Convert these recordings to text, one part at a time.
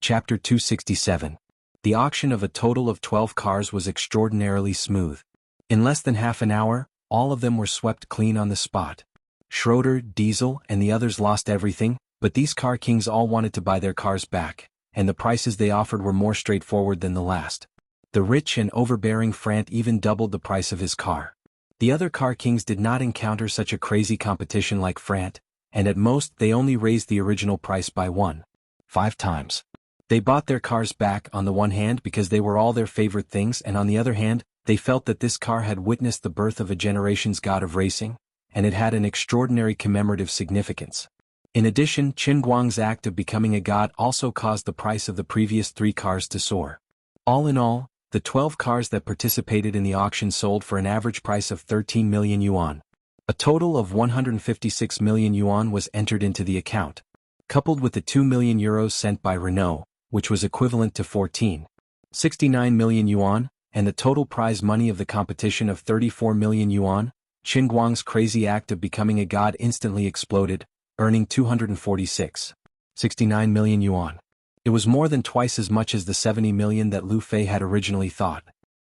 Chapter 267. The auction of a total of 12 cars was extraordinarily smooth. In less than half an hour, all of them were swept clean on the spot. Schroeder, Diesel, and the others lost everything, but these car kings all wanted to buy their cars back, and the prices they offered were more straightforward than the last. The rich and overbearing Frant even doubled the price of his car. The other car kings did not encounter such a crazy competition like Frant, and at most they only raised the original price by 1.5 times. They bought their cars back on the one hand because they were all their favorite things, and on the other hand, they felt that this car had witnessed the birth of a generation's god of racing, and it had an extraordinary commemorative significance. In addition, Qin Guang's act of becoming a god also caused the price of the previous 3 cars to soar. All in all, the 12 cars that participated in the auction sold for an average price of 13 million yuan. A total of 156 million yuan was entered into the account. Coupled with the 2 million euros sent by Renault, which was equivalent to 14.69 million yuan, and the total prize money of the competition of 34 million yuan, Qin Guang's crazy act of becoming a god instantly exploded, earning 246.69 million yuan. It was more than twice as much as the 70 million that Lu Fei had originally thought.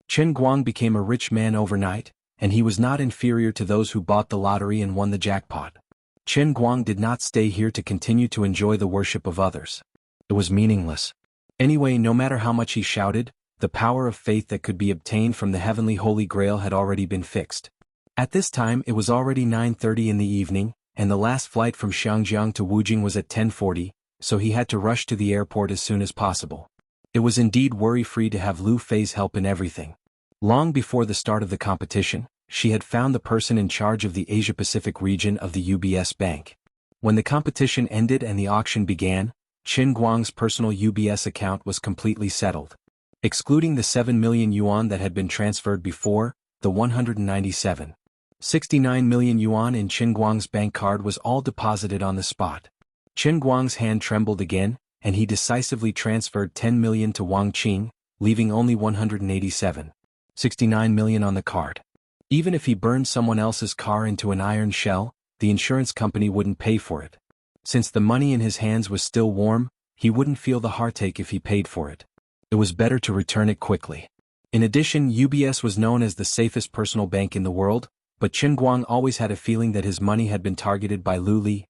Qin Guang became a rich man overnight, and he was not inferior to those who bought the lottery and won the jackpot. Qin Guang did not stay here to continue to enjoy the worship of others. It was meaningless. Anyway, no matter how much he shouted, the power of faith that could be obtained from the heavenly Holy Grail had already been fixed. At this time it was already 9:30 in the evening, and the last flight from Xiangjiang to Wujing was at 10:40, so he had to rush to the airport as soon as possible. It was indeed worry-free to have Lu Fei's help in everything. Long before the start of the competition, she had found the person in charge of the Asia-Pacific region of the UBS Bank. When the competition ended and the auction began, Qin Guang's personal UBS account was completely settled. Excluding the 7 million yuan that had been transferred before, the 197.69 million yuan in Qin Guang's bank card was all deposited on the spot. Qin Guang's hand trembled again, and he decisively transferred 10 million to Wang Qing, leaving only 187.69 million on the card. Even if he burned someone else's car into an iron shell, the insurance company wouldn't pay for it. Since the money in his hands was still warm, he wouldn't feel the heartache if he paid for it. It was better to return it quickly. In addition, UBS was known as the safest personal bank in the world, but Qin Guang always had a feeling that his money had been targeted by Lu Li.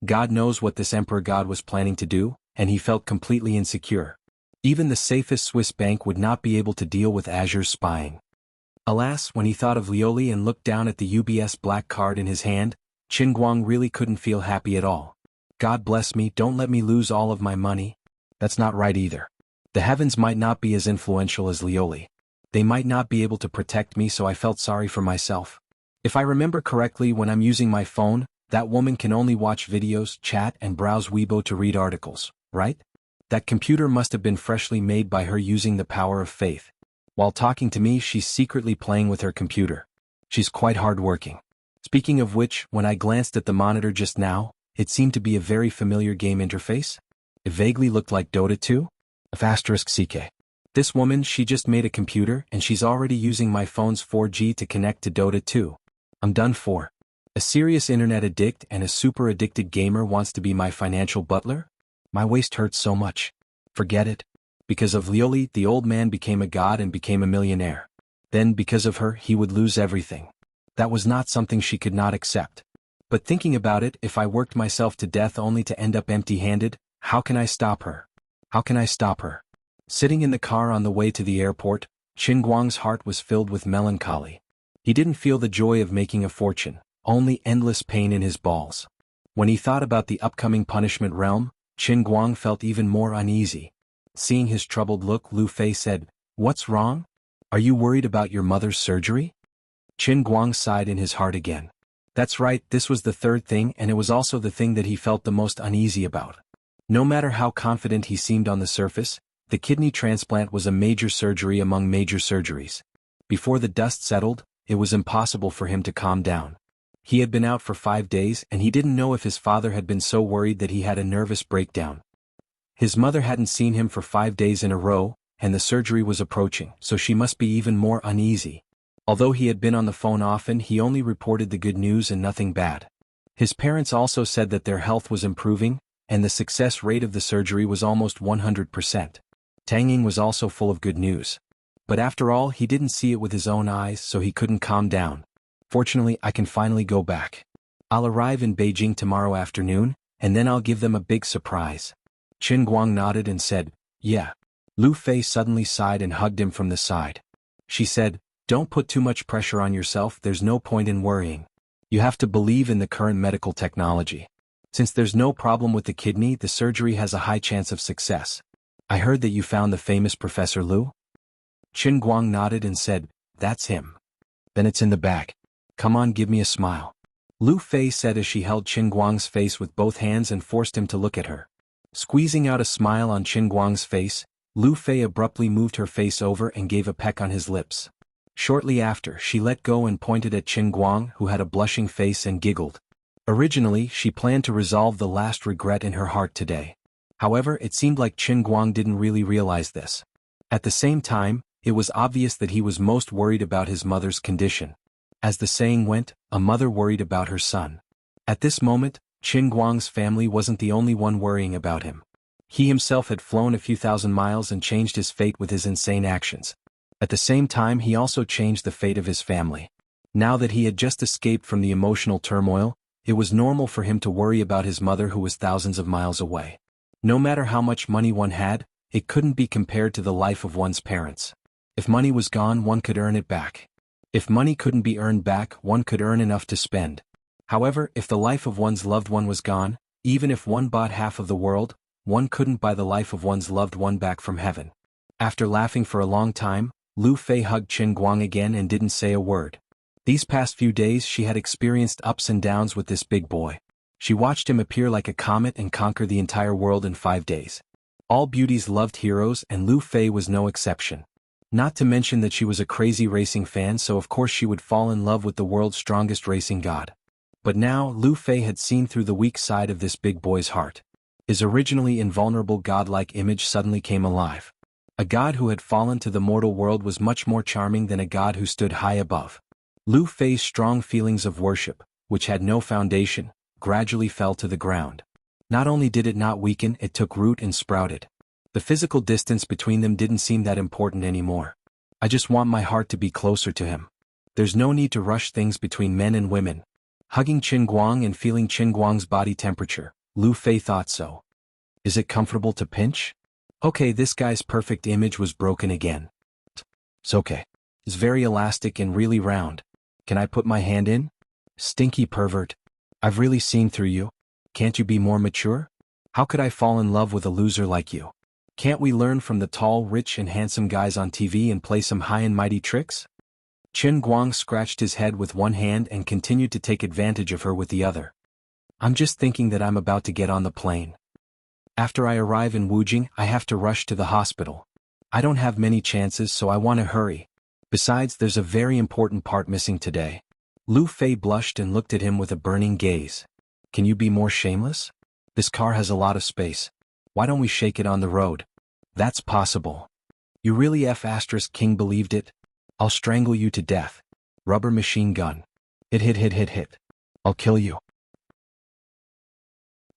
God knows what this emperor god was planning to do, and he felt completely insecure. Even the safest Swiss bank would not be able to deal with Azure's spying. Alas, when he thought of Lioli and looked down at the UBS black card in his hand, Qin Guang really couldn't feel happy at all. God bless me, don't let me lose all of my money. That's not right either. The heavens might not be as influential as Lioli. They might not be able to protect me, so I felt sorry for myself. If I remember correctly, when I'm using my phone, that woman can only watch videos, chat, and browse Weibo to read articles, right? That computer must have been freshly made by her using the power of faith. While talking to me, she's secretly playing with her computer. She's quite hardworking. Speaking of which, when I glanced at the monitor just now, it seemed to be a very familiar game interface. It vaguely looked like Dota 2. *CK. This woman, she just made a computer and she's already using my phone's 4G to connect to Dota 2. I'm done for. A serious internet addict and a super addicted gamer wants to be my financial butler? My waist hurts so much. Forget it. Because of Lioli, the old man became a god and became a millionaire. Then, because of her, he would lose everything. That was not something she could not accept. But thinking about it, if I worked myself to death only to end up empty-handed, how can I stop her? How can I stop her? Sitting in the car on the way to the airport, Qin Guang's heart was filled with melancholy. He didn't feel the joy of making a fortune, only endless pain in his balls. When he thought about the upcoming punishment realm, Qin Guang felt even more uneasy. Seeing his troubled look, Lu Fei said, "What's wrong? Are you worried about your mother's surgery?" Qin Guang sighed in his heart again. That's right, this was the third thing, and it was also the thing that he felt the most uneasy about. No matter how confident he seemed on the surface, the kidney transplant was a major surgery among major surgeries. Before the dust settled, it was impossible for him to calm down. He had been out for 5 days and he didn't know if his father had been so worried that he had a nervous breakdown. His mother hadn't seen him for 5 days in a row, and the surgery was approaching, so she must be even more uneasy. Although he had been on the phone often, he only reported the good news and nothing bad. His parents also said that their health was improving, and the success rate of the surgery was almost 100%. Tang Ying was also full of good news. But after all, he didn't see it with his own eyes, so he couldn't calm down. Fortunately, I can finally go back. I'll arrive in Beijing tomorrow afternoon, and then I'll give them a big surprise. Qin Guang nodded and said, yeah. Lu Fei suddenly sighed and hugged him from the side. She said, don't put too much pressure on yourself, there's no point in worrying. You have to believe in the current medical technology. Since there's no problem with the kidney, the surgery has a high chance of success. I heard that you found the famous Professor Lu? Qin Guang nodded and said, that's him. Then it's in the bag. Come on, give me a smile. Lu Fei said as she held Qin Guang's face with both hands and forced him to look at her. Squeezing out a smile on Qin Guang's face, Lu Fei abruptly moved her face over and gave a peck on his lips. Shortly after, she let go and pointed at Qin Guang, who had a blushing face, and giggled. Originally, she planned to resolve the last regret in her heart today. However, it seemed like Qin Guang didn't really realize this. At the same time, it was obvious that he was most worried about his mother's condition. As the saying went, a mother worried about her son. At this moment, Qin Guang's family wasn't the only one worrying about him. He himself had flown a few thousand miles and changed his fate with his insane actions. At the same time, he also changed the fate of his family. Now that he had just escaped from the emotional turmoil, it was normal for him to worry about his mother, who was thousands of miles away. No matter how much money one had, it couldn't be compared to the life of one's parents. If money was gone, one could earn it back. If money couldn't be earned back, one could earn enough to spend. However, if the life of one's loved one was gone, even if one bought half of the world, one couldn't buy the life of one's loved one back from heaven. After laughing for a long time, Lu Fei hugged Qin Guang again and didn't say a word. These past few days she had experienced ups and downs with this big boy. She watched him appear like a comet and conquer the entire world in 5 days. All beauties loved heroes, and Lu Fei was no exception. Not to mention that she was a crazy racing fan, so of course she would fall in love with the world's strongest racing god. But now, Lu Fei had seen through the weak side of this big boy's heart. His originally invulnerable godlike image suddenly came alive. A god who had fallen to the mortal world was much more charming than a god who stood high above. Lu Fei's strong feelings of worship, which had no foundation, gradually fell to the ground. Not only did it not weaken, it took root and sprouted. The physical distance between them didn't seem that important anymore. I just want my heart to be closer to him. There's no need to rush things between men and women. Hugging Qin Guang and feeling Qin Guang's body temperature, Lu Fei thought so. Is it comfortable to pinch? Okay, this guy's perfect image was broken again. It's okay. It's very elastic and really round. Can I put my hand in? Stinky pervert. I've really seen through you. Can't you be more mature? How could I fall in love with a loser like you? Can't we learn from the tall, rich and handsome guys on TV and play some high and mighty tricks? Qin Guang scratched his head with one hand and continued to take advantage of her with the other. I'm just thinking that I'm about to get on the plane. After I arrive in Wujing, I have to rush to the hospital. I don't have many chances, so I want to hurry. Besides, there's a very important part missing today. Lu Fei blushed and looked at him with a burning gaze. Can you be more shameless? This car has a lot of space. Why don't we shake it on the road? That's possible. You really King believed it? I'll strangle you to death. Rubber machine gun. Hit. I'll kill you.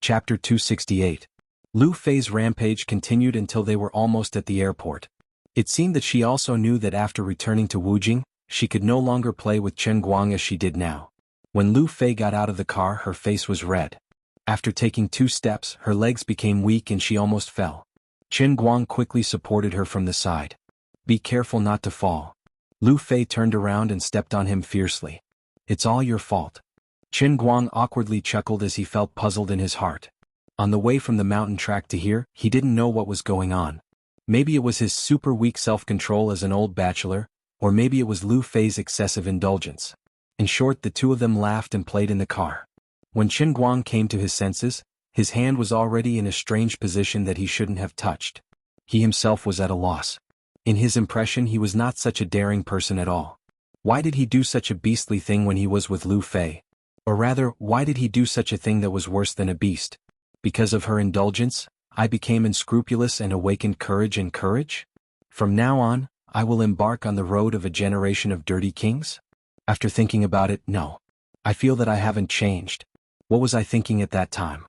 Chapter 268. Lu Fei's rampage continued until they were almost at the airport. It seemed that she also knew that after returning to Wujing, she could no longer play with Qin Guang as she did now. When Lu Fei got out of the car, her face was red. After taking 2 steps, her legs became weak and she almost fell. Qin Guang quickly supported her from the side. Be careful not to fall. Lu Fei turned around and stepped on him fiercely. It's all your fault. Qin Guang awkwardly chuckled as he felt puzzled in his heart. On the way from the mountain track to here, he didn't know what was going on. Maybe it was his super weak self-control as an old bachelor, or maybe it was Lu Fei's excessive indulgence. In short, the two of them laughed and played in the car. When Qin Guang came to his senses, his hand was already in a strange position that he shouldn't have touched. He himself was at a loss. In his impression, he was not such a daring person at all. Why did he do such a beastly thing when he was with Lu Fei? Or rather, why did he do such a thing that was worse than a beast? Because of her indulgence, I became unscrupulous and awakened courage? From now on, I will embark on the road of a generation of dirty kings? After thinking about it, no. I feel that I haven't changed. What was I thinking at that time?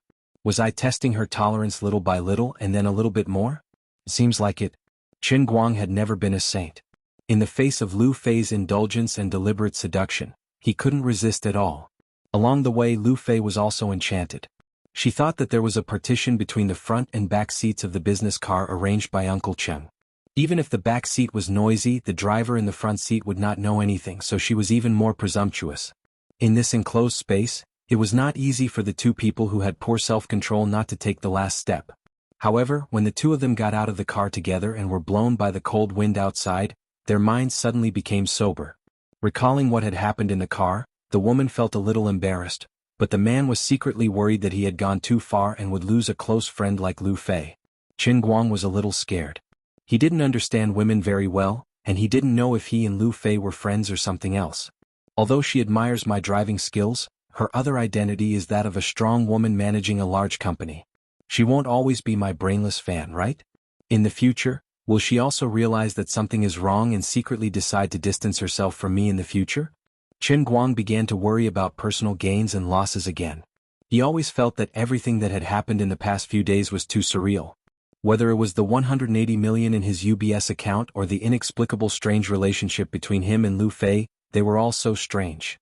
Was I testing her tolerance little by little and then a little bit more? Seems like it. Qin Guang had never been a saint. In the face of Lu Fei's indulgence and deliberate seduction, he couldn't resist at all. Along the way, Lu Fei was also enchanted. She thought that there was a partition between the front and back seats of the business car arranged by Uncle Cheng. Even if the back seat was noisy, the driver in the front seat would not know anything, so she was even more presumptuous. In this enclosed space, it was not easy for the two people who had poor self-control not to take the last step. However, when the two of them got out of the car together and were blown by the cold wind outside, their minds suddenly became sober. Recalling what had happened in the car, the woman felt a little embarrassed, but the man was secretly worried that he had gone too far and would lose a close friend like Lu Fei. Qin Guang was a little scared. He didn't understand women very well, and he didn't know if he and Lu Fei were friends or something else. Although she admires my driving skills, her other identity is that of a strong woman managing a large company. She won't always be my brainless fan, right? In the future, will she also realize that something is wrong and secretly decide to distance herself from me in the future? Qin Guang began to worry about personal gains and losses again. He always felt that everything that had happened in the past few days was too surreal. Whether it was the 180 million in his UBS account or the inexplicable strange relationship between him and Lu Fei, they were all so strange.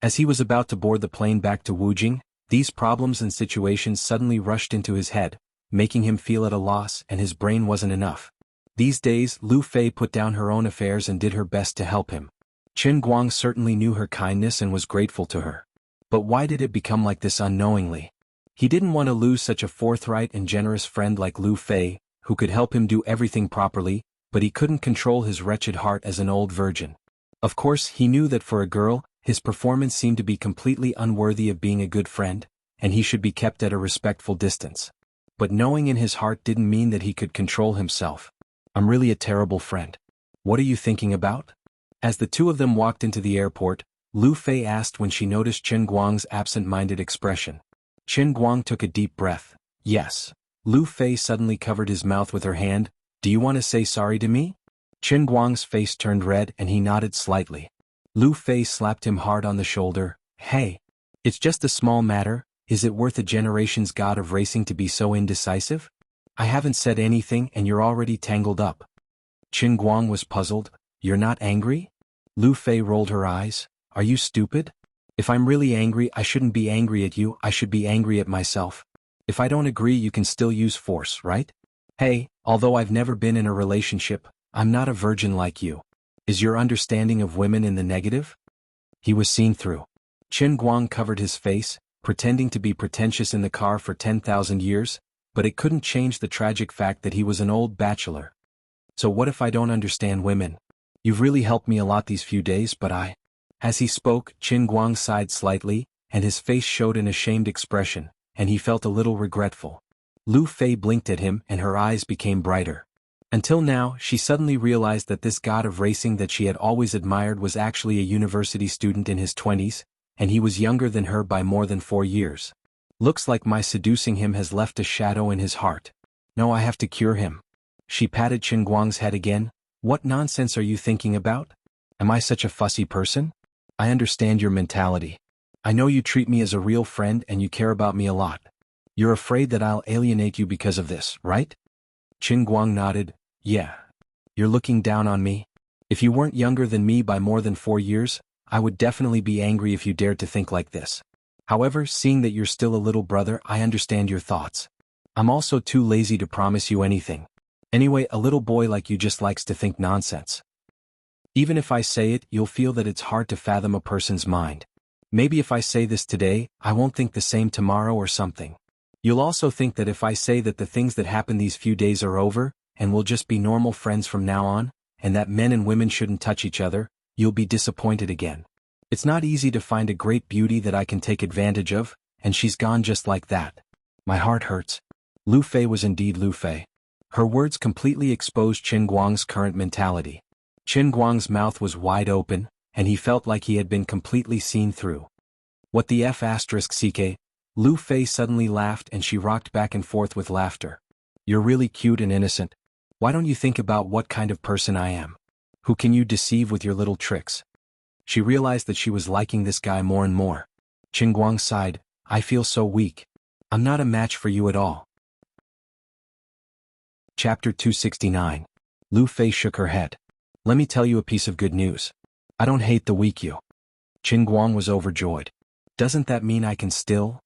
As he was about to board the plane back to Wujing, these problems and situations suddenly rushed into his head, making him feel at a loss, and his brain wasn't enough. These days, Lu Fei put down her own affairs and did her best to help him. Qin Guang certainly knew her kindness and was grateful to her. But why did it become like this unknowingly? He didn't want to lose such a forthright and generous friend like Lu Fei, who could help him do everything properly, but he couldn't control his wretched heart as an old virgin. Of course, he knew that for a girl, his performance seemed to be completely unworthy of being a good friend, and he should be kept at a respectful distance. But knowing in his heart didn't mean that he could control himself. I'm really a terrible friend. What are you thinking about? As the two of them walked into the airport, Lu Fei asked when she noticed Qin Guang's absent-minded expression. Qin Guang took a deep breath. Yes. Lu Fei suddenly covered his mouth with her hand. Do you want to say sorry to me? Qin Guang's face turned red and he nodded slightly. Lu Fei slapped him hard on the shoulder. Hey. It's just a small matter. Is it worth a generation's god of racing to be so indecisive? I haven't said anything and you're already tangled up. Qin Guang was puzzled. You're not angry? Lu Fei rolled her eyes. Are you stupid? If I'm really angry, I shouldn't be angry at you, I should be angry at myself. If I don't agree, you can still use force, right? Hey, although I've never been in a relationship, I'm not a virgin like you. Is your understanding of women in the negative? He was seen through. Qin Guang covered his face, pretending to be pretentious in the car for 10,000 years, but it couldn't change the tragic fact that he was an old bachelor. So what if I don't understand women? You've really helped me a lot these few days, but I... As he spoke, Qin Guang sighed slightly, and his face showed an ashamed expression, and he felt a little regretful. Lu Fei blinked at him and her eyes became brighter. Until now, she suddenly realized that this god of racing that she had always admired was actually a university student in his 20s, and he was younger than her by more than 4 years. Looks like my seducing him has left a shadow in his heart. No, I have to cure him. She patted Qin Guang's head again. What nonsense are you thinking about? Am I such a fussy person? I understand your mentality. I know you treat me as a real friend and you care about me a lot. You're afraid that I'll alienate you because of this, right? Qin Guang nodded. Yeah. You're looking down on me? If you weren't younger than me by more than 4 years, I would definitely be angry if you dared to think like this. However, seeing that you're still a little brother, I understand your thoughts. I'm also too lazy to promise you anything. Anyway, a little boy like you just likes to think nonsense. Even if I say it, you'll feel that it's hard to fathom a person's mind. Maybe if I say this today, I won't think the same tomorrow or something. You'll also think that if I say that the things that happened these few days are over, and we'll just be normal friends from now on, and that men and women shouldn't touch each other, you'll be disappointed again. It's not easy to find a great beauty that I can take advantage of, and she's gone just like that. My heart hurts. Lu Fei was indeed Lu Fei. Her words completely exposed Qin Guang's current mentality. Qin Guang's mouth was wide open, and he felt like he had been completely seen through. What the F***ck? Lu Fei suddenly laughed and she rocked back and forth with laughter. You're really cute and innocent. Why don't you think about what kind of person I am? Who can you deceive with your little tricks? She realized that she was liking this guy more and more. Qin Guang sighed. I feel so weak. I'm not a match for you at all. Chapter 269. Lu Fei shook her head. Let me tell you a piece of good news. I don't hate the weak you. Qin Guang was overjoyed. Doesn't that mean I can still?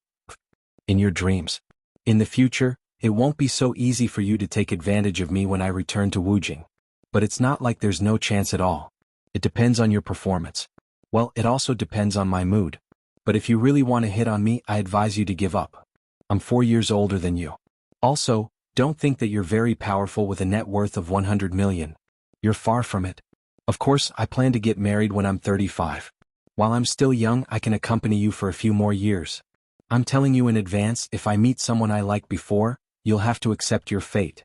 In your dreams. In the future, it won't be so easy for you to take advantage of me when I return to Wujing. But it's not like there's no chance at all. It depends on your performance. Well, it also depends on my mood. But if you really want to hit on me, I advise you to give up. I'm 4 years older than you. Also, don't think that you're very powerful with a net worth of 100 million. You're far from it. Of course, I plan to get married when I'm 35. While I'm still young, I can accompany you for a few more years. I'm telling you in advance, if I meet someone I like before, you'll have to accept your fate.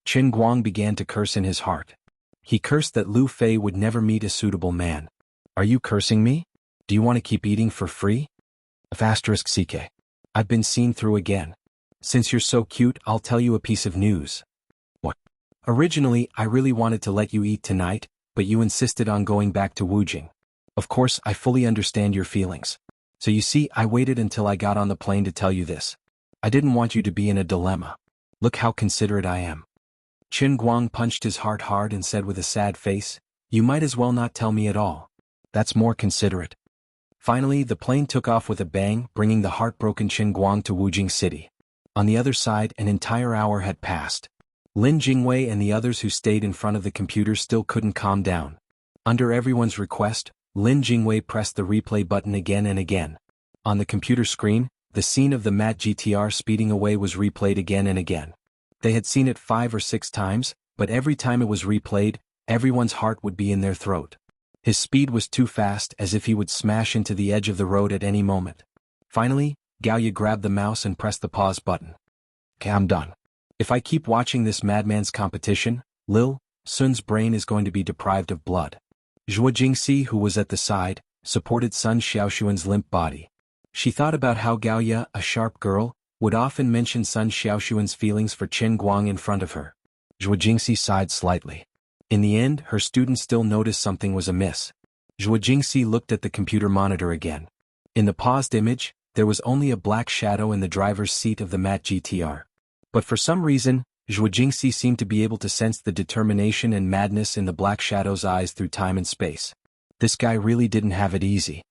Qin Guang began to curse in his heart. He cursed that Lu Fei would never meet a suitable man. Are you cursing me? Do you want to keep eating for free? *CK. I've been seen through again. Since you're so cute, I'll tell you a piece of news. What? Originally, I really wanted to let you eat tonight, but you insisted on going back to Wujing. Of course, I fully understand your feelings. So you see, I waited until I got on the plane to tell you this. I didn't want you to be in a dilemma. Look how considerate I am. Qin Guang punched his heart hard and said with a sad face, You might as well not tell me at all. That's more considerate. Finally, the plane took off with a bang, bringing the heartbroken Qin Guang to Wujing City. On the other side, an entire hour had passed. Lin Jingwei and the others who stayed in front of the computer still couldn't calm down. Under everyone's request, Lin Jingwei pressed the replay button again and again. On the computer screen, the scene of the Mat GTR speeding away was replayed again and again. They had seen it 5 or 6 times, but every time it was replayed, everyone's heart would be in their throat. His speed was too fast, as if he would smash into the edge of the road at any moment. Finally, Gaoya grabbed the mouse and pressed the pause button. Okay, I'm done. If I keep watching this madman's competition, Lil Sun's brain is going to be deprived of blood. Zhuo Jingxi, who was at the side, supported Sun Xiaoxuan's limp body. She thought about how Gaoya, a sharp girl, would often mention Sun Xiaoxuan's feelings for Qin Guang in front of her. Zhuo Jingxi sighed slightly. In the end, her student still noticed something was amiss. Zhuo Jingxi looked at the computer monitor again. In the paused image, there was only a black shadow in the driver's seat of the Mat GTR. But for some reason, Zhuo Jingxi seemed to be able to sense the determination and madness in the black shadow's eyes through time and space. This guy really didn't have it easy.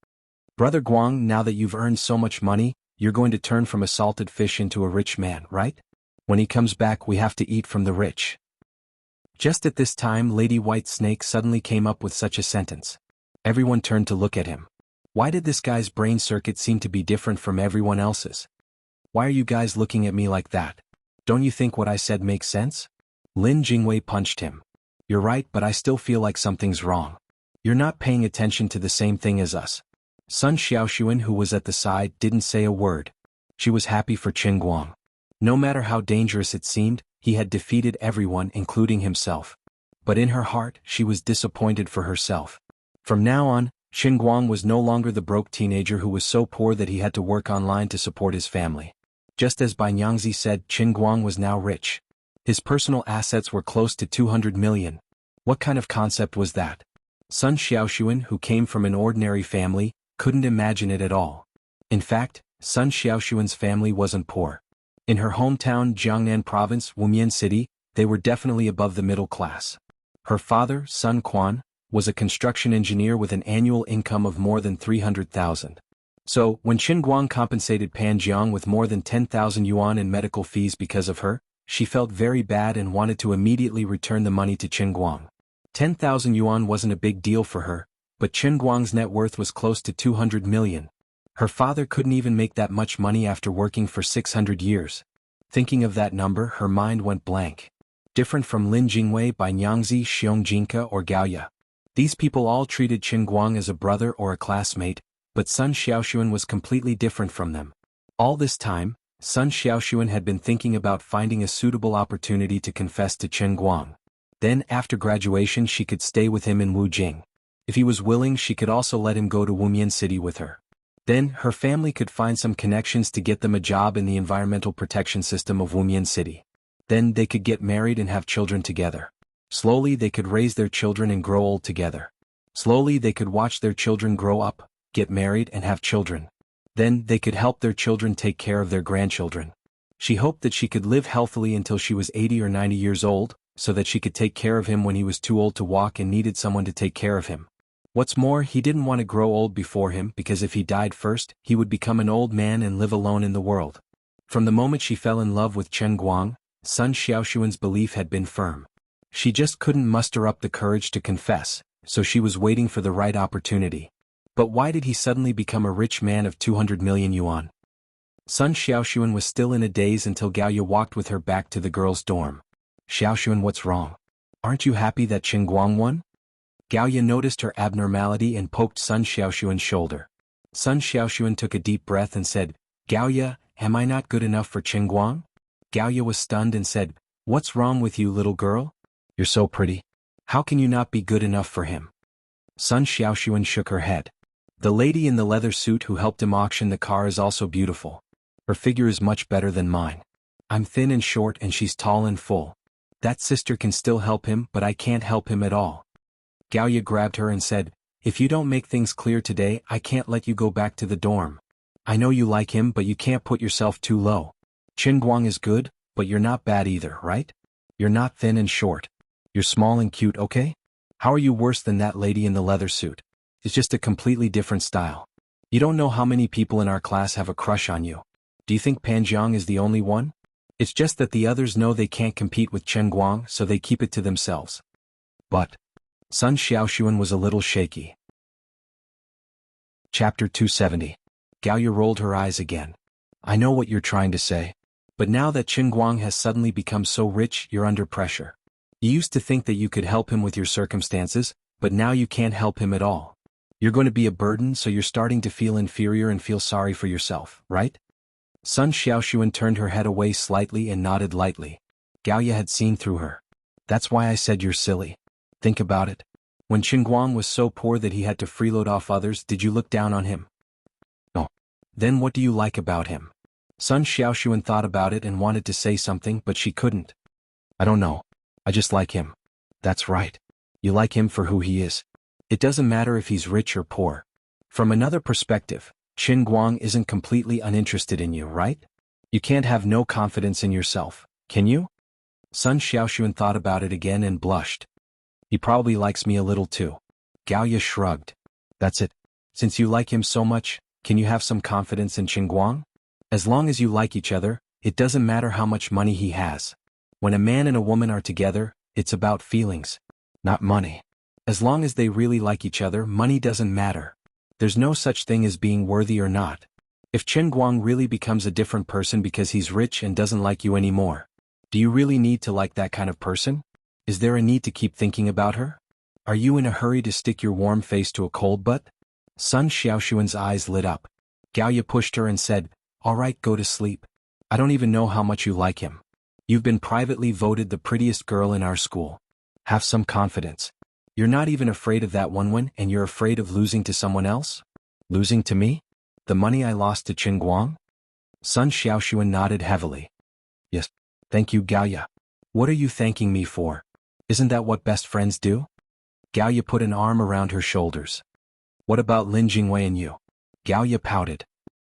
Brother Guang, now that you've earned so much money, you're going to turn from a salted fish into a rich man, right? When he comes back, we have to eat from the rich. Just at this time, Lady White Snake suddenly came up with such a sentence. Everyone turned to look at him. Why did this guy's brain circuit seem to be different from everyone else's? Why are you guys looking at me like that? Don't you think what I said makes sense? Lin Jingwei punched him. You're right, but I still feel like something's wrong. You're not paying attention to the same thing as us. Sun Xiaoxuan, who was at the side, didn't say a word. She was happy for Qin Guang. No matter how dangerous it seemed, he had defeated everyone, including himself. But in her heart, she was disappointed for herself. From now on, Qin Guang was no longer the broke teenager who was so poor that he had to work online to support his family. Just as Bai Nyangzi said, Qin Guang was now rich. His personal assets were close to 200 million. What kind of concept was that? Sun Xiaoxuan, who came from an ordinary family, couldn't imagine it at all. In fact, Sun Xiaoxuan's family wasn't poor. In her hometown Jiangnan province, Wumian City, they were definitely above the middle class. Her father, Sun Quan, was a construction engineer with an annual income of more than 300,000. So, when Qin Guang compensated Pan Jiang with more than 10,000 yuan in medical fees because of her, she felt very bad and wanted to immediately return the money to Qin Guang. 10,000 yuan wasn't a big deal for her, but Qin Guang's net worth was close to 200 million. Her father couldn't even make that much money after working for 600 years. Thinking of that number, her mind went blank. Different from Lin Jingwei, Bai Nyangzi, Xiong Jinka or Gaoya. These people all treated Qin Guang as a brother or a classmate, but Sun Xiaoxuan was completely different from them. All this time, Sun Xiaoxuan had been thinking about finding a suitable opportunity to confess to Qin Guang. Then, after graduation, she could stay with him in Wujing. If he was willing, she could also let him go to Wumian City with her. Then, her family could find some connections to get them a job in the environmental protection system of Wumian City. Then they could get married and have children together. Slowly they could raise their children and grow old together. Slowly they could watch their children grow up, get married and have children. Then, they could help their children take care of their grandchildren. She hoped that she could live healthily until she was 80 or 90 years old, so that she could take care of him when he was too old to walk and needed someone to take care of him. What's more, he didn't want to grow old before him because if he died first, he would become an old man and live alone in the world. From the moment she fell in love with Chen Guang, Sun Xiaoxuan's belief had been firm. She just couldn't muster up the courage to confess, so she was waiting for the right opportunity. But why did he suddenly become a rich man of 200 million yuan? Sun Xiaoxuan was still in a daze until Gaoya walked with her back to the girls' dorm. Xiaoxuan, what's wrong? Aren't you happy that Chen Guang won? Gaoya noticed her abnormality and poked Sun Xiaoxuan's shoulder. Sun Xiaoxuan took a deep breath and said, Gaoya, am I not good enough for Chen Guang? Gaoya was stunned and said, What's wrong with you, little girl? You're so pretty. How can you not be good enough for him? Sun Xiaoxuan shook her head. The lady in the leather suit who helped him auction the car is also beautiful. Her figure is much better than mine. I'm thin and short and she's tall and full. That sister can still help him, but I can't help him at all. Gaoya grabbed her and said, If you don't make things clear today, I can't let you go back to the dorm. I know you like him, but you can't put yourself too low. Chen Guang is good, but you're not bad either, right? You're not thin and short. You're small and cute, okay? How are you worse than that lady in the leather suit? It's just a completely different style. You don't know how many people in our class have a crush on you. Do you think Pan Jiang is the only one? It's just that the others know they can't compete with Chen Guang, so they keep it to themselves. But Sun Xiaoxuan was a little shaky. Chapter 270. Gaoya rolled her eyes again. I know what you're trying to say. But now that Chen Guang has suddenly become so rich, you're under pressure. You used to think that you could help him with your circumstances, but now you can't help him at all. You're going to be a burden, so you're starting to feel inferior and feel sorry for yourself, right? Sun Xiaoxuan turned her head away slightly and nodded lightly. Gaoya had seen through her. That's why I said you're silly. Think about it. When Chen Guang was so poor that he had to freeload off others, did you look down on him? No. Then what do you like about him? Sun Xiaoxuan thought about it and wanted to say something, but she couldn't. I don't know. I just like him. That's right. You like him for who he is. It doesn't matter if he's rich or poor. From another perspective, Chen Guang isn't completely uninterested in you, right? You can't have no confidence in yourself, can you? Sun Xiaoxuan thought about it again and blushed. He probably likes me a little too. Gaoya shrugged. That's it. Since you like him so much, can you have some confidence in Chen Guang? As long as you like each other, it doesn't matter how much money he has. When a man and a woman are together, it's about feelings, not money. As long as they really like each other, money doesn't matter. There's no such thing as being worthy or not. If Chen Guang really becomes a different person because he's rich and doesn't like you anymore, do you really need to like that kind of person? Is there a need to keep thinking about her? Are you in a hurry to stick your warm face to a cold butt? Sun Xiaoxuan's eyes lit up. Gaoya pushed her and said, All right, go to sleep. I don't even know how much you like him. You've been privately voted the prettiest girl in our school. Have some confidence. You're not even afraid of that one and you're afraid of losing to someone else? Losing to me? The money I lost to Chen Guang? Sun Xiaoxuan nodded heavily. Yes. Thank you, Gaoya. What are you thanking me for? Isn't that what best friends do? Gaoya put an arm around her shoulders. What about Lin Jingwei and you? Gaoya pouted.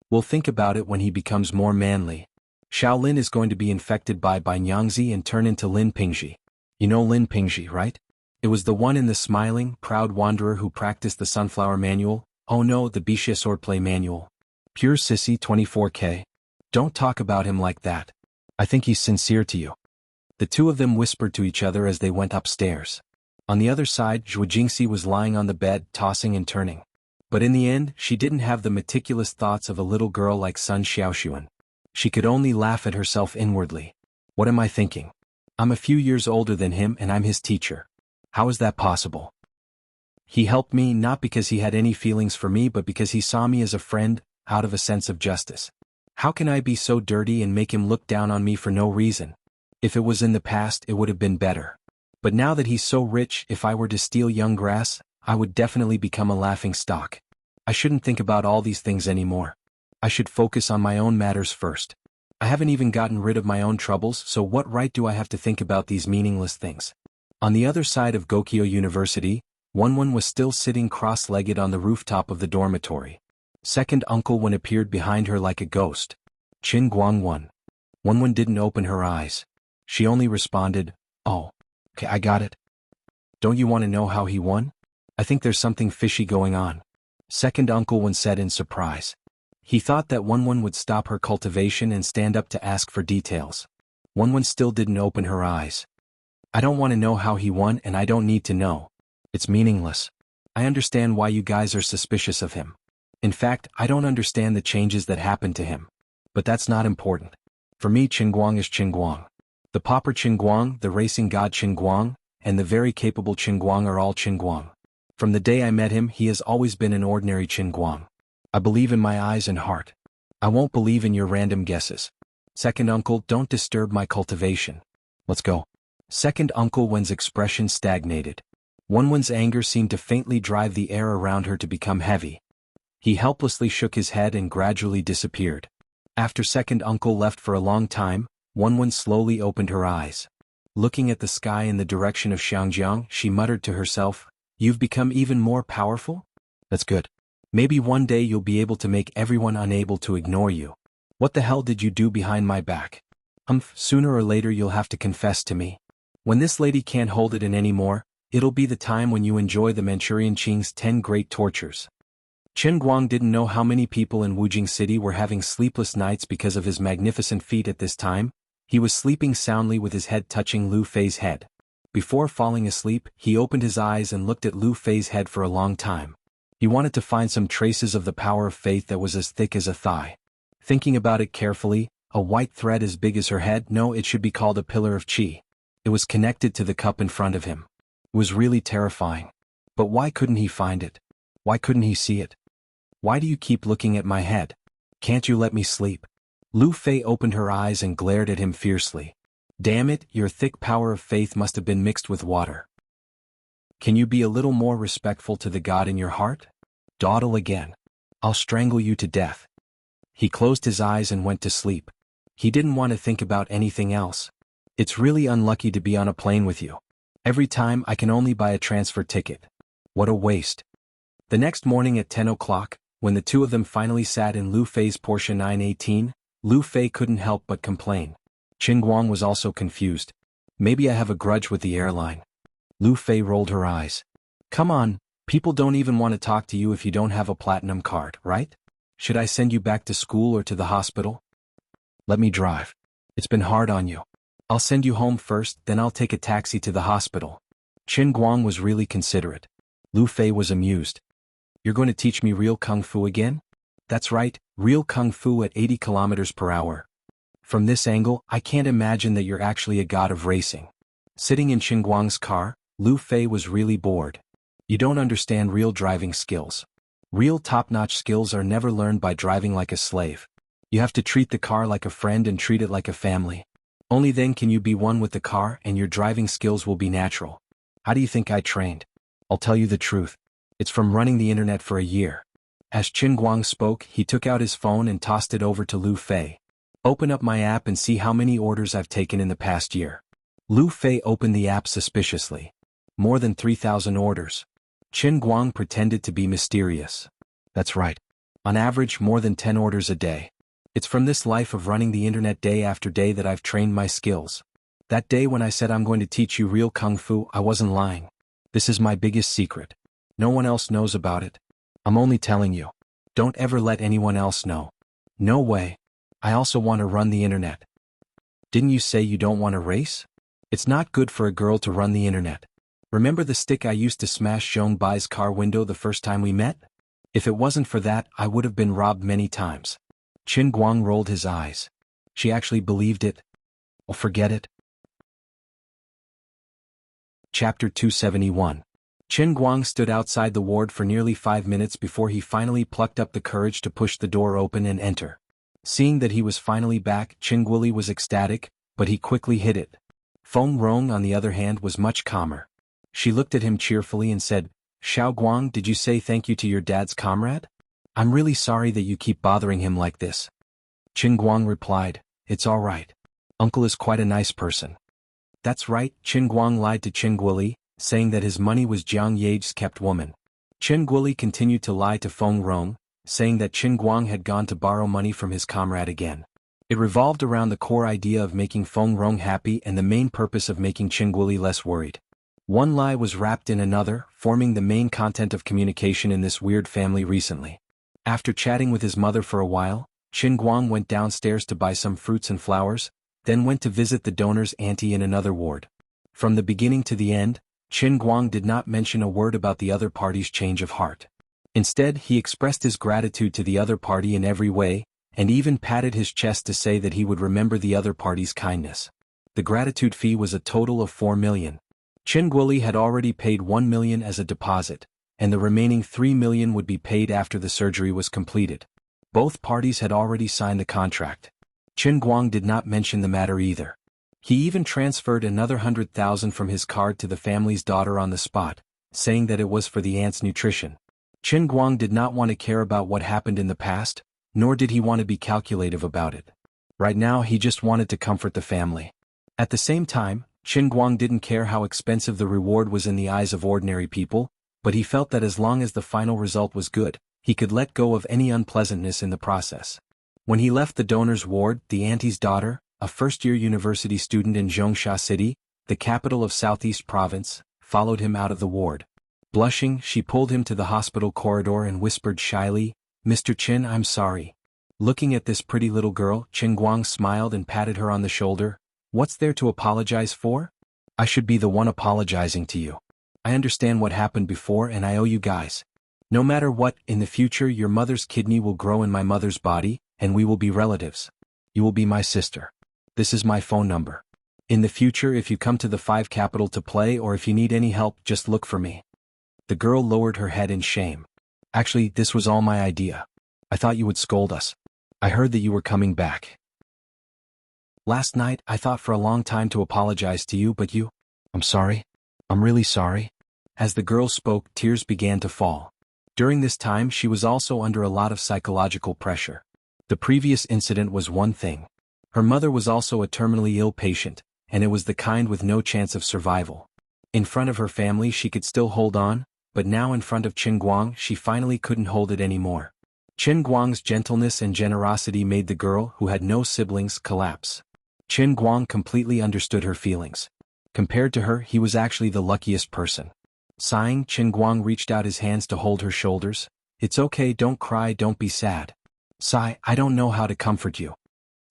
We'll think about it when he becomes more manly. Shaolin is going to be infected by Nyangzi and turn into Lin Pingji. You know Lin Pingji, right? It was the one in the smiling, proud wanderer who practiced the sunflower manual. Oh no, the Bixia swordplay manual. Pure sissy 24K. Don't talk about him like that. I think he's sincere to you. The two of them whispered to each other as they went upstairs. On the other side, Zhuo Jingxi was lying on the bed, tossing and turning. But in the end, she didn't have the meticulous thoughts of a little girl like Sun Xiaoxuan. She could only laugh at herself inwardly. What am I thinking? I'm a few years older than him and I'm his teacher. How is that possible? He helped me not because he had any feelings for me but because he saw me as a friend, out of a sense of justice. How can I be so dirty and make him look down on me for no reason? If it was in the past, it would have been better. But now that he's so rich, if I were to steal young grass, I would definitely become a laughing stock. I shouldn't think about all these things anymore. I should focus on my own matters first. I haven't even gotten rid of my own troubles, so what right do I have to think about these meaningless things? On the other side of Gokyo University, Wenwen was still sitting cross-legged on the rooftop of the dormitory. Second uncle Wen appeared behind her like a ghost. Qin Guang won. Wen didn't open her eyes. She only responded, "Oh. Okay, I got it. Don't you want to know how he won? I think there's something fishy going on." Second uncle Wen said in surprise. He thought that Wen would stop her cultivation and stand up to ask for details. Wen still didn't open her eyes. "I don't want to know how he won and I don't need to know. It's meaningless. I understand why you guys are suspicious of him. In fact, I don't understand the changes that happened to him. But that's not important. For me, Qin Guang is Qin Guang. The pauper Qin Guang, the racing god Qin Guang, and the very capable Qin Guang are all Qin Guang. From the day I met him, he has always been an ordinary Qin Guang. I believe in my eyes and heart. I won't believe in your random guesses. Second uncle, don't disturb my cultivation. Let's go." Second uncle Wen's expression stagnated. Wen's anger seemed to faintly drive the air around her to become heavy. He helplessly shook his head and gradually disappeared. After second uncle left for a long time, Wen slowly opened her eyes. Looking at the sky in the direction of Xiangjiang, she muttered to herself, "You've become even more powerful? That's good. Maybe one day you'll be able to make everyone unable to ignore you. What the hell did you do behind my back? Sooner or later you'll have to confess to me. When this lady can't hold it in anymore, it'll be the time when you enjoy the Manchurian Qing's 10 great tortures." Qin Guang didn't know how many people in Wujing City were having sleepless nights because of his magnificent feat at this time. He was sleeping soundly with his head touching Lu Fei's head. Before falling asleep, he opened his eyes and looked at Lu Fei's head for a long time. He wanted to find some traces of the power of faith that was as thick as a thigh. Thinking about it carefully, a white thread as big as her head, no, it should be called a pillar of qi. It was connected to the cup in front of him. It was really terrifying. But why couldn't he find it? Why couldn't he see it? "Why do you keep looking at my head? Can't you let me sleep?" Lu Fei opened her eyes and glared at him fiercely. "Damn it, your thick power of faith must have been mixed with water. Can you be a little more respectful to the God in your heart? Dawdle again. I'll strangle you to death." He closed his eyes and went to sleep. He didn't want to think about anything else. "It's really unlucky to be on a plane with you. Every time I can only buy a transfer ticket. What a waste." The next morning at 10 o'clock, when the two of them finally sat in Lu Fei's Porsche 918, Lu Fei couldn't help but complain. Qin Guang was also confused. "Maybe I have a grudge with the airline." Lu Fei rolled her eyes. "Come on, people don't even want to talk to you if you don't have a platinum card, right? Should I send you back to school or to the hospital? Let me drive. It's been hard on you. I'll send you home first, then I'll take a taxi to the hospital." Qin Guang was really considerate. Lu Fei was amused. "You're going to teach me real kung fu again?" "That's right, real kung fu at 80 kilometers per hour. From this angle, I can't imagine that you're actually a god of racing." Sitting in Qin Guang's car, Lu Fei was really bored. "You don't understand real driving skills. Real top-notch skills are never learned by driving like a slave. You have to treat the car like a friend and treat it like a family. Only then can you be one with the car and your driving skills will be natural. How do you think I trained? I'll tell you the truth. It's from running the internet for a year." As Qin Guang spoke, he took out his phone and tossed it over to Lu Fei. "Open up my app and see how many orders I've taken in the past year." Lu Fei opened the app suspiciously. "More than 3,000 orders." Qin Guang pretended to be mysterious. "That's right. On average, more than 10 orders a day. It's from this life of running the internet day after day that I've trained my skills. That day when I said I'm going to teach you real kung fu, I wasn't lying. This is my biggest secret. No one else knows about it. I'm only telling you. Don't ever let anyone else know." "No way. I also want to run the internet." "Didn't you say you don't want to race? It's not good for a girl to run the internet. Remember the stick I used to smash Zhong Bai's car window the first time we met? If it wasn't for that, I would have been robbed many times." Qin Guang rolled his eyes. She actually believed it? Oh, forget it. Chapter 271. Qin Guang stood outside the ward for nearly 5 minutes before he finally plucked up the courage to push the door open and enter. Seeing that he was finally back, Qin Guili was ecstatic, but he quickly hid it. Feng Rong, on the other hand, was much calmer. She looked at him cheerfully and said, "Xiao Guang, did you say thank you to your dad's comrade? I'm really sorry that you keep bothering him like this." Qin Guang replied, "It's all right. Uncle is quite a nice person." "That's right," Qin Guang lied to Qin Guili, saying that his money was Jiang Yage's kept woman. Qin Guili continued to lie to Feng Rong, saying that Qin Guang had gone to borrow money from his comrade again. It revolved around the core idea of making Feng Rong happy and the main purpose of making Qin Guoli less worried. One lie was wrapped in another, forming the main content of communication in this weird family recently. After chatting with his mother for a while, Qin Guang went downstairs to buy some fruits and flowers, then went to visit the donor's auntie in another ward. From the beginning to the end, Qin Guang did not mention a word about the other party's change of heart. Instead, he expressed his gratitude to the other party in every way, and even patted his chest to say that he would remember the other party's kindness. The gratitude fee was a total of 4 million. Qin Guoli had already paid 1 million as a deposit, and the remaining 3 million would be paid after the surgery was completed. Both parties had already signed the contract. Qin Guang did not mention the matter either. He even transferred another 100,000 from his card to the family's daughter on the spot, saying that it was for the aunt's nutrition. Qin Guang did not want to care about what happened in the past, nor did he want to be calculative about it. Right now he just wanted to comfort the family. At the same time, Qin Guang didn't care how expensive the reward was in the eyes of ordinary people, but he felt that as long as the final result was good, he could let go of any unpleasantness in the process. When he left the donor's ward, the auntie's daughter, a first-year university student in Zhongsha City, the capital of Southeast Province, followed him out of the ward. Blushing, she pulled him to the hospital corridor and whispered shyly, "Mr. Qin, I'm sorry." Looking at this pretty little girl, Qin Guang smiled and patted her on the shoulder. "What's there to apologize for? I should be the one apologizing to you. I understand what happened before and I owe you guys. No matter what, in the future your mother's kidney will grow in my mother's body, and we will be relatives. You will be my sister. This is my phone number. In the future, if you come to the 5 Capital to play or if you need any help, just look for me." The girl lowered her head in shame. "Actually, this was all my idea. I thought you would scold us. I heard that you were coming back. Last night, I thought for a long time to apologize to you, but you... I'm sorry. I'm really sorry." As the girl spoke, tears began to fall. During this time, she was also under a lot of psychological pressure. The previous incident was one thing. Her mother was also a terminally ill patient, and it was the kind with no chance of survival. In front of her family she could still hold on, but now in front of Qin Guang she finally couldn't hold it anymore. Qin Guang's gentleness and generosity made the girl, who had no siblings, collapse. Qin Guang completely understood her feelings. Compared to her, he was actually the luckiest person. Sighing, Qin Guang reached out his hands to hold her shoulders. "It's okay, don't cry, don't be sad. Sigh, I don't know how to comfort you."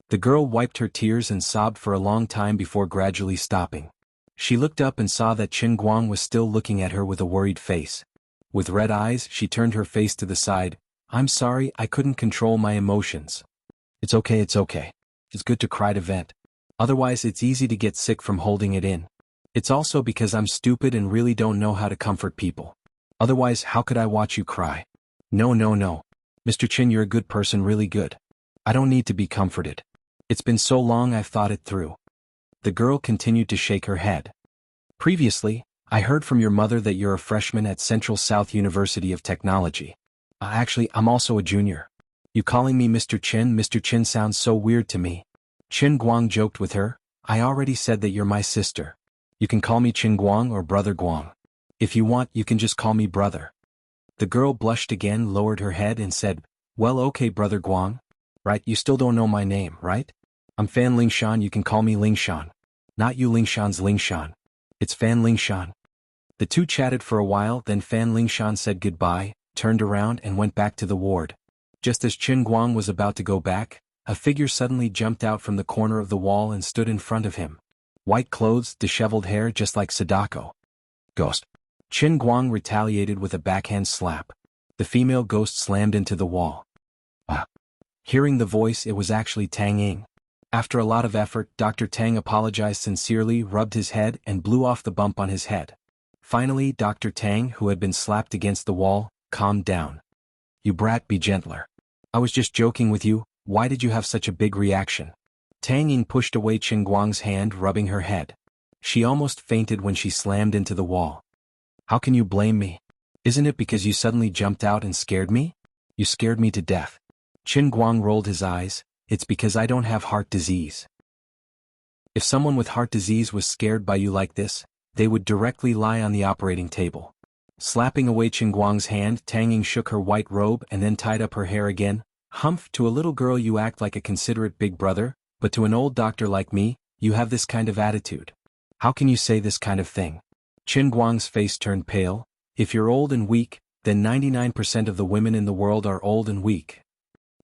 The girl wiped her tears and sobbed for a long time before gradually stopping. She looked up and saw that Qin Guang was still looking at her with a worried face. With red eyes, she turned her face to the side. "I'm sorry, I couldn't control my emotions." It's okay, it's okay. It's good to cry to vent. Otherwise it's easy to get sick from holding it in. It's also because I'm stupid and really don't know how to comfort people. Otherwise, how could I watch you cry? No. Mr. Qin, you're a good person, really good. I don't need to be comforted. It's been so long I've thought it through." The girl continued to shake her head. "Previously, I heard from your mother that you're a freshman at Central South University of Technology. Actually, I'm also a junior. You calling me Mr. Qin? Mr. Qin sounds so weird to me." Qin Guang joked with her. "I already said that you're my sister. You can call me Qin Guang or Brother Guang. If you want, you can just call me brother." The girl blushed again, lowered her head and said, "Well, okay, Brother Guang. Right, you still don't know my name, right? I'm Fan Lingshan, you can call me Lingshan. Not you Lingshan's Lingshan. It's Fan Lingshan." The two chatted for a while, then Fan Lingshan said goodbye, turned around and went back to the ward. Just as Qin Guang was about to go back, a figure suddenly jumped out from the corner of the wall and stood in front of him. White clothes, disheveled hair, just like Sadako. "Ghost." Qin Guang retaliated with a backhand slap. The female ghost slammed into the wall. Hearing the voice, it was actually Tang Ying. After a lot of effort, Dr. Tang apologized sincerely, rubbed his head, and blew off the bump on his head. Finally, Dr. Tang, who had been slapped against the wall, calmed down. "You brat, be gentler. I was just joking with you, why did you have such a big reaction?" Tang Ying pushed away Qin Guang's hand, rubbing her head. She almost fainted when she slammed into the wall. "How can you blame me? Isn't it because you suddenly jumped out and scared me? You scared me to death." Qin Guang rolled his eyes. "It's because I don't have heart disease. If someone with heart disease was scared by you like this, they would directly lie on the operating table. Slapping away Qingguang's hand, Tang Ying shook her white robe and then tied up her hair again. Humph, to a little girl you act like a considerate big brother, but to an old doctor like me, you have this kind of attitude. How can you say this kind of thing? Qingguang's face turned pale. If you're old and weak, then 99% of the women in the world are old and weak.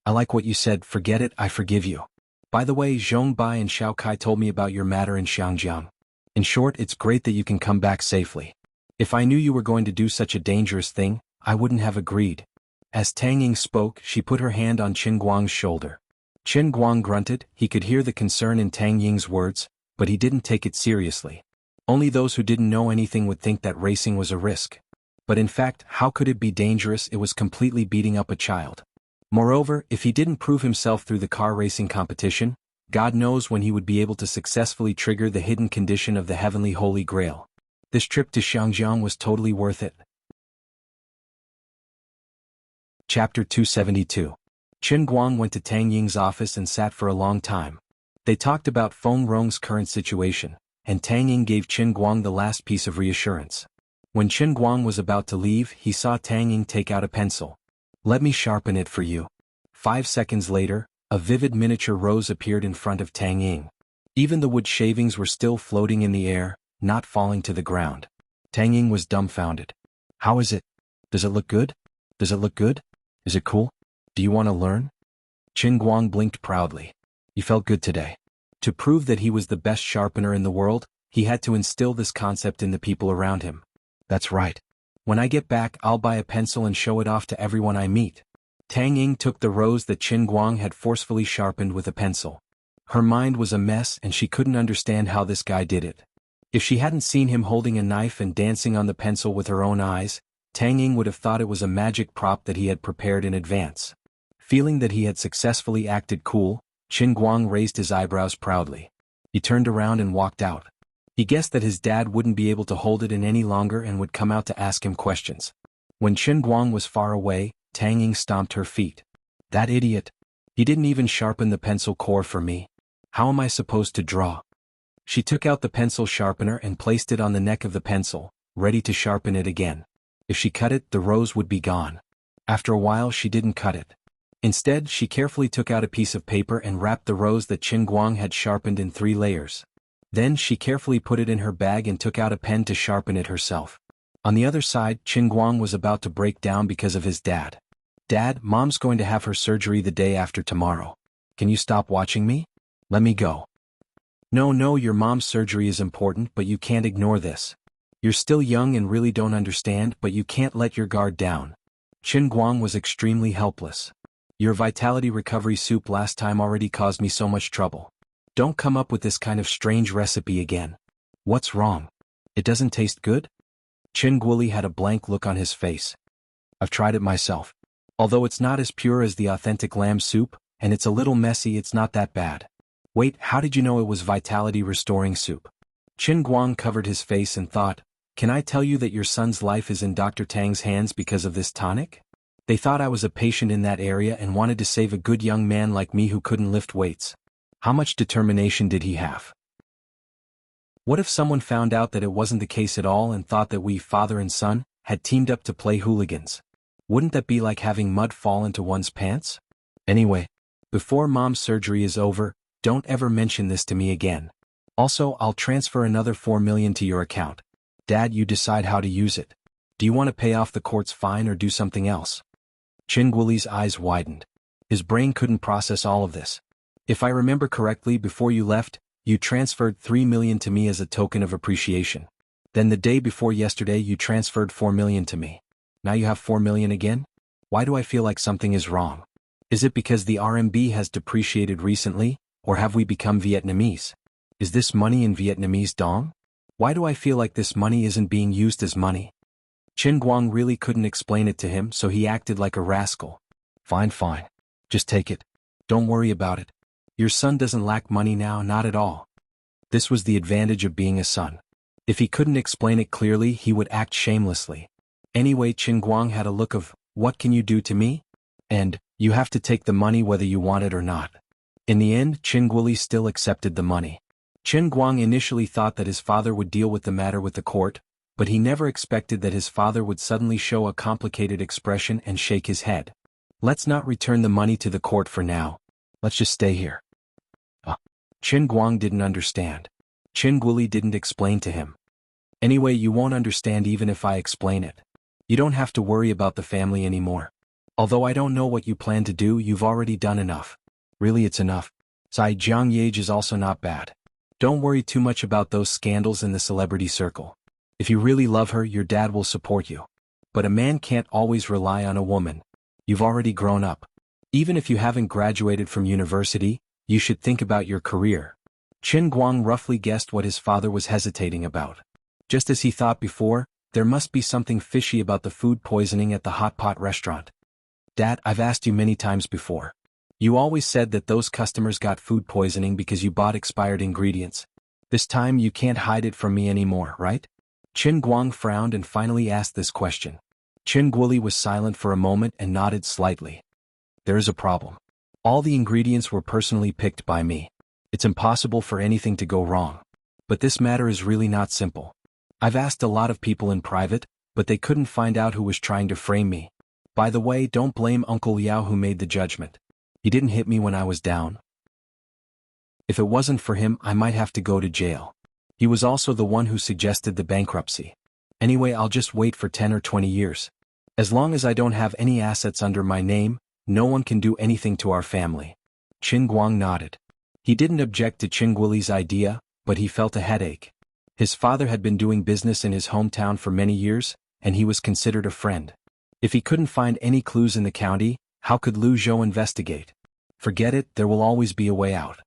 I like what you said, forget it, I forgive you. By the way, Zhong Bai and Xiao Kai told me about your matter in Xiangjiang. In short, it's great that you can come back safely. If I knew you were going to do such a dangerous thing, I wouldn't have agreed. As Tang Ying spoke, she put her hand on Qingguang's shoulder. Qingguang grunted, he could hear the concern in Tang Ying's words, but he didn't take it seriously. Only those who didn't know anything would think that racing was a risk. But in fact, how could it be dangerous? It was completely beating up a child. Moreover, if he didn't prove himself through the car racing competition, God knows when he would be able to successfully trigger the hidden condition of the heavenly Holy Grail. This trip to Xiangjiang was totally worth it. Chapter 272. Qingguang went to Tang Ying's office and sat for a long time. They talked about Feng Rong's current situation, and Tang Ying gave Qingguang the last piece of reassurance. When Qingguang was about to leave, he saw Tang Ying take out a pencil. Let me sharpen it for you. 5 seconds later, a vivid miniature rose appeared in front of Tang Ying. Even the wood shavings were still floating in the air, not falling to the ground. Tang Ying was dumbfounded. How is it? Does it look good? Does it look good? Is it cool? Do you want to learn? Qingguang blinked proudly. He felt good today. To prove that he was the best sharpener in the world, he had to instill this concept in the people around him. That's right. When I get back, I'll buy a pencil and show it off to everyone I meet. Tang Ying took the rose that Qingguang had forcefully sharpened with a pencil. Her mind was a mess and she couldn't understand how this guy did it. If she hadn't seen him holding a knife and dancing on the pencil with her own eyes, Tang Ying would have thought it was a magic prop that he had prepared in advance. Feeling that he had successfully acted cool, Qingguang raised his eyebrows proudly. He turned around and walked out. He guessed that his dad wouldn't be able to hold it in any longer and would come out to ask him questions. When Qingguang was far away, Tang Ying stomped her feet. That idiot. He didn't even sharpen the pencil core for me. How am I supposed to draw? She took out the pencil sharpener and placed it on the neck of the pencil, ready to sharpen it again. If she cut it, the rose would be gone. After a while, she didn't cut it. Instead, she carefully took out a piece of paper and wrapped the rose that Qingguang had sharpened in 3 layers. Then she carefully put it in her bag and took out a pen to sharpen it herself. On the other side, Qingguang was about to break down because of his dad. Dad, Mom's going to have her surgery the day after tomorrow. Can you stop watching me? Let me go. No, your mom's surgery is important, but you can't ignore this. You're still young and really don't understand, but you can't let your guard down. Qingguang was extremely helpless. Your vitality recovery soup last time already caused me so much trouble. Don't come up with this kind of strange recipe again. What's wrong? It doesn't taste good? Qingguoli had a blank look on his face. I've tried it myself. Although it's not as pure as the authentic lamb soup, and it's a little messy, it's not that bad. Wait, how did you know it was vitality-restoring soup? Qingguang covered his face and thought, can I tell you that your son's life is in Dr. Tang's hands because of this tonic? They thought I was a patient in that area and wanted to save a good young man like me who couldn't lift weights. How much determination did he have? What if someone found out that it wasn't the case at all and thought that we, father and son, had teamed up to play hooligans? Wouldn't that be like having mud fall into one's pants? Anyway, before Mom's surgery is over, don't ever mention this to me again. Also, I'll transfer another 4 million to your account. Dad, you decide how to use it. Do you want to pay off the court's fine or do something else? Qingguoli's eyes widened. His brain couldn't process all of this. If I remember correctly, before you left, you transferred 3 million to me as a token of appreciation. Then the day before yesterday you transferred 4 million to me. Now you have 4 million again? Why do I feel like something is wrong? Is it because the RMB has depreciated recently, or have we become Vietnamese? Is this money in Vietnamese dong? Why do I feel like this money isn't being used as money? Qingguang really couldn't explain it to him, so he acted like a rascal. Fine. Just take it. Don't worry about it. Your son doesn't lack money now, not at all. This was the advantage of being a son. If he couldn't explain it clearly, he would act shamelessly. Anyway, Qingguang had a look of, what can you do to me? And, you have to take the money whether you want it or not. In the end, Qingguoli still accepted the money. Qingguang initially thought that his father would deal with the matter with the court, but he never expected that his father would suddenly show a complicated expression and shake his head. "Let's not return the money to the court for now. Let's just stay here." Qin Guang didn't understand. Qin Guoli didn't explain to him. "Anyway, you won't understand even if I explain it. You don't have to worry about the family anymore. Although I don't know what you plan to do, you've already done enough. Really, it's enough. Zai Jiangyage is also not bad. Don't worry too much about those scandals in the celebrity circle. If you really love her, your dad will support you. But a man can't always rely on a woman. You've already grown up. Even if you haven't graduated from university, you should think about your career." Qin Guang roughly guessed what his father was hesitating about. Just as he thought before, there must be something fishy about the food poisoning at the hot pot restaurant. "Dad, I've asked you many times before. You always said that those customers got food poisoning because you bought expired ingredients. This time you can't hide it from me anymore, right?" Qin Guang frowned and finally asked this question. Qin Guoli was silent for a moment and nodded slightly. "There is a problem. All the ingredients were personally picked by me. It's impossible for anything to go wrong. But this matter is really not simple. I've asked a lot of people in private, but they couldn't find out who was trying to frame me. By the way, don't blame Uncle Liao who made the judgment. He didn't hit me when I was down. If it wasn't for him, I might have to go to jail. He was also the one who suggested the bankruptcy. Anyway, I'll just wait for 10 or 20 years. As long as I don't have any assets under my name, no one can do anything to our family." Qin Guang nodded. He didn't object to Qin Guoli's idea, but he felt a headache. His father had been doing business in his hometown for many years, and he was considered a friend. If he couldn't find any clues in the county, how could Lu Zhou investigate? Forget it, there will always be a way out.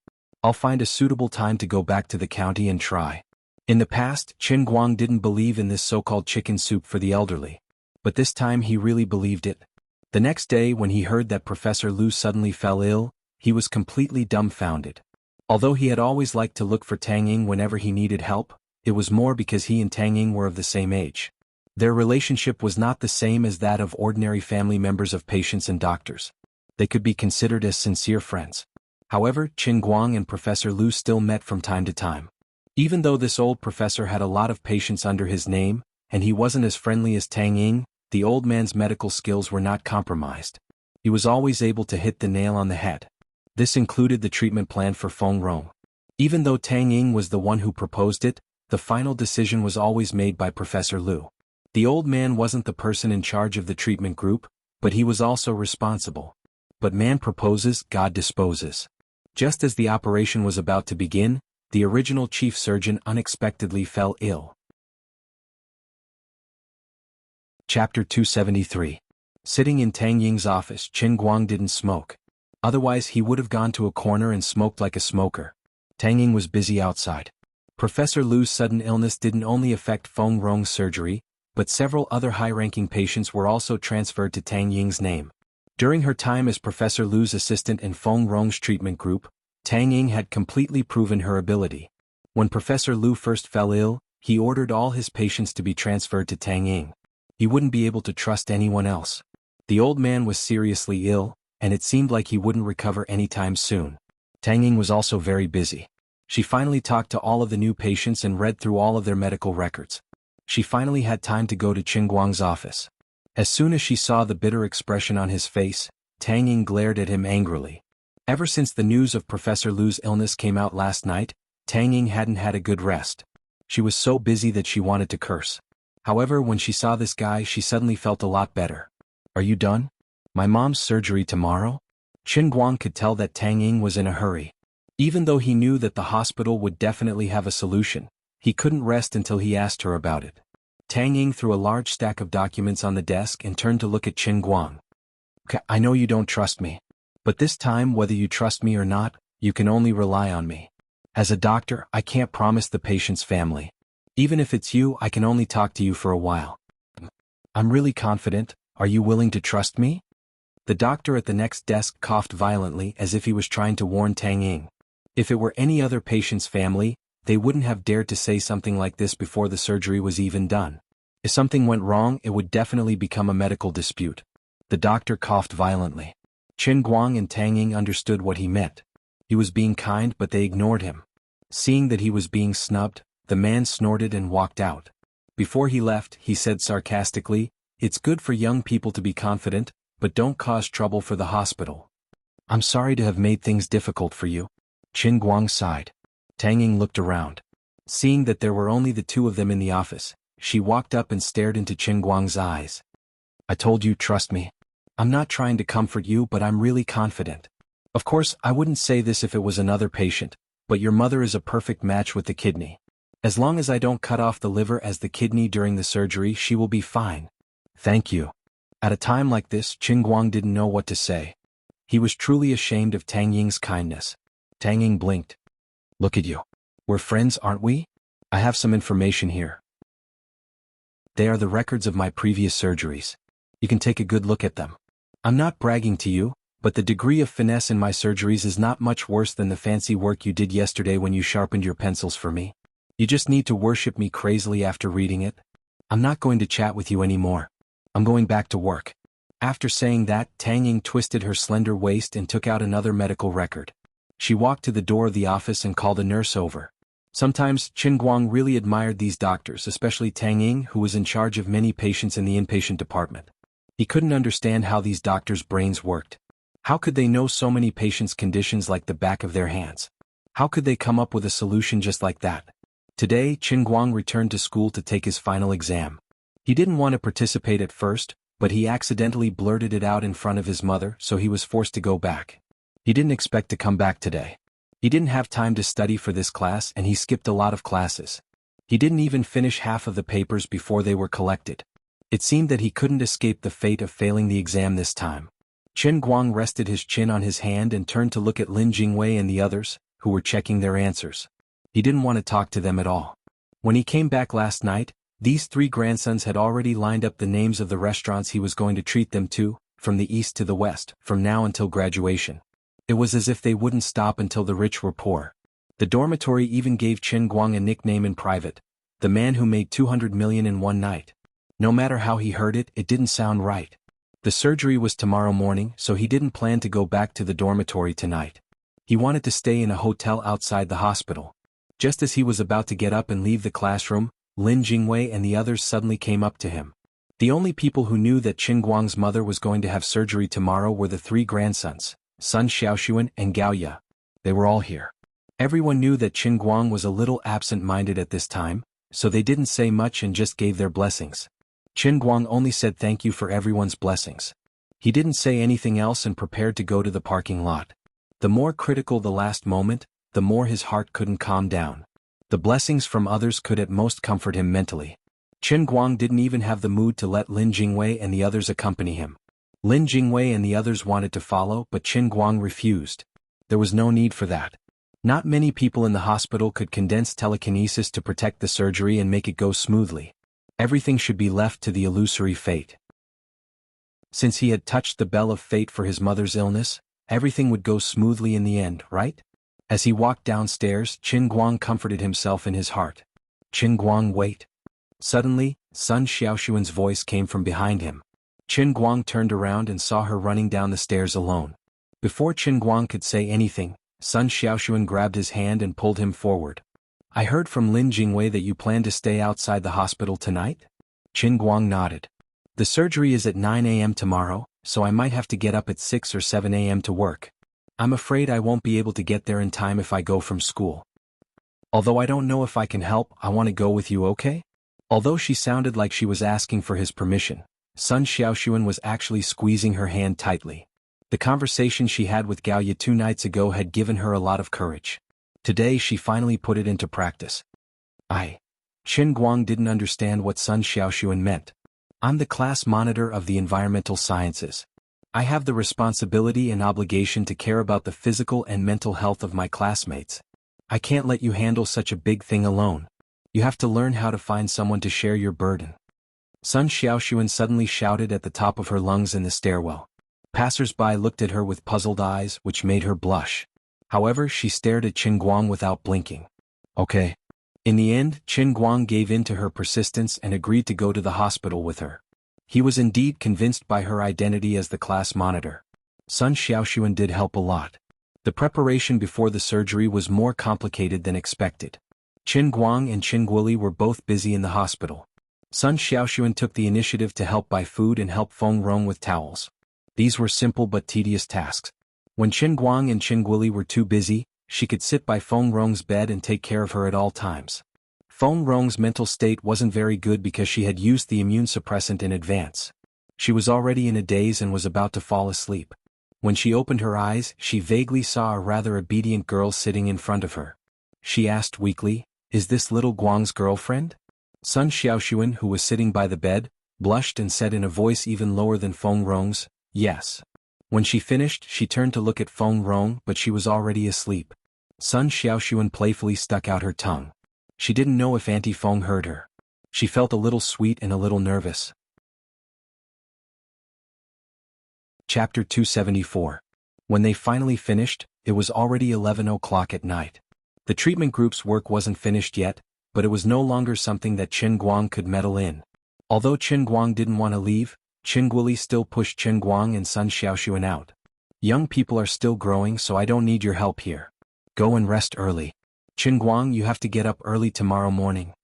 I'll find a suitable time to go back to the county and try. In the past, Qin Guang didn't believe in this so-called chicken soup for the elderly. But this time he really believed it. The next day, when he heard that Professor Lu suddenly fell ill, he was completely dumbfounded. Although he had always liked to look for Tang Ying whenever he needed help, it was more because he and Tang Ying were of the same age. Their relationship was not the same as that of ordinary family members of patients and doctors. They could be considered as sincere friends. However, Qin Guang and Professor Lu still met from time to time. Even though this old professor had a lot of patients under his name, and he wasn't as friendly as Tang Ying, the old man's medical skills were not compromised. He was always able to hit the nail on the head. This included the treatment plan for Feng Rong. Even though Tang Ying was the one who proposed it, the final decision was always made by Professor Lu. The old man wasn't the person in charge of the treatment group, but he was also responsible. But man proposes, God disposes. Just as the operation was about to begin, the original chief surgeon unexpectedly fell ill. Chapter 273. Sitting in Tang Ying's office, Qin Guang didn't smoke. Otherwise he would have gone to a corner and smoked like a smoker. Tang Ying was busy outside. Professor Lu's sudden illness didn't only affect Feng Rong's surgery, but several other high-ranking patients were also transferred to Tang Ying's name. During her time as Professor Lu's assistant in Feng Rong's treatment group, Tang Ying had completely proven her ability. When Professor Lu first fell ill, he ordered all his patients to be transferred to Tang Ying. He wouldn't be able to trust anyone else. The old man was seriously ill, and it seemed like he wouldn't recover anytime soon. Tang Ying was also very busy. She finally talked to all of the new patients and read through all of their medical records. She finally had time to go to Qin Guang's office. As soon as she saw the bitter expression on his face, Tang Ying glared at him angrily. Ever since the news of Professor Lu's illness came out last night, Tang Ying hadn't had a good rest. She was so busy that she wanted to curse. However, when she saw this guy, she suddenly felt a lot better. "Are you done? My mom's surgery tomorrow?" Qin Guang could tell that Tang Ying was in a hurry. Even though he knew that the hospital would definitely have a solution, he couldn't rest until he asked her about it. Tang Ying threw a large stack of documents on the desk and turned to look at Qin Guang. "Okay, I know you don't trust me. But this time, whether you trust me or not, you can only rely on me. As a doctor, I can't promise the patient's family. Even if it's you, I can only talk to you for a while. I'm really confident. Are you willing to trust me?" The doctor at the next desk coughed violently as if he was trying to warn Tang Ying. If it were any other patient's family, they wouldn't have dared to say something like this before the surgery was even done. If something went wrong, it would definitely become a medical dispute. The doctor coughed violently. Qin Guang and Tang Ying understood what he meant. He was being kind, but they ignored him. Seeing that he was being snubbed, the man snorted and walked out. Before he left, he said sarcastically, "It's good for young people to be confident, but don't cause trouble for the hospital." "I'm sorry to have made things difficult for you." Qin Guang sighed. Tang Ying looked around. Seeing that there were only the two of them in the office, she walked up and stared into Qin Guang's eyes. "I told you, trust me. I'm not trying to comfort you, but I'm really confident. Of course, I wouldn't say this if it was another patient, but your mother is a perfect match with the kidney. As long as I don't cut off the liver as the kidney during the surgery, she will be fine." "Thank you." At a time like this, Qin Guang didn't know what to say. He was truly ashamed of Tang Ying's kindness. Tang Ying blinked. "Look at you. We're friends, aren't we? I have some information here. They are the records of my previous surgeries. You can take a good look at them. I'm not bragging to you, but the degree of finesse in my surgeries is not much worse than the fancy work you did yesterday when you sharpened your pencils for me. You just need to worship me crazily after reading it. I'm not going to chat with you anymore. I'm going back to work." After saying that, Tang Ying twisted her slender waist and took out another medical record. She walked to the door of the office and called a nurse over. Sometimes, Qin Guang really admired these doctors, especially Tang Ying, who was in charge of many patients in the inpatient department. He couldn't understand how these doctors' brains worked. How could they know so many patients' conditions like the back of their hands? How could they come up with a solution just like that? Today, Qin Guang returned to school to take his final exam. He didn't want to participate at first, but he accidentally blurted it out in front of his mother, so he was forced to go back. He didn't expect to come back today. He didn't have time to study for this class and he skipped a lot of classes. He didn't even finish half of the papers before they were collected. It seemed that he couldn't escape the fate of failing the exam this time. Qin Guang rested his chin on his hand and turned to look at Lin Jingwei and the others, who were checking their answers. He didn't want to talk to them at all. When he came back last night, these three grandsons had already lined up the names of the restaurants he was going to treat them to, from the east to the west, from now until graduation. It was as if they wouldn't stop until the rich were poor. The dormitory even gave Qin Guang a nickname in private, the man who made 200 million in one night. No matter how he heard it, it didn't sound right. The surgery was tomorrow morning, so he didn't plan to go back to the dormitory tonight. He wanted to stay in a hotel outside the hospital. Just as he was about to get up and leave the classroom, Lin Jingwei and the others suddenly came up to him. The only people who knew that Qin Guang's mother was going to have surgery tomorrow were the three grandsons, Sun Xiaoxuan and Gao Ye. They were all here. Everyone knew that Qin Guang was a little absent-minded at this time, so they didn't say much and just gave their blessings. Qin Guang only said thank you for everyone's blessings. He didn't say anything else and prepared to go to the parking lot. The more critical the last moment, the more his heart couldn't calm down. The blessings from others could at most comfort him mentally. Qin Guang didn't even have the mood to let Lin Jingwei and the others accompany him. Lin Jingwei and the others wanted to follow, but Qin Guang refused. There was no need for that. Not many people in the hospital could condense telekinesis to protect the surgery and make it go smoothly. Everything should be left to the illusory fate. Since he had touched the bell of fate for his mother's illness, everything would go smoothly in the end, right? As he walked downstairs, Qin Guang comforted himself in his heart. "Qin Guang, wait." Suddenly, Sun Xiaoxuan's voice came from behind him. Qin Guang turned around and saw her running down the stairs alone. Before Qin Guang could say anything, Sun Xiaoxuan grabbed his hand and pulled him forward. "I heard from Lin Jingwei that you plan to stay outside the hospital tonight?" Qin Guang nodded. "The surgery is at 9 a.m. tomorrow, so I might have to get up at 6 or 7 a.m. to work. I'm afraid I won't be able to get there in time if I go from school. Although I don't know if I can help, I want to go with you, okay?" Although she sounded like she was asking for his permission, Sun Xiaoxuan was actually squeezing her hand tightly. The conversation she had with Gao Ye 2 nights ago had given her a lot of courage. Today she finally put it into practice. Qin Guang didn't understand what Sun Xiaoxuan meant. "I'm the class monitor of the environmental sciences. I have the responsibility and obligation to care about the physical and mental health of my classmates. I can't let you handle such a big thing alone. You have to learn how to find someone to share your burden." Sun Xiaoxuan suddenly shouted at the top of her lungs in the stairwell. Passers-by looked at her with puzzled eyes, which made her blush. However, she stared at Qin Guang without blinking. "Okay." In the end, Qin Guang gave in to her persistence and agreed to go to the hospital with her. He was indeed convinced by her identity as the class monitor. Sun Xiaoxuan did help a lot. The preparation before the surgery was more complicated than expected. Qin Guang and Qin Guoli were both busy in the hospital. Sun Xiaoxuan took the initiative to help buy food and help Feng Rong with towels. These were simple but tedious tasks. When Qin Guang and Qin Guili were too busy, she could sit by Feng Rong's bed and take care of her at all times. Feng Rong's mental state wasn't very good because she had used the immune suppressant in advance. She was already in a daze and was about to fall asleep. When she opened her eyes, she vaguely saw a rather obedient girl sitting in front of her. She asked weakly, "Is this little Guang's girlfriend?" Sun Xiaoxuan, who was sitting by the bed, blushed and said in a voice even lower than Feng Rong's, "Yes." When she finished, she turned to look at Feng Rong, but she was already asleep. Sun Xiaoxuan playfully stuck out her tongue. She didn't know if Auntie Feng heard her. She felt a little sweet and a little nervous. Chapter 274. When they finally finished, it was already 11 o'clock at night. The treatment group's work wasn't finished yet, but it was no longer something that Qin Guang could meddle in. Although Qin Guang didn't want to leave, Qin Guili still pushed Qin Guang and Sun Xiaoxuan out. "Young people are still growing, so I don't need your help here. Go and rest early. Qin Guang, you have to get up early tomorrow morning,"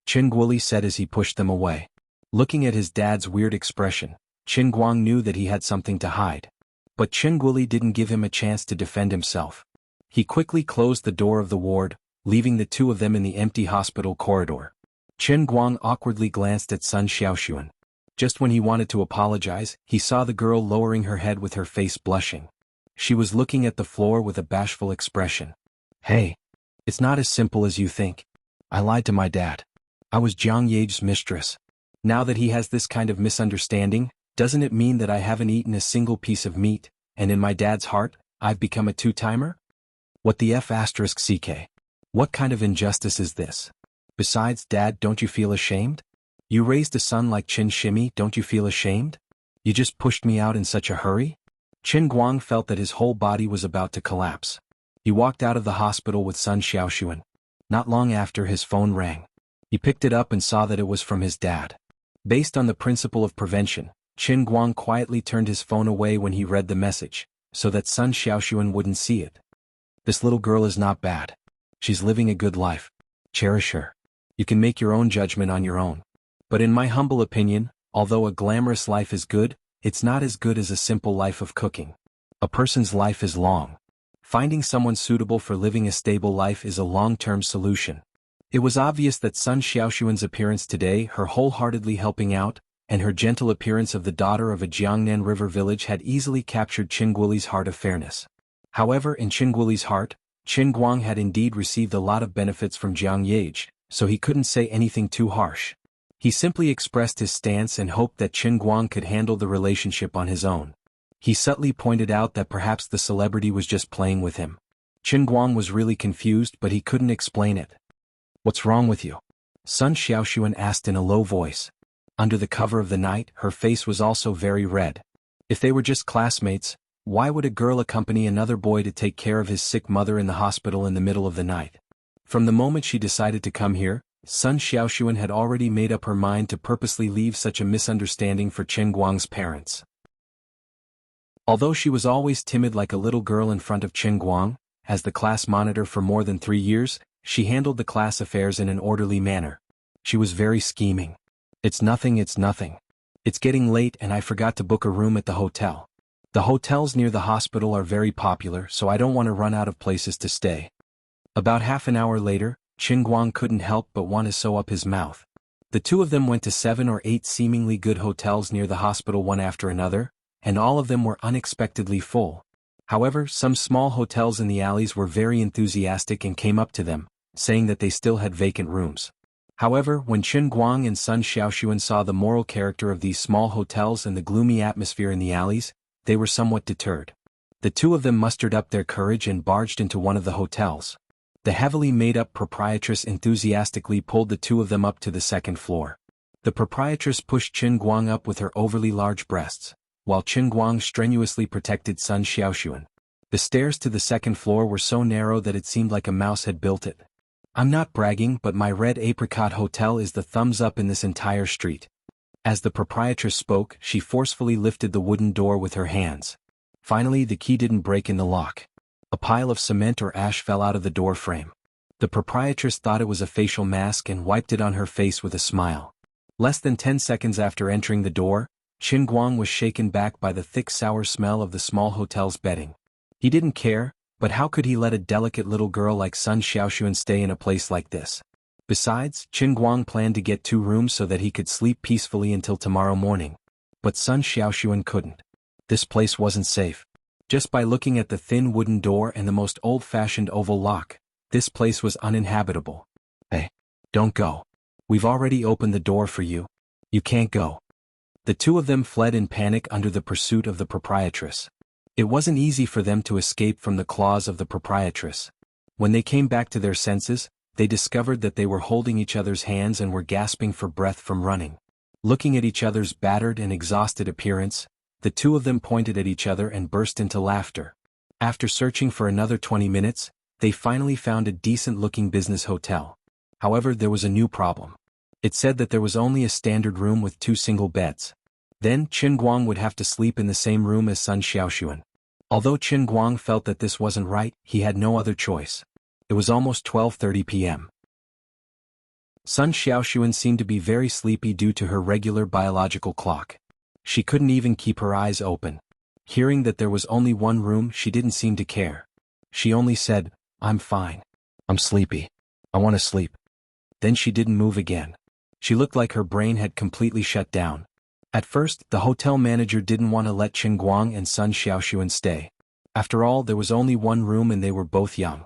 Qin Guili said as he pushed them away. Looking at his dad's weird expression, Qin Guang knew that he had something to hide. But Qin Guili didn't give him a chance to defend himself. He quickly closed the door of the ward, leaving the two of them in the empty hospital corridor. Qin Guang awkwardly glanced at Sun Xiaoxuan. Just when he wanted to apologize, he saw the girl lowering her head with her face blushing. She was looking at the floor with a bashful expression. "Hey, it's not as simple as you think. I lied to my dad. I was Jiang Ye's mistress. Now that he has this kind of misunderstanding, doesn't it mean that I haven't eaten a single piece of meat, and in my dad's heart, I've become a two-timer? What the F***ck? What kind of injustice is this? Besides, Dad, don't you feel ashamed? You raised a son like Qin Shimi, don't you feel ashamed? You just pushed me out in such a hurry?" Qin Guang felt that his whole body was about to collapse. He walked out of the hospital with Sun Xiaoxuan. Not long after, his phone rang. He picked it up and saw that it was from his dad. Based on the principle of prevention, Qin Guang quietly turned his phone away when he read the message, so that Sun Xiaoxuan wouldn't see it. "This little girl is not bad. She's living a good life. Cherish her. You can make your own judgment on your own. But in my humble opinion, although a glamorous life is good, it's not as good as a simple life of cooking. A person's life is long. Finding someone suitable for living a stable life is a long-term solution." It was obvious that Sun Xiaoxuan's appearance today, her wholeheartedly helping out, and her gentle appearance of the daughter of a Jiangnan River village had easily captured Qin Guili's heart of fairness. However, in Qin Guili's heart, Qin Guang had indeed received a lot of benefits from Jiang Ye, so he couldn't say anything too harsh. He simply expressed his stance and hoped that Qin Guang could handle the relationship on his own. He subtly pointed out that perhaps the celebrity was just playing with him. Qin Guang was really confused, but he couldn't explain it. "What's wrong with you?" Sun Xiaoxuan asked in a low voice. Under the cover of the night, her face was also very red. If they were just classmates, why would a girl accompany another boy to take care of his sick mother in the hospital in the middle of the night? From the moment she decided to come here, Sun Xiaoxuan had already made up her mind to purposely leave such a misunderstanding for Qin Guang's parents. Although she was always timid like a little girl in front of Qin Guang, as the class monitor for more than 3 years, she handled the class affairs in an orderly manner. She was very scheming. It's nothing. It's getting late and I forgot to book a room at the hotel. The hotels near the hospital are very popular, so I don't want to run out of places to stay." About half an hour later, Qin Guang couldn't help but want to sew up his mouth. The two of them went to 7 or 8 seemingly good hotels near the hospital one after another, and all of them were unexpectedly full. However, some small hotels in the alleys were very enthusiastic and came up to them, saying that they still had vacant rooms. However, when Qin Guang and Sun Xiaoxuan saw the moral character of these small hotels and the gloomy atmosphere in the alleys, they were somewhat deterred. The two of them mustered up their courage and barged into one of the hotels. The heavily made-up proprietress enthusiastically pulled the two of them up to the second floor. The proprietress pushed Qin Guang up with her overly large breasts, while Qin Guang strenuously protected Sun Xiaoxuan. The stairs to the second floor were so narrow that it seemed like a mouse had built it. "I'm not bragging, but my Red Apricot Hotel is the thumbs up in this entire street." As the proprietress spoke, she forcefully lifted the wooden door with her hands. Finally, the key didn't break in the lock. A pile of cement or ash fell out of the door frame. The proprietress thought it was a facial mask and wiped it on her face with a smile. Less than 10 seconds after entering the door, Qin Guang was shaken back by the thick sour smell of the small hotel's bedding. He didn't care, but how could he let a delicate little girl like Sun Xiaoxuan stay in a place like this? Besides, Qin Guang planned to get 2 rooms so that he could sleep peacefully until tomorrow morning. But Sun Xiaoxuan couldn't. This place wasn't safe. Just by looking at the thin wooden door and the most old-fashioned oval lock, this place was uninhabitable. Hey, don't go. We've already opened the door for you. You can't go. The two of them fled in panic under the pursuit of the proprietress. It wasn't easy for them to escape from the claws of the proprietress. When they came back to their senses, they discovered that they were holding each other's hands and were gasping for breath from running. Looking at each other's battered and exhausted appearance, the two of them pointed at each other and burst into laughter. After searching for another 20 minutes, they finally found a decent-looking business hotel. However, there was a new problem. It said that there was only a standard room with 2 single beds. Then, Qin Guang would have to sleep in the same room as Sun Xiaoxuan. Although Qin Guang felt that this wasn't right, he had no other choice. It was almost 12:30 p.m. Sun Xiaoxuan seemed to be very sleepy due to her regular biological clock. She couldn't even keep her eyes open. Hearing that there was only one room, she didn't seem to care. She only said, "I'm fine. I'm sleepy. I want to sleep." Then she didn't move again. She looked like her brain had completely shut down. At first, the hotel manager didn't want to let Qin Guang and Sun Xiaoxuan stay. After all, there was only one room and they were both young.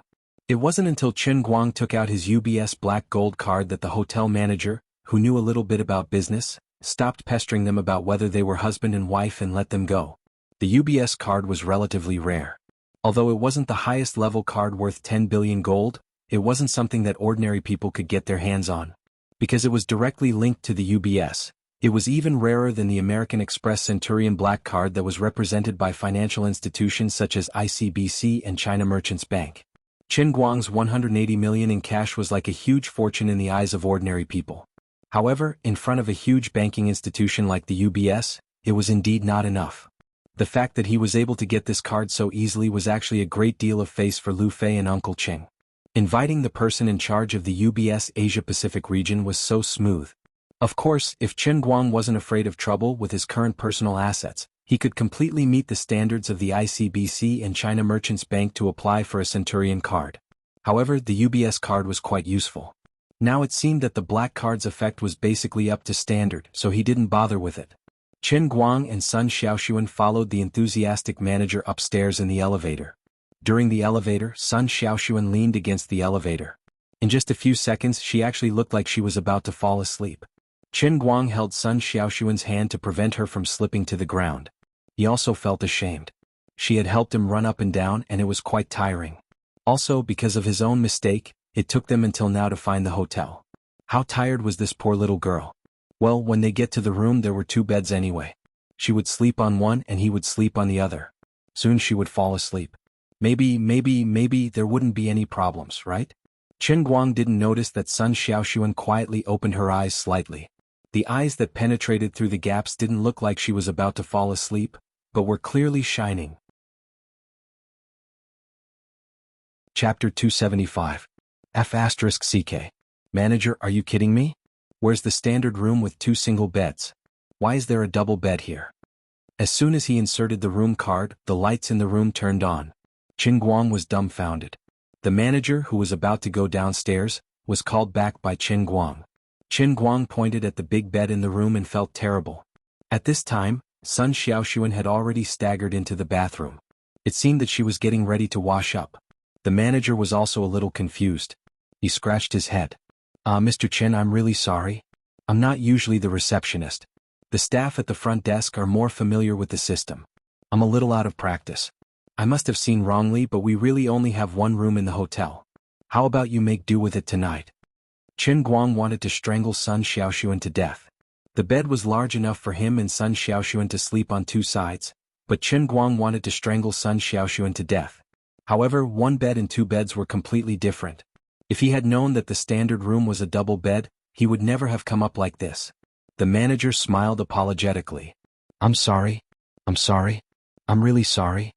It wasn't until Qin Guang took out his UBS black gold card that the hotel manager, who knew a little bit about business, stopped pestering them about whether they were husband and wife and let them go. The UBS card was relatively rare. Although it wasn't the highest level card worth 10 billion gold, it wasn't something that ordinary people could get their hands on. Because it was directly linked to the UBS, it was even rarer than the American Express Centurion Black Card that was represented by financial institutions such as ICBC and China Merchants Bank. Qin Guang's 180 million in cash was like a huge fortune in the eyes of ordinary people. However, in front of a huge banking institution like the UBS, it was indeed not enough. The fact that he was able to get this card so easily was actually a great deal of face for Lu Fei and Uncle Cheng. Inviting the person in charge of the UBS Asia-Pacific region was so smooth. Of course, if Qin Guang wasn't afraid of trouble with his current personal assets, he could completely meet the standards of the ICBC and China Merchants Bank to apply for a Centurion card. However, the UBS card was quite useful. Now it seemed that the black card's effect was basically up to standard, so he didn't bother with it. Qin Guang and Sun Xiaoxuan followed the enthusiastic manager upstairs in the elevator. During the elevator, Sun Xiaoxuan leaned against the elevator. In just a few seconds, she actually looked like she was about to fall asleep. Qin Guang held Sun Xiaoxuan's hand to prevent her from slipping to the ground. He also felt ashamed. She had helped him run up and down and it was quite tiring. Also, because of his own mistake, it took them until now to find the hotel. How tired was this poor little girl? Well, when they get to the room there were 2 beds anyway. She would sleep on one and he would sleep on the other. Soon she would fall asleep. Maybe there wouldn't be any problems, right? Qin Guang didn't notice that Sun Xiaoxuan quietly opened her eyes slightly. The eyes that penetrated through the gaps didn't look like she was about to fall asleep, but were clearly shining. Chapter 275. F***CK. Manager, are you kidding me? Where's the standard room with 2 single beds? Why is there a double bed here? As soon as he inserted the room card, the lights in the room turned on. Qin Guang was dumbfounded. The manager, who was about to go downstairs, was called back by Qin Guang. Qin Guang pointed at the big bed in the room and felt terrible. At this time, Sun Xiaoxuan had already staggered into the bathroom. It seemed that she was getting ready to wash up. The manager was also a little confused. He scratched his head. Mr. Qin, I'm really sorry. I'm not usually the receptionist. The staff at the front desk are more familiar with the system. I'm a little out of practice. I must have seen wrongly, but we really only have one room in the hotel. How about you make do with it tonight? Qin Guang wanted to strangle Sun Xiaoxuan to death. The bed was large enough for him and Sun Xiaoxuan to sleep on 2 sides, but Qin Guang wanted to strangle Sun Xiaoxuan to death. However, 1 bed and 2 beds were completely different. If he had known that the standard room was a double bed, he would never have come up like this. The manager smiled apologetically. I'm sorry. I'm really sorry.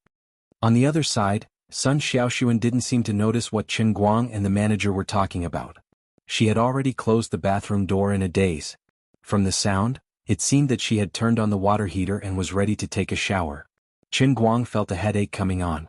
On the other side, Sun Xiaoxuan didn't seem to notice what Qin Guang and the manager were talking about. She had already closed the bathroom door in a daze. From the sound, it seemed that she had turned on the water heater and was ready to take a shower. Qin Guang felt a headache coming on.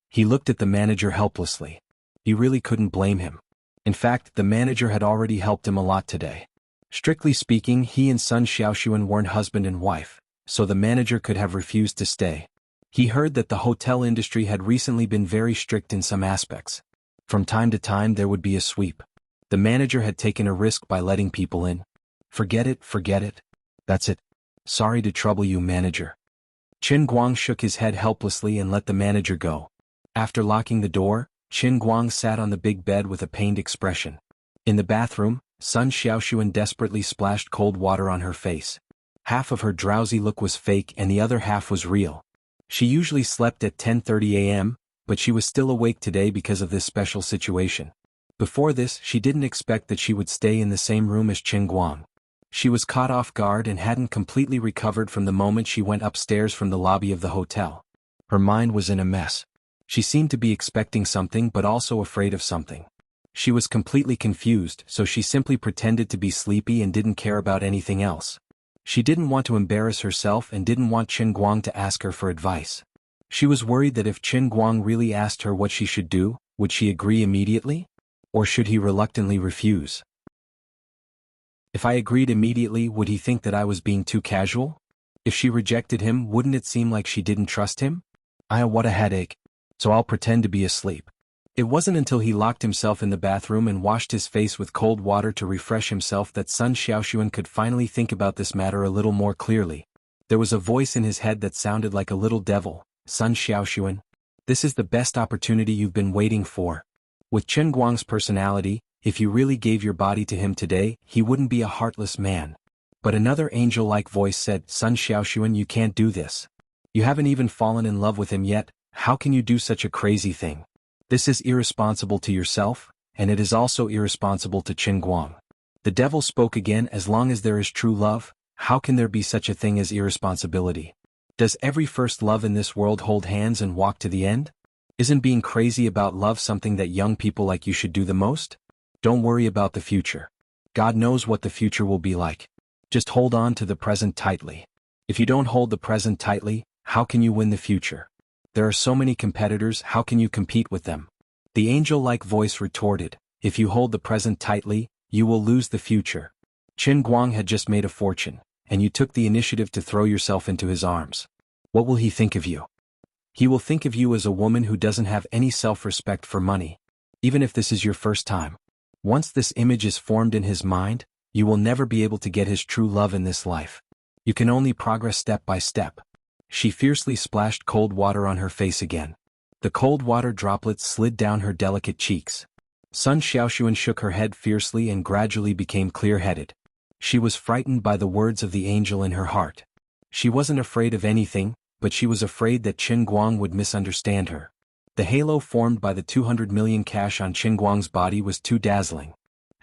He looked at the manager helplessly. He really couldn't blame him. In fact, the manager had already helped him a lot today. Strictly speaking, he and Sun Xiaoxuan weren't husband and wife, so the manager could have refused to stay. He heard that the hotel industry had recently been very strict in some aspects. From time to time there would be a sweep. The manager had taken a risk by letting people in. Forget it. That's it. Sorry to trouble you, manager. Qin Guang shook his head helplessly and let the manager go. After locking the door, Qin Guang sat on the big bed with a pained expression. In the bathroom, Sun Xiaoxuan desperately splashed cold water on her face. Half of her drowsy look was fake and the other half was real. She usually slept at 10:30 a.m., but she was still awake today because of this special situation. Before this, she didn't expect that she would stay in the same room as Qin Guang. She was caught off guard and hadn't completely recovered from the moment she went upstairs from the lobby of the hotel. Her mind was in a mess. She seemed to be expecting something but also afraid of something. She was completely confused, so she simply pretended to be sleepy and didn't care about anything else. She didn't want to embarrass herself and didn't want Qin Guang to ask her for advice. She was worried that if Qin Guang really asked her what she should do, would she agree immediately? Or should he reluctantly refuse? If I agreed immediately, would he think that I was being too casual? If she rejected him, wouldn't it seem like she didn't trust him? What a headache. So I'll pretend to be asleep. It wasn't until he locked himself in the bathroom and washed his face with cold water to refresh himself that Sun Xiaoxuan could finally think about this matter a little more clearly. There was a voice in his head that sounded like a little devil. Sun Xiaoxuan, this is the best opportunity you've been waiting for. With Qin Guang's personality, if you really gave your body to him today, he wouldn't be a heartless man. But another angel-like voice said, Sun Xiaoxuan, you can't do this. You haven't even fallen in love with him yet. How can you do such a crazy thing? This is irresponsible to yourself, and it is also irresponsible to Qin Guang. The devil spoke again. As long as there is true love, how can there be such a thing as irresponsibility? Does every first love in this world hold hands and walk to the end? Isn't being crazy about love something that young people like you should do the most? Don't worry about the future. God knows what the future will be like. Just hold on to the present tightly. If you don't hold the present tightly, how can you win the future? There are so many competitors, how can you compete with them? The angel-like voice retorted, if you hold the present tightly, you will lose the future. Qin Guang had just made a fortune, and you took the initiative to throw yourself into his arms. What will he think of you? He will think of you as a woman who doesn't have any self-respect for money, even if this is your first time. Once this image is formed in his mind, you will never be able to get his true love in this life. You can only progress step by step. She fiercely splashed cold water on her face again. The cold water droplets slid down her delicate cheeks. Sun Xiaoxuan shook her head fiercely and gradually became clear-headed. She was frightened by the words of the angel in her heart. She wasn't afraid of anything, but she was afraid that Qin Guang would misunderstand her. The halo formed by the 200 million cash on Qin Guang's body was too dazzling.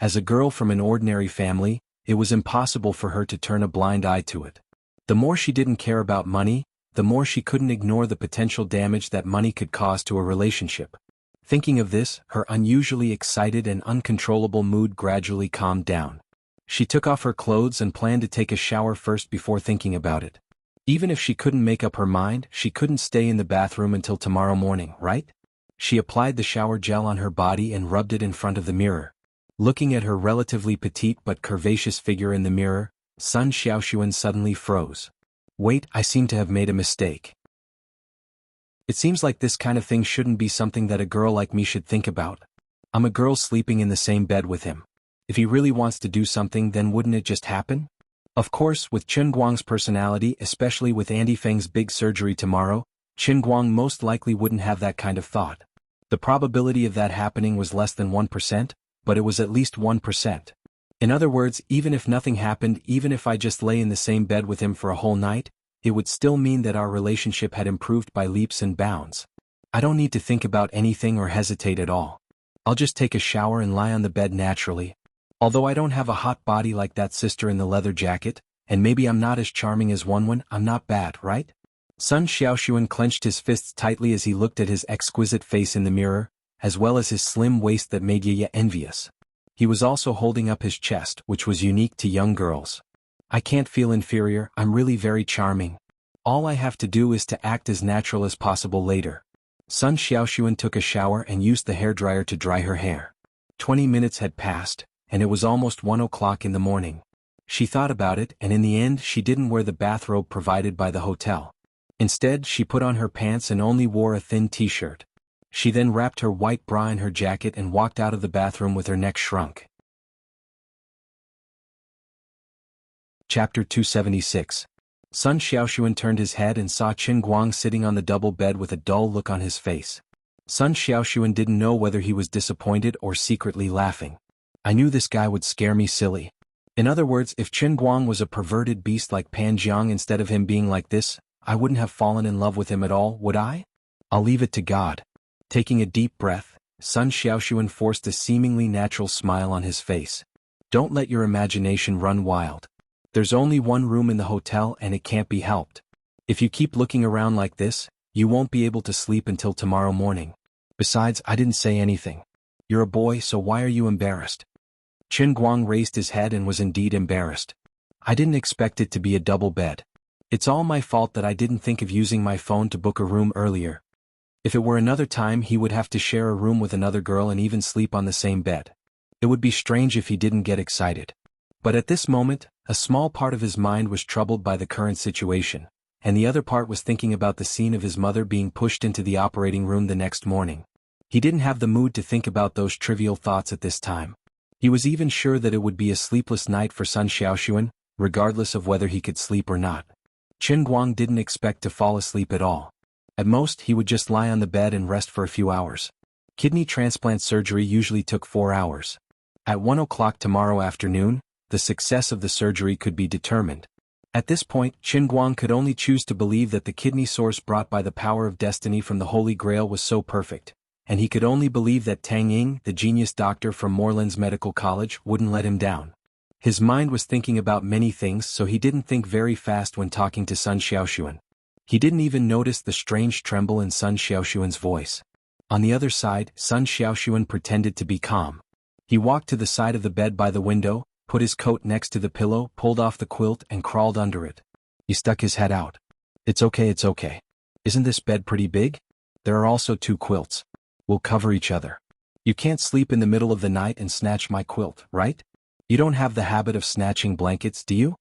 As a girl from an ordinary family, it was impossible for her to turn a blind eye to it. The more she didn't care about money, the more she couldn't ignore the potential damage that money could cause to a relationship. Thinking of this, her unusually excited and uncontrollable mood gradually calmed down. She took off her clothes and planned to take a shower first before thinking about it. Even if she couldn't make up her mind, she couldn't stay in the bathroom until tomorrow morning, right? She applied the shower gel on her body and rubbed it in front of the mirror. Looking at her relatively petite but curvaceous figure in the mirror, Sun Xiaoxuan suddenly froze. Wait, I seem to have made a mistake. It seems like this kind of thing shouldn't be something that a girl like me should think about. I'm a girl sleeping in the same bed with him. If he really wants to do something, then wouldn't it just happen? Of course, with Qin Guang's personality, especially with Andy Feng's big surgery tomorrow, Qin Guang most likely wouldn't have that kind of thought. The probability of that happening was less than 1%, but it was at least 1%. In other words, even if nothing happened, even if I just lay in the same bed with him for a whole night, it would still mean that our relationship had improved by leaps and bounds. I don't need to think about anything or hesitate at all. I'll just take a shower and lie on the bed naturally. Although I don't have a hot body like that sister in the leather jacket, and maybe I'm not as charming as one, I'm not bad, right? Sun Xiaoxuan clenched his fists tightly as he looked at his exquisite face in the mirror, as well as his slim waist that made Yaya envious. He was also holding up his chest, which was unique to young girls. I can't feel inferior, I'm really very charming. All I have to do is to act as natural as possible later. Sun Xiaoxuan took a shower and used the hairdryer to dry her hair. 20 minutes had passed, and it was almost 1 o'clock in the morning. She thought about it, and in the end she didn't wear the bathrobe provided by the hotel. Instead, she put on her pants and only wore a thin t-shirt. She then wrapped her white bra in her jacket and walked out of the bathroom with her neck shrunk. Chapter 276. Sun Xiaoxuan turned his head and saw Qin Guang sitting on the double bed with a dull look on his face. Sun Xiaoxuan didn't know whether he was disappointed or secretly laughing. I knew this guy would scare me silly. In other words, if Qin Guang was a perverted beast like Pan Jiang instead of him being like this, I wouldn't have fallen in love with him at all, would I? I'll leave it to God. Taking a deep breath, Sun Xiaoxuan forced a seemingly natural smile on his face. Don't let your imagination run wild. There's only one room in the hotel and it can't be helped. If you keep looking around like this, you won't be able to sleep until tomorrow morning. Besides, I didn't say anything. You're a boy, so why are you embarrassed? Qin Guang raised his head and was indeed embarrassed. I didn't expect it to be a double bed. It's all my fault that I didn't think of using my phone to book a room earlier. If it were another time, he would have to share a room with another girl and even sleep on the same bed. It would be strange if he didn't get excited. But at this moment, a small part of his mind was troubled by the current situation, and the other part was thinking about the scene of his mother being pushed into the operating room the next morning. He didn't have the mood to think about those trivial thoughts at this time. He was even sure that it would be a sleepless night for Sun Xiaoxuan, regardless of whether he could sleep or not. Qin Guang didn't expect to fall asleep at all. At most, he would just lie on the bed and rest for a few hours. Kidney transplant surgery usually took 4 hours. At 1 o'clock tomorrow afternoon, the success of the surgery could be determined. At this point, Qin Guang could only choose to believe that the kidney source brought by the power of destiny from the Holy Grail was so perfect, and he could only believe that Tang Ying, the genius doctor from Moreland's Medical College, wouldn't let him down. His mind was thinking about many things, so he didn't think very fast when talking to Sun Xiaoxuan. He didn't even notice the strange tremble in Sun Xiaoxuan's voice. On the other side, Sun Xiaoxuan pretended to be calm. He walked to the side of the bed by the window, put his coat next to the pillow, pulled off the quilt and crawled under it. He stuck his head out. It's okay, it's okay. Isn't this bed pretty big? There are also 2 quilts. We'll cover each other. You can't sleep in the middle of the night and snatch my quilt, right? You don't have the habit of snatching blankets, do you?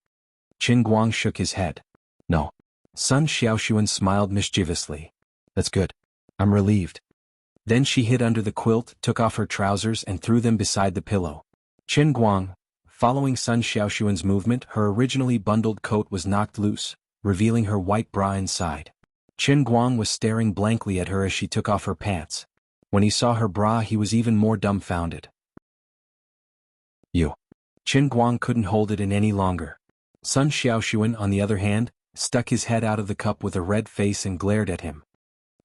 Qin Guang shook his head. No. Sun Xiaoxuan smiled mischievously. That's good. I'm relieved. Then she hid under the quilt, took off her trousers and threw them beside the pillow. Qin Guang, following Sun Xiaoxuan's movement, her originally bundled coat was knocked loose, revealing her white bra inside. Qin Guang was staring blankly at her as she took off her pants. When he saw her bra, he was even more dumbfounded. You. Qin Guang couldn't hold it in any longer. Sun Xiaoxuan, on the other hand, stuck his head out of the cup with a red face and glared at him.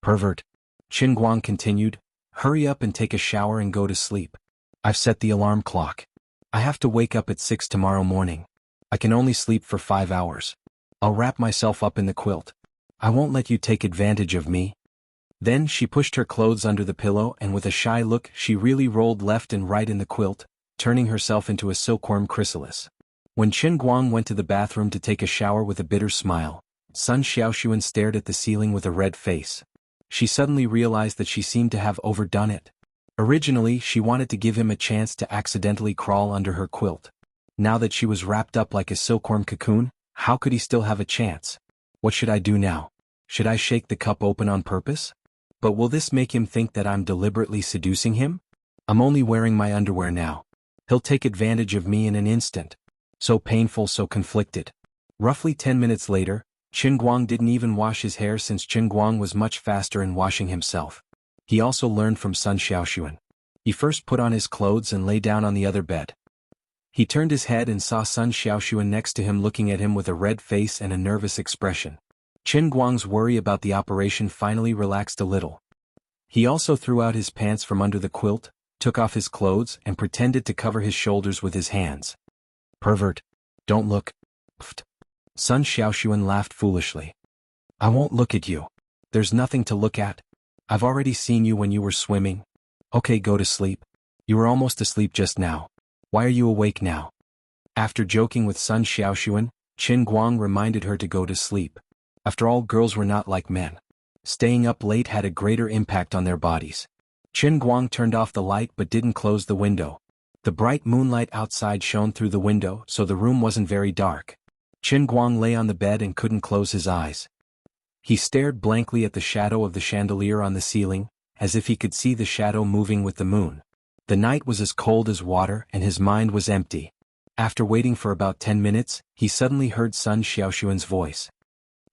Pervert. Qin Guang continued, hurry up and take a shower and go to sleep. I've set the alarm clock. I have to wake up at 6 tomorrow morning. I can only sleep for 5 hours. I'll wrap myself up in the quilt. I won't let you take advantage of me. Then she pushed her clothes under the pillow and with a shy look she really rolled left and right in the quilt, turning herself into a silkworm chrysalis. When Qin Guang went to the bathroom to take a shower with a bitter smile, Sun Xiaoxuan stared at the ceiling with a red face. She suddenly realized that she seemed to have overdone it. Originally, she wanted to give him a chance to accidentally crawl under her quilt. Now that she was wrapped up like a silkworm cocoon, how could he still have a chance? What should I do now? Should I shake the cup open on purpose? But will this make him think that I'm deliberately seducing him? I'm only wearing my underwear now. He'll take advantage of me in an instant. So painful, so conflicted. Roughly 10 minutes later, Qin Guang didn't even wash his hair since Qin Guang was much faster in washing himself. He also learned from Sun Xiaoxuan. He first put on his clothes and lay down on the other bed. He turned his head and saw Sun Xiaoxuan next to him looking at him with a red face and a nervous expression. Qin Guang's worry about the operation finally relaxed a little. He also threw out his pants from under the quilt, took off his clothes and pretended to cover his shoulders with his hands. Pervert. Don't look. Pfft. Sun Xiaoxuan laughed foolishly. I won't look at you. There's nothing to look at. I've already seen you when you were swimming. Okay, go to sleep. You were almost asleep just now. Why are you awake now? After joking with Sun Xiaoxuan, Qin Guang reminded her to go to sleep. After all, girls were not like men. Staying up late had a greater impact on their bodies. Qin Guang turned off the light but didn't close the window. The bright moonlight outside shone through the window, so the room wasn't very dark. Qin Guang lay on the bed and couldn't close his eyes. He stared blankly at the shadow of the chandelier on the ceiling, as if he could see the shadow moving with the moon. The night was as cold as water and his mind was empty. After waiting for about 10 minutes, he suddenly heard Sun Xiaoxuan's voice.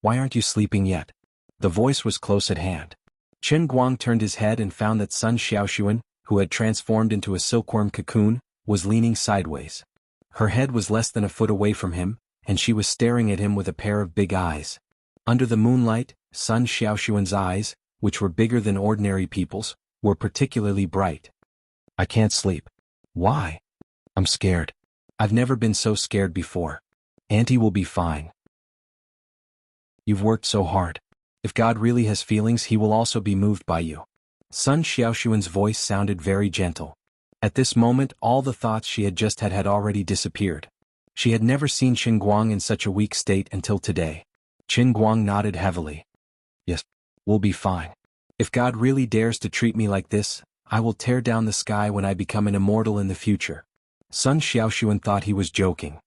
"Why aren't you sleeping yet?" The voice was close at hand. Qin Guang turned his head and found that Sun Xiaoxuan, who had transformed into a silkworm cocoon, was leaning sideways. Her head was less than a foot away from him, and she was staring at him with a pair of big eyes. Under the moonlight, Sun Xiaoxuan's eyes, which were bigger than ordinary people's, were particularly bright. "I can't sleep." "Why?" "I'm scared. I've never been so scared before." "Auntie will be fine. You've worked so hard. If God really has feelings, he will also be moved by you." Sun Xiaoxuan's voice sounded very gentle. At this moment all the thoughts she had just had already disappeared. She had never seen Qin Guang in such a weak state until today. Qin Guang nodded heavily. "Yes, we'll be fine. If God really dares to treat me like this, I will tear down the sky when I become an immortal in the future." Sun Xiaoxuan thought he was joking.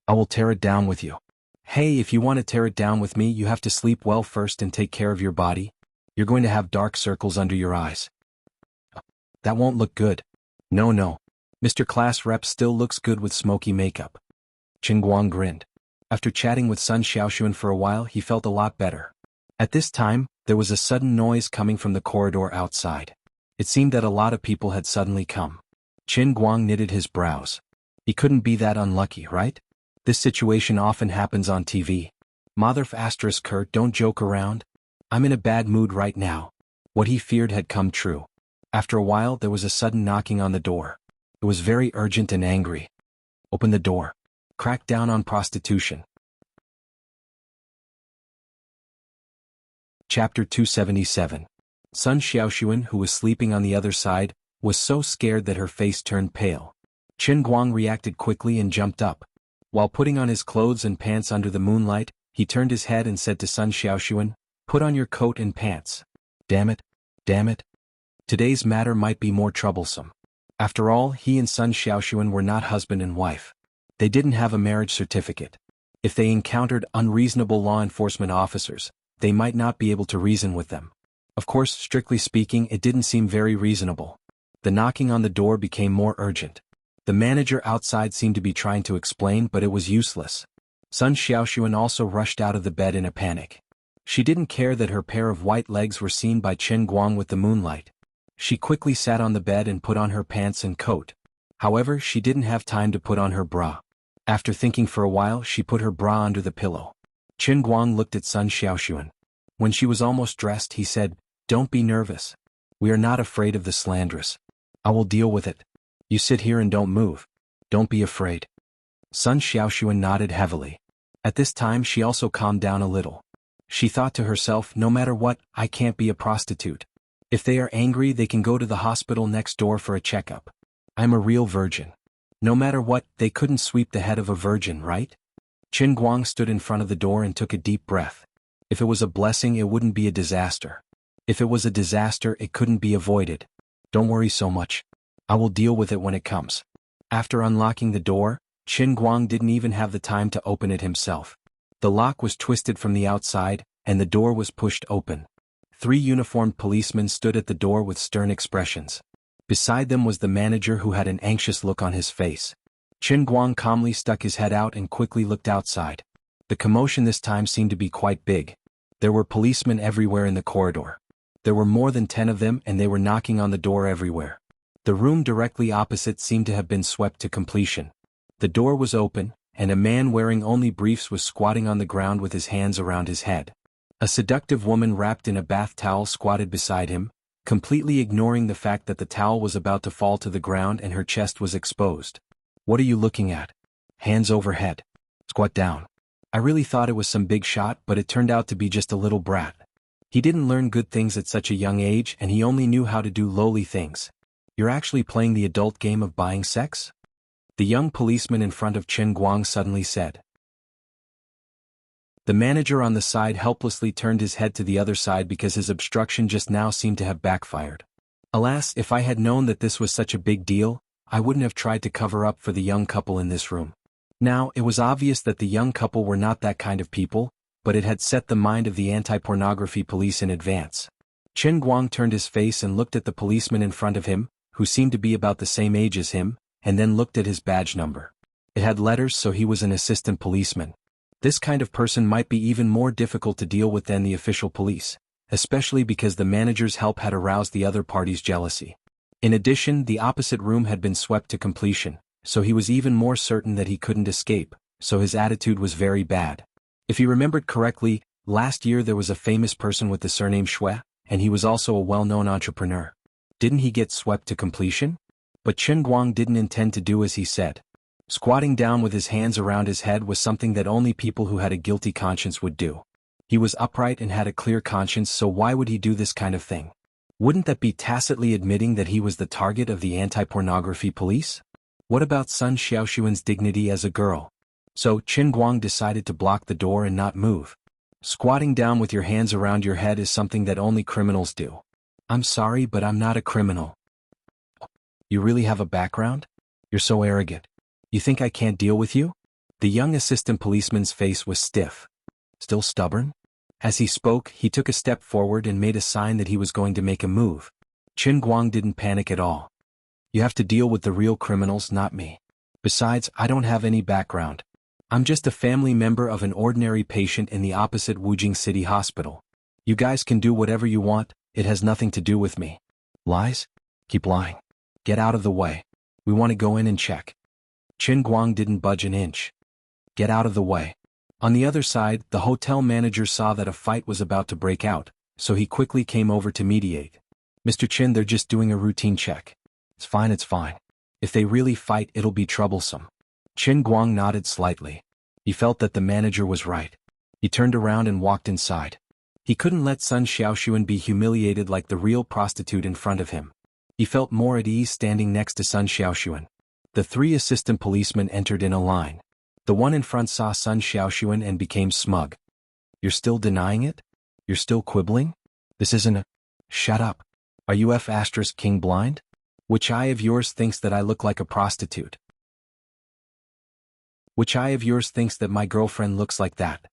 "I will tear it down with you." "Hey, if you want to tear it down with me, you have to sleep well first and take care of your body. You're going to have dark circles under your eyes." "That won't look good." No. Mr. Class Rep still looks good with smoky makeup." Qin Guang grinned. After chatting with Sun Xiaoxuan for a while, he felt a lot better. At this time, there was a sudden noise coming from the corridor outside. It seemed that a lot of people had suddenly come. Qin Guang knitted his brows. He couldn't be that unlucky, right? This situation often happens on TV. Motherf asterisk Kurt, don't joke around. I'm in a bad mood right now. What he feared had come true. After a while there was a sudden knocking on the door. It was very urgent and angry. "Open the door. Crack down on prostitution." Chapter 277. Sun Xiaoxuan, who was sleeping on the other side, was so scared that her face turned pale. Qin Guang reacted quickly and jumped up. While putting on his clothes and pants under the moonlight, he turned his head and said to Sun Xiaoxuan, "Put on your coat and pants." Damn it. Today's matter might be more troublesome. After all, he and Sun Xiaoxuan were not husband and wife. They didn't have a marriage certificate. If they encountered unreasonable law enforcement officers, they might not be able to reason with them. Of course, strictly speaking, it didn't seem very reasonable. The knocking on the door became more urgent. The manager outside seemed to be trying to explain, but it was useless. Sun Xiaoxuan also rushed out of the bed in a panic. She didn't care that her pair of white legs were seen by Qin Guang with the moonlight. She quickly sat on the bed and put on her pants and coat. However, she didn't have time to put on her bra. After thinking for a while, she put her bra under the pillow. Qin Guang looked at Sun Xiaoxuan. When she was almost dressed, he said, "Don't be nervous. We are not afraid of the slanderous. I will deal with it. You sit here and don't move. Don't be afraid." Sun Xiaoxuan nodded heavily. At this time she also calmed down a little. She thought to herself, no matter what, I can't be a prostitute. If they are angry, they can go to the hospital next door for a checkup. I'm a real virgin. No matter what, they couldn't sweep the head of a virgin, right? Qin Guang stood in front of the door and took a deep breath. If it was a blessing, it wouldn't be a disaster. If it was a disaster, it couldn't be avoided. Don't worry so much. I will deal with it when it comes. After unlocking the door, Qin Guang didn't even have the time to open it himself. The lock was twisted from the outside, and the door was pushed open. 3 uniformed policemen stood at the door with stern expressions. Beside them was the manager, who had an anxious look on his face. Qin Guang calmly stuck his head out and quickly looked outside. The commotion this time seemed to be quite big. There were policemen everywhere in the corridor. There were more than 10 of them, and they were knocking on the door everywhere. The room directly opposite seemed to have been swept to completion. The door was open, and a man wearing only briefs was squatting on the ground with his hands around his head. A seductive woman wrapped in a bath towel squatted beside him, completely ignoring the fact that the towel was about to fall to the ground and her chest was exposed. "What are you looking at?" "Hands over head. Squat down." I really thought it was some big shot, but it turned out to be just a little brat. He didn't learn good things at such a young age, and he only knew how to do lowly things. You're actually playing the adult game of buying sex? the young policeman in front of Chen Guang suddenly said. The manager on the side helplessly turned his head to the other side because his obstruction just now seemed to have backfired. Alas, if I had known that this was such a big deal, I wouldn't have tried to cover up for the young couple in this room. Now, it was obvious that the young couple were not that kind of people, but it had set the mind of the anti-pornography police in advance. Chen Guang turned his face and looked at the policeman in front of him, who seemed to be about the same age as him, and then looked at his badge number. It had letters, so he was an assistant policeman. This kind of person might be even more difficult to deal with than the official police, especially because the manager's help had aroused the other party's jealousy. In addition, the opposite room had been swept to completion, so he was even more certain that he couldn't escape, so his attitude was very bad. If he remembered correctly, last year there was a famous person with the surname Shui, and he was also a well-known entrepreneur. Didn't he get swept to completion? But Chen Guang didn't intend to do as he said. Squatting down with his hands around his head was something that only people who had a guilty conscience would do. He was upright and had a clear conscience, so why would he do this kind of thing? Wouldn't that be tacitly admitting that he was the target of the anti-pornography police? What about Sun Xiaoxuan's dignity as a girl? So Chen Guang decided to block the door and not move. Squatting down with your hands around your head is something that only criminals do. I'm sorry, but I'm not a criminal. You really have a background? You're so arrogant. You think I can't deal with you? The young assistant policeman's face was stiff. Still stubborn? As he spoke, he took a step forward and made a sign that he was going to make a move. Chen Guang didn't panic at all. You have to deal with the real criminals, not me. Besides, I don't have any background. I'm just a family member of an ordinary patient in the opposite Wujing City Hospital. You guys can do whatever you want, it has nothing to do with me. Lies? Keep lying. Get out of the way. We want to go in and check. Chen Guang didn't budge an inch. Get out of the way. On the other side, the hotel manager saw that a fight was about to break out, so he quickly came over to mediate. Mr. Chen, they're just doing a routine check. It's fine, it's fine. If they really fight, it'll be troublesome. Chen Guang nodded slightly. He felt that the manager was right. He turned around and walked inside. He couldn't let Sun Xiaoxuan be humiliated like the real prostitute in front of him. He felt more at ease standing next to Sun Xiaoxuan. The three assistant policemen entered in a line. The one in front saw Sun Xiaoxuan and became smug. You're still denying it? You're still quibbling? This isn't a... Shut up. Are you F***ing blind? Which eye of yours thinks that I look like a prostitute? Which eye of yours thinks that my girlfriend looks like that?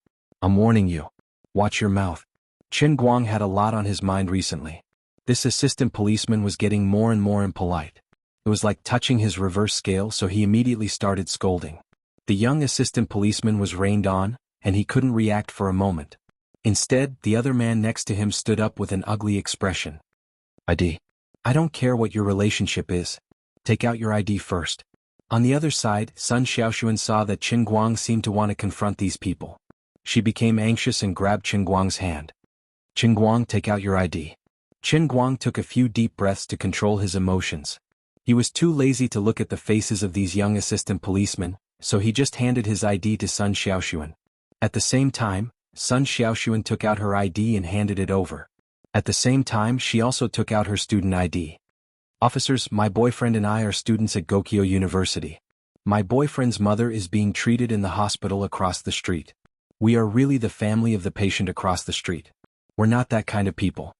I'm warning you. Watch your mouth. Chen Guang had a lot on his mind recently. This assistant policeman was getting more and more impolite. It was like touching his reverse scale, so he immediately started scolding. The young assistant policeman was rained on, and he couldn't react for a moment. Instead, the other man next to him stood up with an ugly expression. ID. I don't care what your relationship is. Take out your ID first. On the other side, Sun Xiaoxuan saw that Chen Guang seemed to want to confront these people. She became anxious and grabbed Chen Guang's hand. Chen Guang, take out your ID. Chen Guang took a few deep breaths to control his emotions. He was too lazy to look at the faces of these young assistant policemen, so he just handed his ID to Sun Xiaoxuan. At the same time, Sun Xiaoxuan took out her ID and handed it over. At the same time, she also took out her student ID. Officers, my boyfriend and I are students at Wuxia University. My boyfriend's mother is being treated in the hospital across the street. We are really the family of the patient across the street. We're not that kind of people.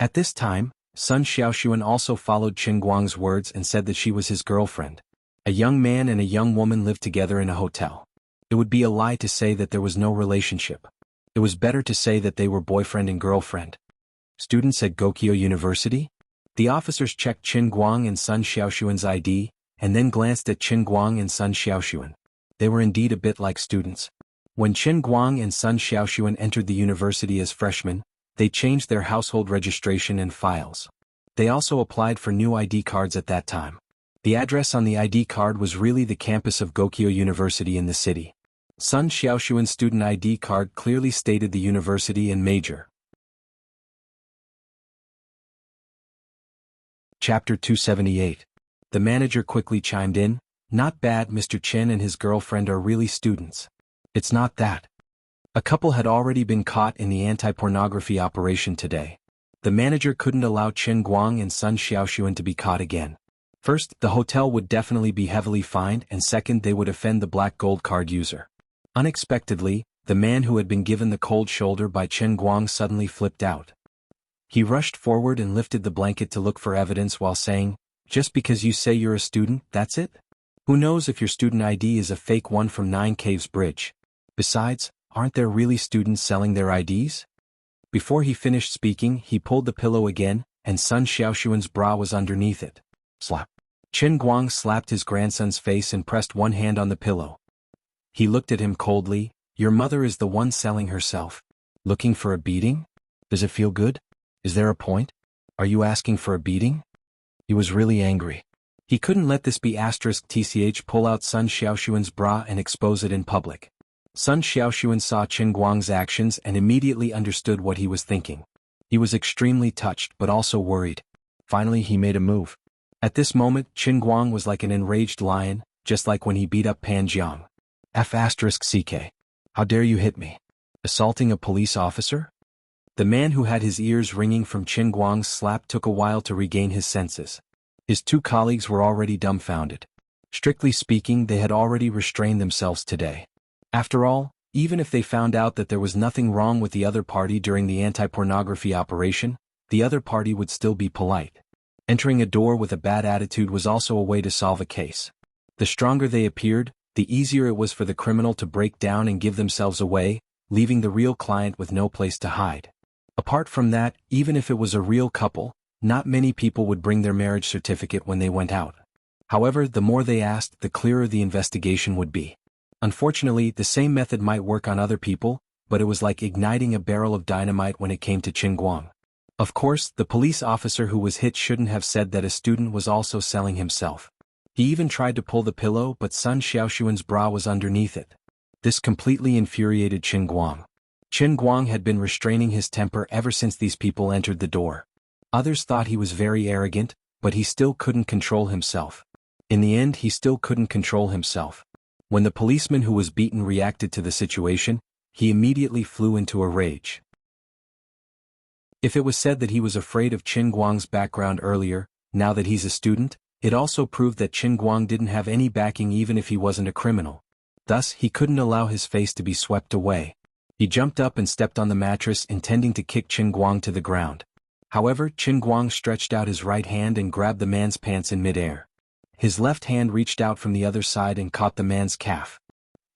At this time, Sun Xiaoxuan also followed Chen Guang's words and said that she was his girlfriend. A young man and a young woman lived together in a hotel. It would be a lie to say that there was no relationship. It was better to say that they were boyfriend and girlfriend. Students at Wuxia University? The officers checked Chen Guang and Sun Xiaoxuan's ID, and then glanced at Chen Guang and Sun Xiaoxuan. They were indeed a bit like students. When Chen Guang and Sun Xiaoxuan entered the university as freshmen, they changed their household registration and files. They also applied for new ID cards at that time. The address on the ID card was really the campus of Wuxia University in the city. Sun Xiaoxuan's student ID card clearly stated the university and major. Chapter 278. The manager quickly chimed in, "Not bad, Mr. Chen and his girlfriend are really students." It's not that. A couple had already been caught in the anti-pornography operation today. The manager couldn't allow Chen Guang and Sun Xiaoxuan to be caught again. First, the hotel would definitely be heavily fined, and second, they would offend the black gold card user. Unexpectedly, the man who had been given the cold shoulder by Chen Guang suddenly flipped out. He rushed forward and lifted the blanket to look for evidence while saying, "Just because you say you're a student, that's it? Who knows if your student ID is a fake one from Nine Caves Bridge? Besides, aren't there really students selling their IDs?" Before he finished speaking, he pulled the pillow again, and Sun Xiaoxuan's bra was underneath it. Slap. Chen Guang slapped his grandson's face and pressed one hand on the pillow. He looked at him coldly. "Your mother is the one selling herself. Looking for a beating? Does it feel good? Is there a point? Are you asking for a beating?" He was really angry. He couldn't let this be *tch pull out Sun Xiaoxuan's bra and expose it in public. Sun Xiaoxuan saw Chen Guang's actions and immediately understood what he was thinking. He was extremely touched but also worried. Finally he made a move. At this moment, Chen Guang was like an enraged lion, just like when he beat up Pan Jiang. *CK. How dare you hit me? Assaulting a police officer? The man who had his ears ringing from Chen Guang's slap took a while to regain his senses. His two colleagues were already dumbfounded. Strictly speaking, they had already restrained themselves today. After all, even if they found out that there was nothing wrong with the other party during the anti-pornography operation, the other party would still be polite. Entering a door with a bad attitude was also a way to solve a case. The stronger they appeared, the easier it was for the criminal to break down and give themselves away, leaving the real client with no place to hide. Apart from that, even if it was a real couple, not many people would bring their marriage certificate when they went out. However, the more they asked, the clearer the investigation would be. Unfortunately, the same method might work on other people, but it was like igniting a barrel of dynamite when it came to Chen Guang. Of course, the police officer who was hit shouldn't have said that a student was also selling himself. He even tried to pull the pillow, but Sun Xiaoxuan's bra was underneath it. This completely infuriated Chen Guang. Chen Guang had been restraining his temper ever since these people entered the door. Others thought he was very arrogant, but he still couldn't control himself. In the end, he still couldn't control himself. When the policeman who was beaten reacted to the situation, he immediately flew into a rage. If it was said that he was afraid of Chen Guang's background earlier, now that he's a student, it also proved that Chen Guang didn't have any backing even if he wasn't a criminal. Thus, he couldn't allow his face to be swept away. He jumped up and stepped on the mattress, intending to kick Chen Guang to the ground. However, Chen Guang stretched out his right hand and grabbed the man's pants in midair. His left hand reached out from the other side and caught the man's calf.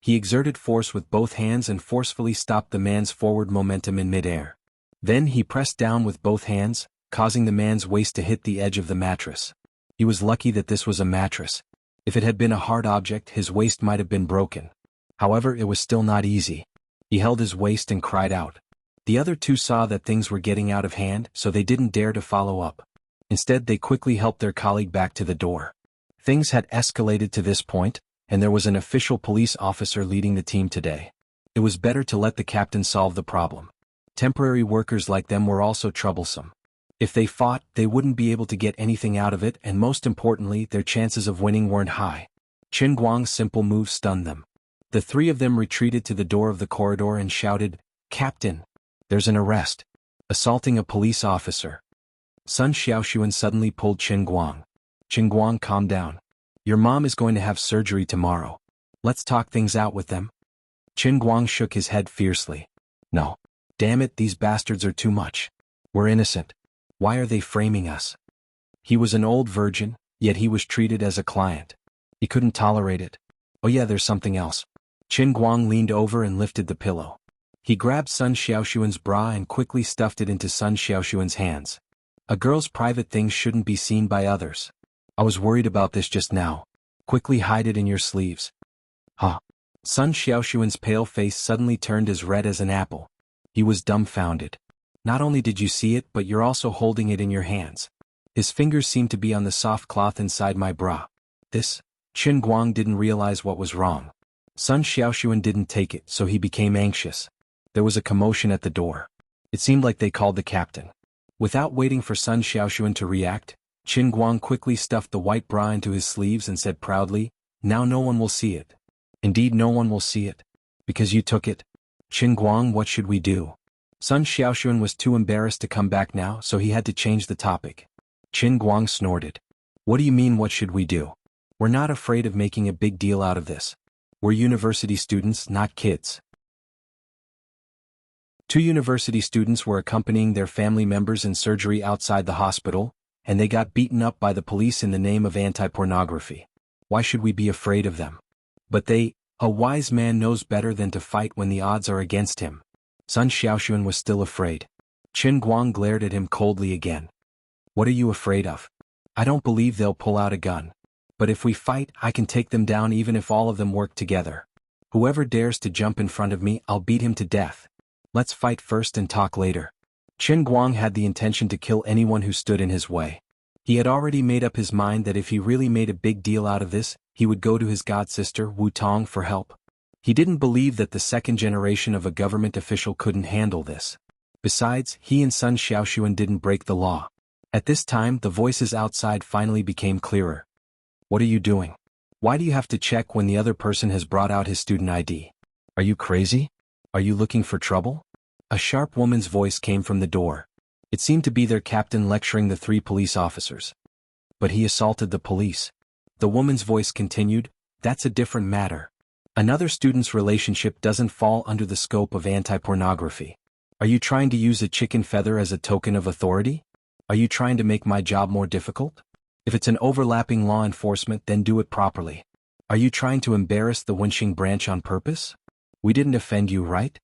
He exerted force with both hands and forcefully stopped the man's forward momentum in midair. Then he pressed down with both hands, causing the man's waist to hit the edge of the mattress. He was lucky that this was a mattress. If it had been a hard object, his waist might have been broken. However, it was still not easy. He held his waist and cried out. The other two saw that things were getting out of hand, so they didn't dare to follow up. Instead, they quickly helped their colleague back to the door. Things had escalated to this point, and there was an official police officer leading the team today. It was better to let the captain solve the problem. Temporary workers like them were also troublesome. If they fought, they wouldn't be able to get anything out of it, and most importantly, their chances of winning weren't high. Chen Guang's simple move stunned them. The three of them retreated to the door of the corridor and shouted, "Captain! There's an arrest. Assaulting a police officer." Sun Xiaoxuan suddenly pulled Chen Guang. "Chen Guang, calm down. Your mom is going to have surgery tomorrow. Let's talk things out with them." Chen Guang shook his head fiercely. "No. Damn it, these bastards are too much. We're innocent. Why are they framing us?" He was an old virgin, yet he was treated as a client. He couldn't tolerate it. Oh yeah, there's something else. Chen Guang leaned over and lifted the pillow. He grabbed Sun Xiaoxuan's bra and quickly stuffed it into Sun Xiaoxuan's hands. A girl's private things shouldn't be seen by others. I was worried about this just now. Quickly hide it in your sleeves. Huh. Sun Xiaoxuan's pale face suddenly turned as red as an apple. He was dumbfounded. Not only did you see it, but you're also holding it in your hands. His fingers seemed to be on the soft cloth inside my bra. This? Chen Guang didn't realize what was wrong. Sun Xiaoxuan didn't take it, so he became anxious. There was a commotion at the door. It seemed like they called the captain. Without waiting for Sun Xiaoxuan to react, Chen Guang quickly stuffed the white bra into his sleeves and said proudly, "Now no one will see it. Indeed, no one will see it. Because you took it. Chen Guang, what should we do?" Sun Xiaoxuan was too embarrassed to come back now, so he had to change the topic. Chen Guang snorted. What do you mean what should we do? We're not afraid of making a big deal out of this. We're university students, not kids. Two university students were accompanying their family members in surgery outside the hospital, and they got beaten up by the police in the name of anti-pornography. Why should we be afraid of them? But a wise man knows better than to fight when the odds are against him. Sun Xiaoxuan was still afraid. Qin Guang glared at him coldly again. What are you afraid of? I don't believe they'll pull out a gun. But if we fight, I can take them down even if all of them work together. Whoever dares to jump in front of me, I'll beat him to death. Let's fight first and talk later. Qin Guang had the intention to kill anyone who stood in his way. He had already made up his mind that if he really made a big deal out of this, he would go to his godsister Wu Tong for help. He didn't believe that the second generation of a government official couldn't handle this. Besides, he and Sun Xiaoxuan didn't break the law. At this time, the voices outside finally became clearer. What are you doing? Why do you have to check when the other person has brought out his student ID? Are you crazy? Are you looking for trouble? A sharp woman's voice came from the door. It seemed to be their captain lecturing the three police officers. But he assaulted the police. The woman's voice continued, that's a different matter. Another student's relationship doesn't fall under the scope of anti-pornography. Are you trying to use a chicken feather as a token of authority? Are you trying to make my job more difficult? If it's an overlapping law enforcement, then do it properly. Are you trying to embarrass the Wuxia branch on purpose? We didn't offend you, right?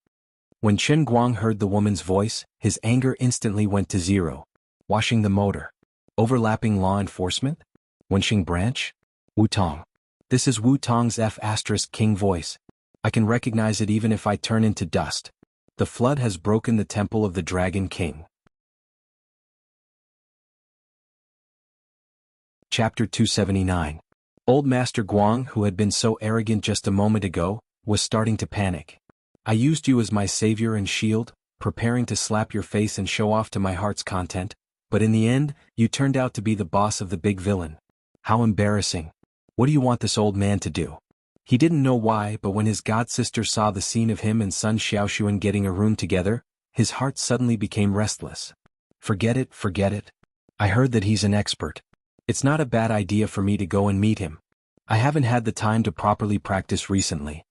When Qin Guang heard the woman's voice, his anger instantly went to zero. Washing the motor. Overlapping law enforcement? Wuxia branch? Wu Tong. This is Wu Tong's F*King voice. I can recognize it even if I turn into dust. The flood has broken the temple of the Dragon King. Chapter 279. Old Master Guang, who had been so arrogant just a moment ago, was starting to panic. I used you as my savior and shield, preparing to slap your face and show off to my heart's content, but in the end, you turned out to be the boss of the big villain. How embarrassing. What do you want this old man to do? He didn't know why, but when his godsister saw the scene of him and Sun Xiaoxuan getting a room together, his heart suddenly became restless. Forget it, forget it. I heard that he's an expert. It's not a bad idea for me to go and meet him. I haven't had the time to properly practice recently.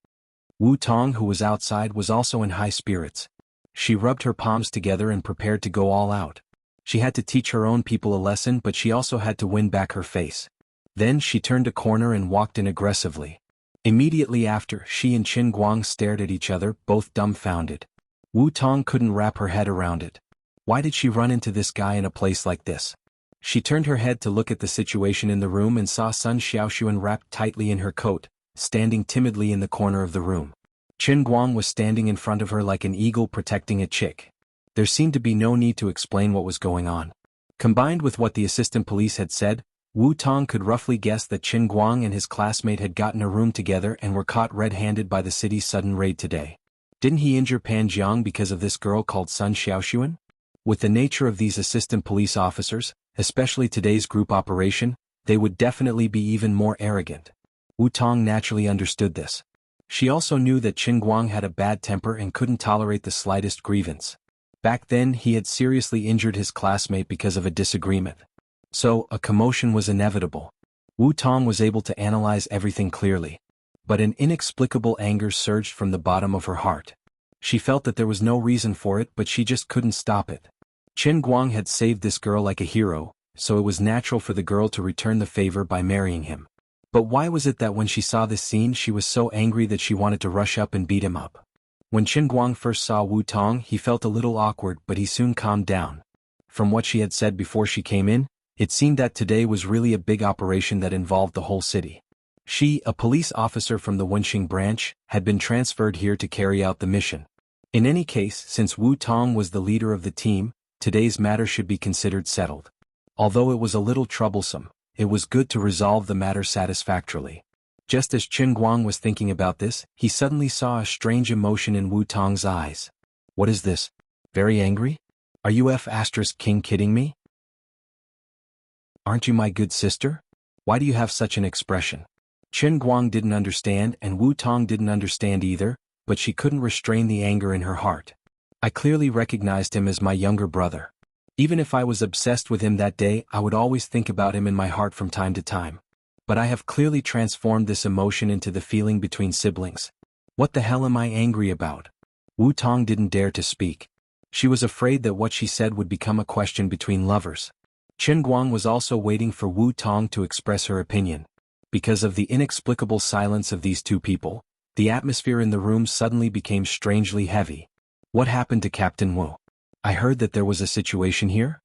Wu Tong, who was outside, was also in high spirits. She rubbed her palms together and prepared to go all out. She had to teach her own people a lesson, but she also had to win back her face. Then she turned a corner and walked in aggressively. Immediately after, she and Qin Guang stared at each other, both dumbfounded. Wu Tong couldn't wrap her head around it. Why did she run into this guy in a place like this? She turned her head to look at the situation in the room and saw Sun Xiaoxuan wrapped tightly in her coat, standing timidly in the corner of the room. Qin Guang was standing in front of her like an eagle protecting a chick. There seemed to be no need to explain what was going on. Combined with what the assistant police had said, Wu Tong could roughly guess that Qin Guang and his classmate had gotten a room together and were caught red-handed by the city's sudden raid today. Didn't he injure Pan Jiang because of this girl called Sun Xiaoxuan? With the nature of these assistant police officers, especially today's group operation, they would definitely be even more arrogant. Wu Tong naturally understood this. She also knew that Qin Guang had a bad temper and couldn't tolerate the slightest grievance. Back then, he had seriously injured his classmate because of a disagreement. So, a commotion was inevitable. Wu Tong was able to analyze everything clearly. But an inexplicable anger surged from the bottom of her heart. She felt that there was no reason for it, but she just couldn't stop it. Qin Guang had saved this girl like a hero, so it was natural for the girl to return the favor by marrying him. But why was it that when she saw this scene she was so angry that she wanted to rush up and beat him up? When Qin Guang first saw Wu Tong, he felt a little awkward, but he soon calmed down. From what she had said before she came in, it seemed that today was really a big operation that involved the whole city. She, a police officer from the Wuxia branch, had been transferred here to carry out the mission. In any case, since Wu Tong was the leader of the team, today's matter should be considered settled. Although it was a little troublesome, it was good to resolve the matter satisfactorily. Just as Qin Guang was thinking about this, he suddenly saw a strange emotion in Wu Tong's eyes. What is this? Very angry? Are you F*King kidding me? Aren't you my good sister? Why do you have such an expression? Qin Guang didn't understand and Wu Tong didn't understand either, but she couldn't restrain the anger in her heart. I clearly recognized him as my younger brother. Even if I was obsessed with him that day, I would always think about him in my heart from time to time. But I have clearly transformed this emotion into the feeling between siblings. What the hell am I angry about? Wu Tong didn't dare to speak. She was afraid that what she said would become a question between lovers. Qin Guang was also waiting for Wu Tong to express her opinion. Because of the inexplicable silence of these two people, the atmosphere in the room suddenly became strangely heavy. What happened to Captain Wu? I heard that there was a situation here?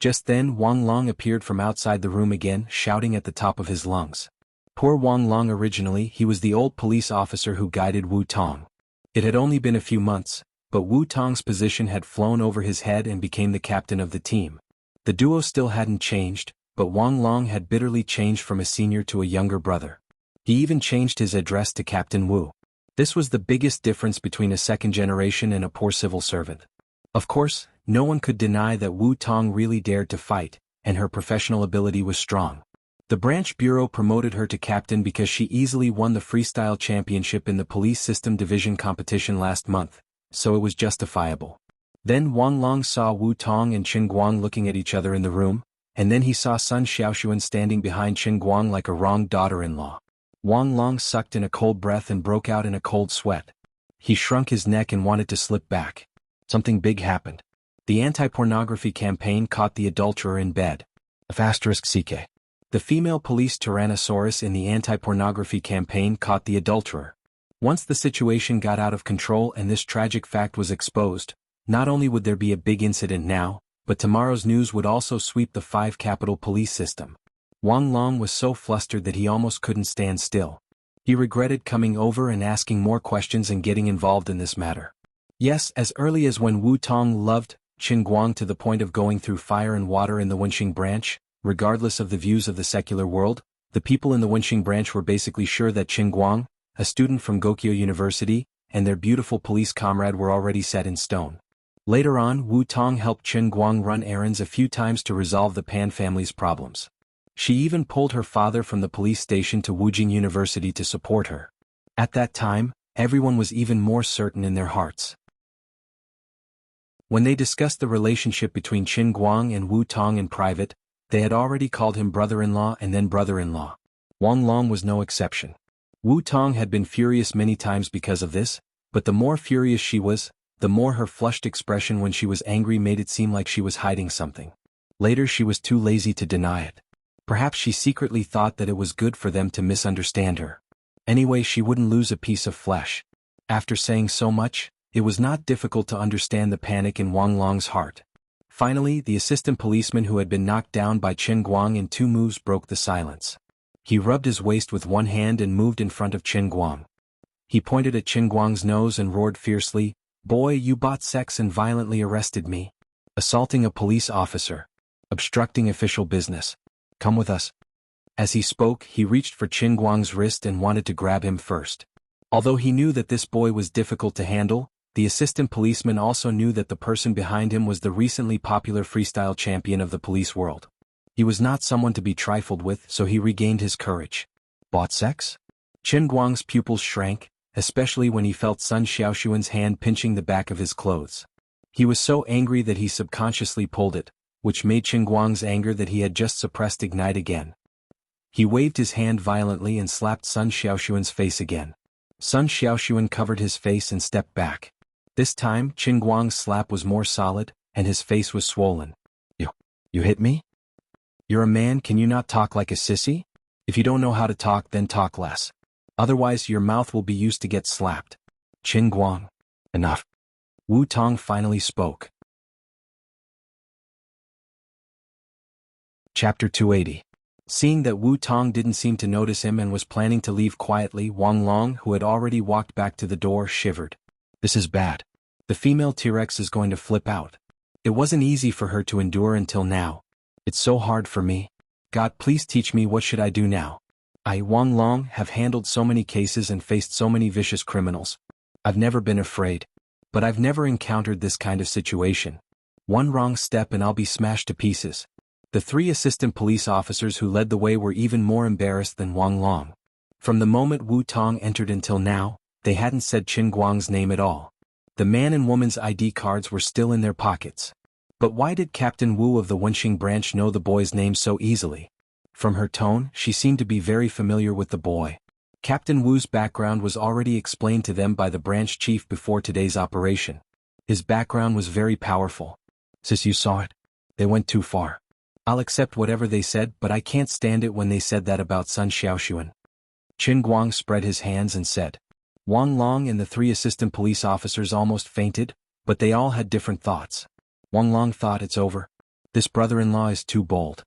Just then Wang Long appeared from outside the room again, shouting at the top of his lungs. Poor Wang Long. Originally he was the old police officer who guided Wu Tong. It had only been a few months, but Wu Tong's position had flown over his head and became the captain of the team. The duo still hadn't changed, but Wang Long had bitterly changed from a senior to a younger brother. He even changed his address to Captain Wu. This was the biggest difference between a second generation and a poor civil servant. Of course, no one could deny that Wu Tong really dared to fight, and her professional ability was strong. The branch bureau promoted her to captain because she easily won the freestyle championship in the police system division competition last month, so it was justifiable. Then Wang Long saw Wu Tong and Qin Guang looking at each other in the room, and then he saw Sun Xiaoxuan standing behind Qin Guang like a wrong daughter-in-law. Wang Long sucked in a cold breath and broke out in a cold sweat. He shrunk his neck and wanted to slip back. Something big happened. The anti-pornography campaign caught the adulterer in bed. *CK. The female police Tyrannosaurus in the anti-pornography campaign caught the adulterer. Once the situation got out of control and this tragic fact was exposed, not only would there be a big incident now, but tomorrow's news would also sweep the 5 capital police system. Wang Long was so flustered that he almost couldn't stand still. He regretted coming over and asking more questions and getting involved in this matter. Yes, as early as when Wu Tong loved Qin Guang to the point of going through fire and water in the Wenxing branch, regardless of the views of the secular world, the people in the Wenxing branch were basically sure that Qin Guang, a student from Gokyo University, and their beautiful police comrade were already set in stone. Later on, Wu Tong helped Qin Guang run errands a few times to resolve the Pan family's problems. She even pulled her father from the police station to Wujing University to support her. At that time, everyone was even more certain in their hearts. When they discussed the relationship between Qin Guang and Wu Tong in private, they had already called him brother-in-law and then brother-in-law. Wang Long was no exception. Wu Tong had been furious many times because of this, but the more furious she was, the more her flushed expression when she was angry made it seem like she was hiding something. Later she was too lazy to deny it. Perhaps she secretly thought that it was good for them to misunderstand her. Anyway, she wouldn't lose a piece of flesh. After saying so much, it was not difficult to understand the panic in Wang Long's heart. Finally, the assistant policeman who had been knocked down by Qin Guang in 2 moves broke the silence. He rubbed his waist with one hand and moved in front of Qin Guang. He pointed at Qin Guang's nose and roared fiercely, "Boy, you bought sex and violently arrested me. Assaulting a police officer. Obstructing official business. Come with us." As he spoke, he reached for Qin Guang's wrist and wanted to grab him first. Although he knew that this boy was difficult to handle, the assistant policeman also knew that the person behind him was the recently popular freestyle champion of the police world. He was not someone to be trifled with, so he regained his courage. Bought sex? Qin Guang's pupils shrank, especially when he felt Sun Xiaoxuan's hand pinching the back of his clothes. He was so angry that he subconsciously pulled it, which made Qin Guang's anger that he had just suppressed ignite again. He waved his hand violently and slapped Sun Xiaoxuan's face again. Sun Xiaoxuan covered his face and stepped back. This time, Qin Guang's slap was more solid, and his face was swollen. You hit me? You're a man, can you not talk like a sissy? If you don't know how to talk, then talk less. Otherwise your mouth will be used to get slapped. Qin Guang. Enough. Wu Tong finally spoke. Chapter 280. Seeing that Wu Tong didn't seem to notice him and was planning to leave quietly, Wang Long, who had already walked back to the door, shivered. This is bad. The female T-Rex is going to flip out. It wasn't easy for her to endure until now. It's so hard for me. God, please teach me, what should I do now? I, Wang Long, have handled so many cases and faced so many vicious criminals. I've never been afraid. But I've never encountered this kind of situation. One wrong step and I'll be smashed to pieces. The 3 assistant police officers who led the way were even more embarrassed than Wang Long. From the moment Wu Tong entered until now, they hadn't said Qin Guang's name at all. The man and woman's ID cards were still in their pockets. But why did Captain Wu of the Wenxing branch know the boy's name so easily? From her tone, she seemed to be very familiar with the boy. Captain Wu's background was already explained to them by the branch chief before today's operation. His background was very powerful. Sis, you saw it? They went too far. I'll accept whatever they said, but I can't stand it when they said that about Sun Xiaoxuan. Qin Guang spread his hands and said. Wang Long and the 3 assistant police officers almost fainted, but they all had different thoughts. Wang Long thought, it's over. This brother-in-law is too bold.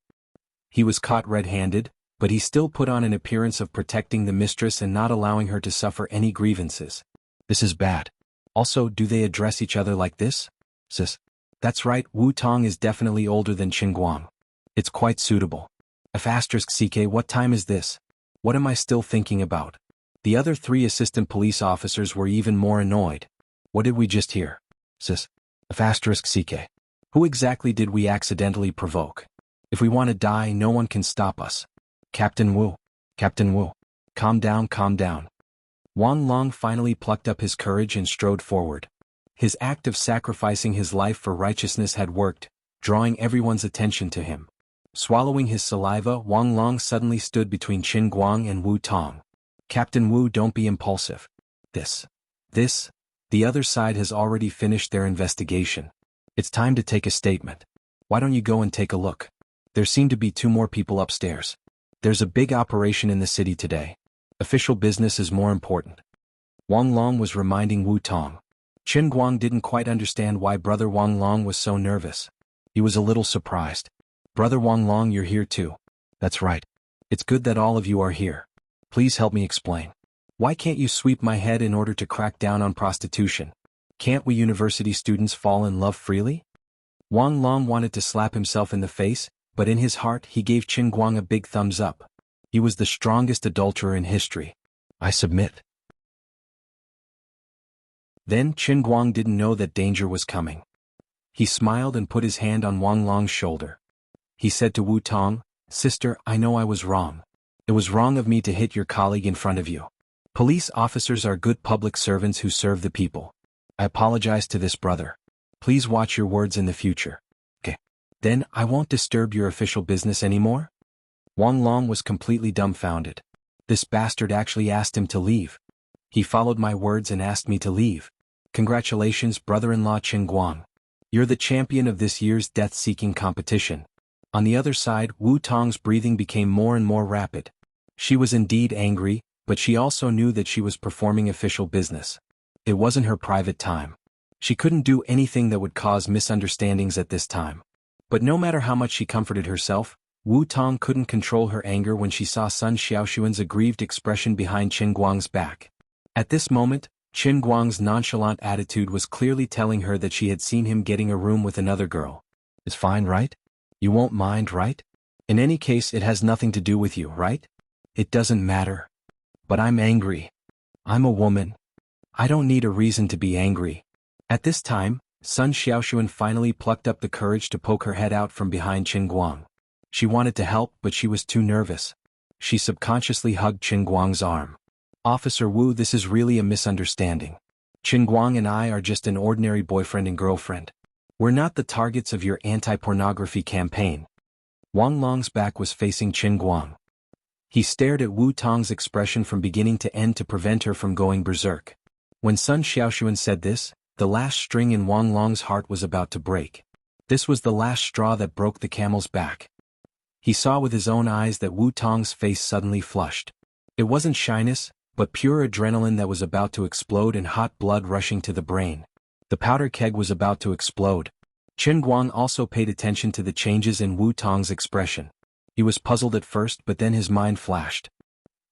He was caught red-handed, but he still put on an appearance of protecting the mistress and not allowing her to suffer any grievances. This is bad. Also, do they address each other like this? Sis. That's right, Wu Tong is definitely older than Qin Guang. It's quite suitable. F***CK, what time is this? What am I still thinking about? The other 3 assistant police officers were even more annoyed. What did we just hear? Sis. F***CK. Who exactly did we accidentally provoke? If we want to die, no one can stop us. Captain Wu. Captain Wu. Calm down, calm down. Wang Long finally plucked up his courage and strode forward. His act of sacrificing his life for righteousness had worked, drawing everyone's attention to him. Swallowing his saliva, Wang Long suddenly stood between Qin Guang and Wu Tong. Captain Wu, don't be impulsive. The other side has already finished their investigation. It's time to take a statement. Why don't you go and take a look? There seem to be 2 more people upstairs. There's a big operation in the city today. Official business is more important. Wang Long was reminding Wu Tong. Qin Guang didn't quite understand why Brother Wang Long was so nervous. He was a little surprised. Brother Wang Long, you're here too. That's right. It's good that all of you are here. Please help me explain. Why can't you sweep my head in order to crack down on prostitution? Can't we university students fall in love freely? Wang Long wanted to slap himself in the face, but in his heart he gave Qin Guang a big thumbs up. He was the strongest adulterer in history. I submit. Then Qin Guang didn't know that danger was coming. He smiled and put his hand on Wang Long's shoulder. He said to Wu Tong, Sister, I know I was wrong. It was wrong of me to hit your colleague in front of you. Police officers are good public servants who serve the people. I apologize to this brother. Please watch your words in the future. Okay. Then I won't disturb your official business anymore? Wang Long was completely dumbfounded. This bastard actually asked him to leave. He followed my words and asked me to leave. Congratulations, brother-in-law Qin Guang. You're the champion of this year's death-seeking competition. On the other side, Wu Tong's breathing became more and more rapid. She was indeed angry, but she also knew that she was performing official business. It wasn't her private time. She couldn't do anything that would cause misunderstandings at this time. But no matter how much she comforted herself, Wu Tong couldn't control her anger when she saw Sun Xiaoxuan's aggrieved expression behind Qin Guang's back. At this moment, Qin Guang's nonchalant attitude was clearly telling her that she had seen him getting a room with another girl. It's fine, right? You won't mind, right? In any case, it has nothing to do with you, right? It doesn't matter. But I'm angry. I'm a woman. I don't need a reason to be angry. At this time, Sun Xiaoxuan finally plucked up the courage to poke her head out from behind Qin Guang. She wanted to help, but she was too nervous. She subconsciously hugged Qin Guang's arm. Officer Wu, this is really a misunderstanding. Qin Guang and I are just an ordinary boyfriend and girlfriend. We're not the targets of your anti-pornography campaign. Wang Long's back was facing Qin Guang. He stared at Wu Tong's expression from beginning to end to prevent her from going berserk. When Sun Xiaoxuan said this, the last string in Wang Long's heart was about to break. This was the last straw that broke the camel's back. He saw with his own eyes that Wu Tong's face suddenly flushed. It wasn't shyness, but pure adrenaline that was about to explode and hot blood rushing to the brain. The powder keg was about to explode. Qin Guang also paid attention to the changes in Wu Tong's expression. He was puzzled at first, but then his mind flashed.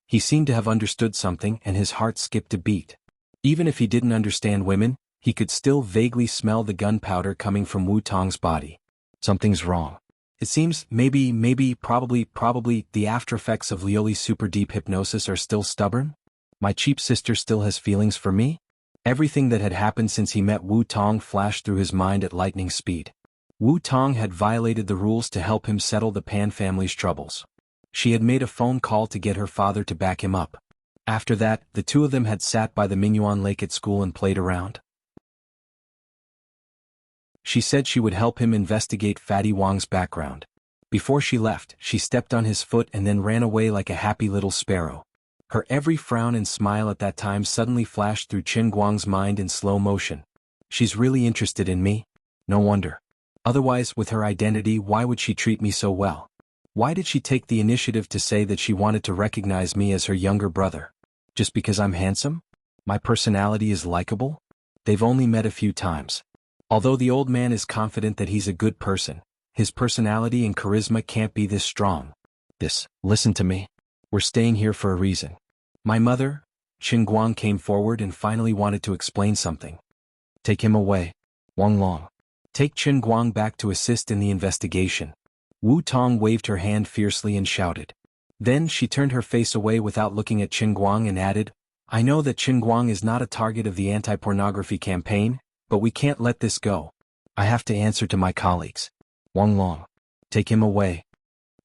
He seemed to have understood something and his heart skipped a beat. Even if he didn't understand women, he could still vaguely smell the gunpowder coming from Wu Tong's body. Something's wrong. It seems, probably, the after effects of Lioli's super deep hypnosis are still stubborn? My cheap sister still has feelings for me? Everything that had happened since he met Wu Tong flashed through his mind at lightning speed. Wu Tong had violated the rules to help him settle the Pan family's troubles. She had made a phone call to get her father to back him up. After that, the two of them had sat by the Minuan Lake at school and played around. She said she would help him investigate Fatty Wang's background. Before she left, she stepped on his foot and then ran away like a happy little sparrow. Her every frown and smile at that time suddenly flashed through Qin Guang's mind in slow motion. She's really interested in me? No wonder. Otherwise, with her identity, why would she treat me so well? Why did she take the initiative to say that she wanted to recognize me as her younger brother? Just because I'm handsome? My personality is likable? They've only met a few times. Although the old man is confident that he's a good person, his personality and charisma can't be this strong. Listen to me. We're staying here for a reason. My mother, Qin Guang, came forward and finally wanted to explain something. Take him away, Wang Long. Take Qin Guang back to assist in the investigation. Wu Tong waved her hand fiercely and shouted. Then she turned her face away without looking at Qin Guang and added, I know that Qin Guang is not a target of the anti-pornography campaign, but we can't let this go. I have to answer to my colleagues. Wang Long. Take him away.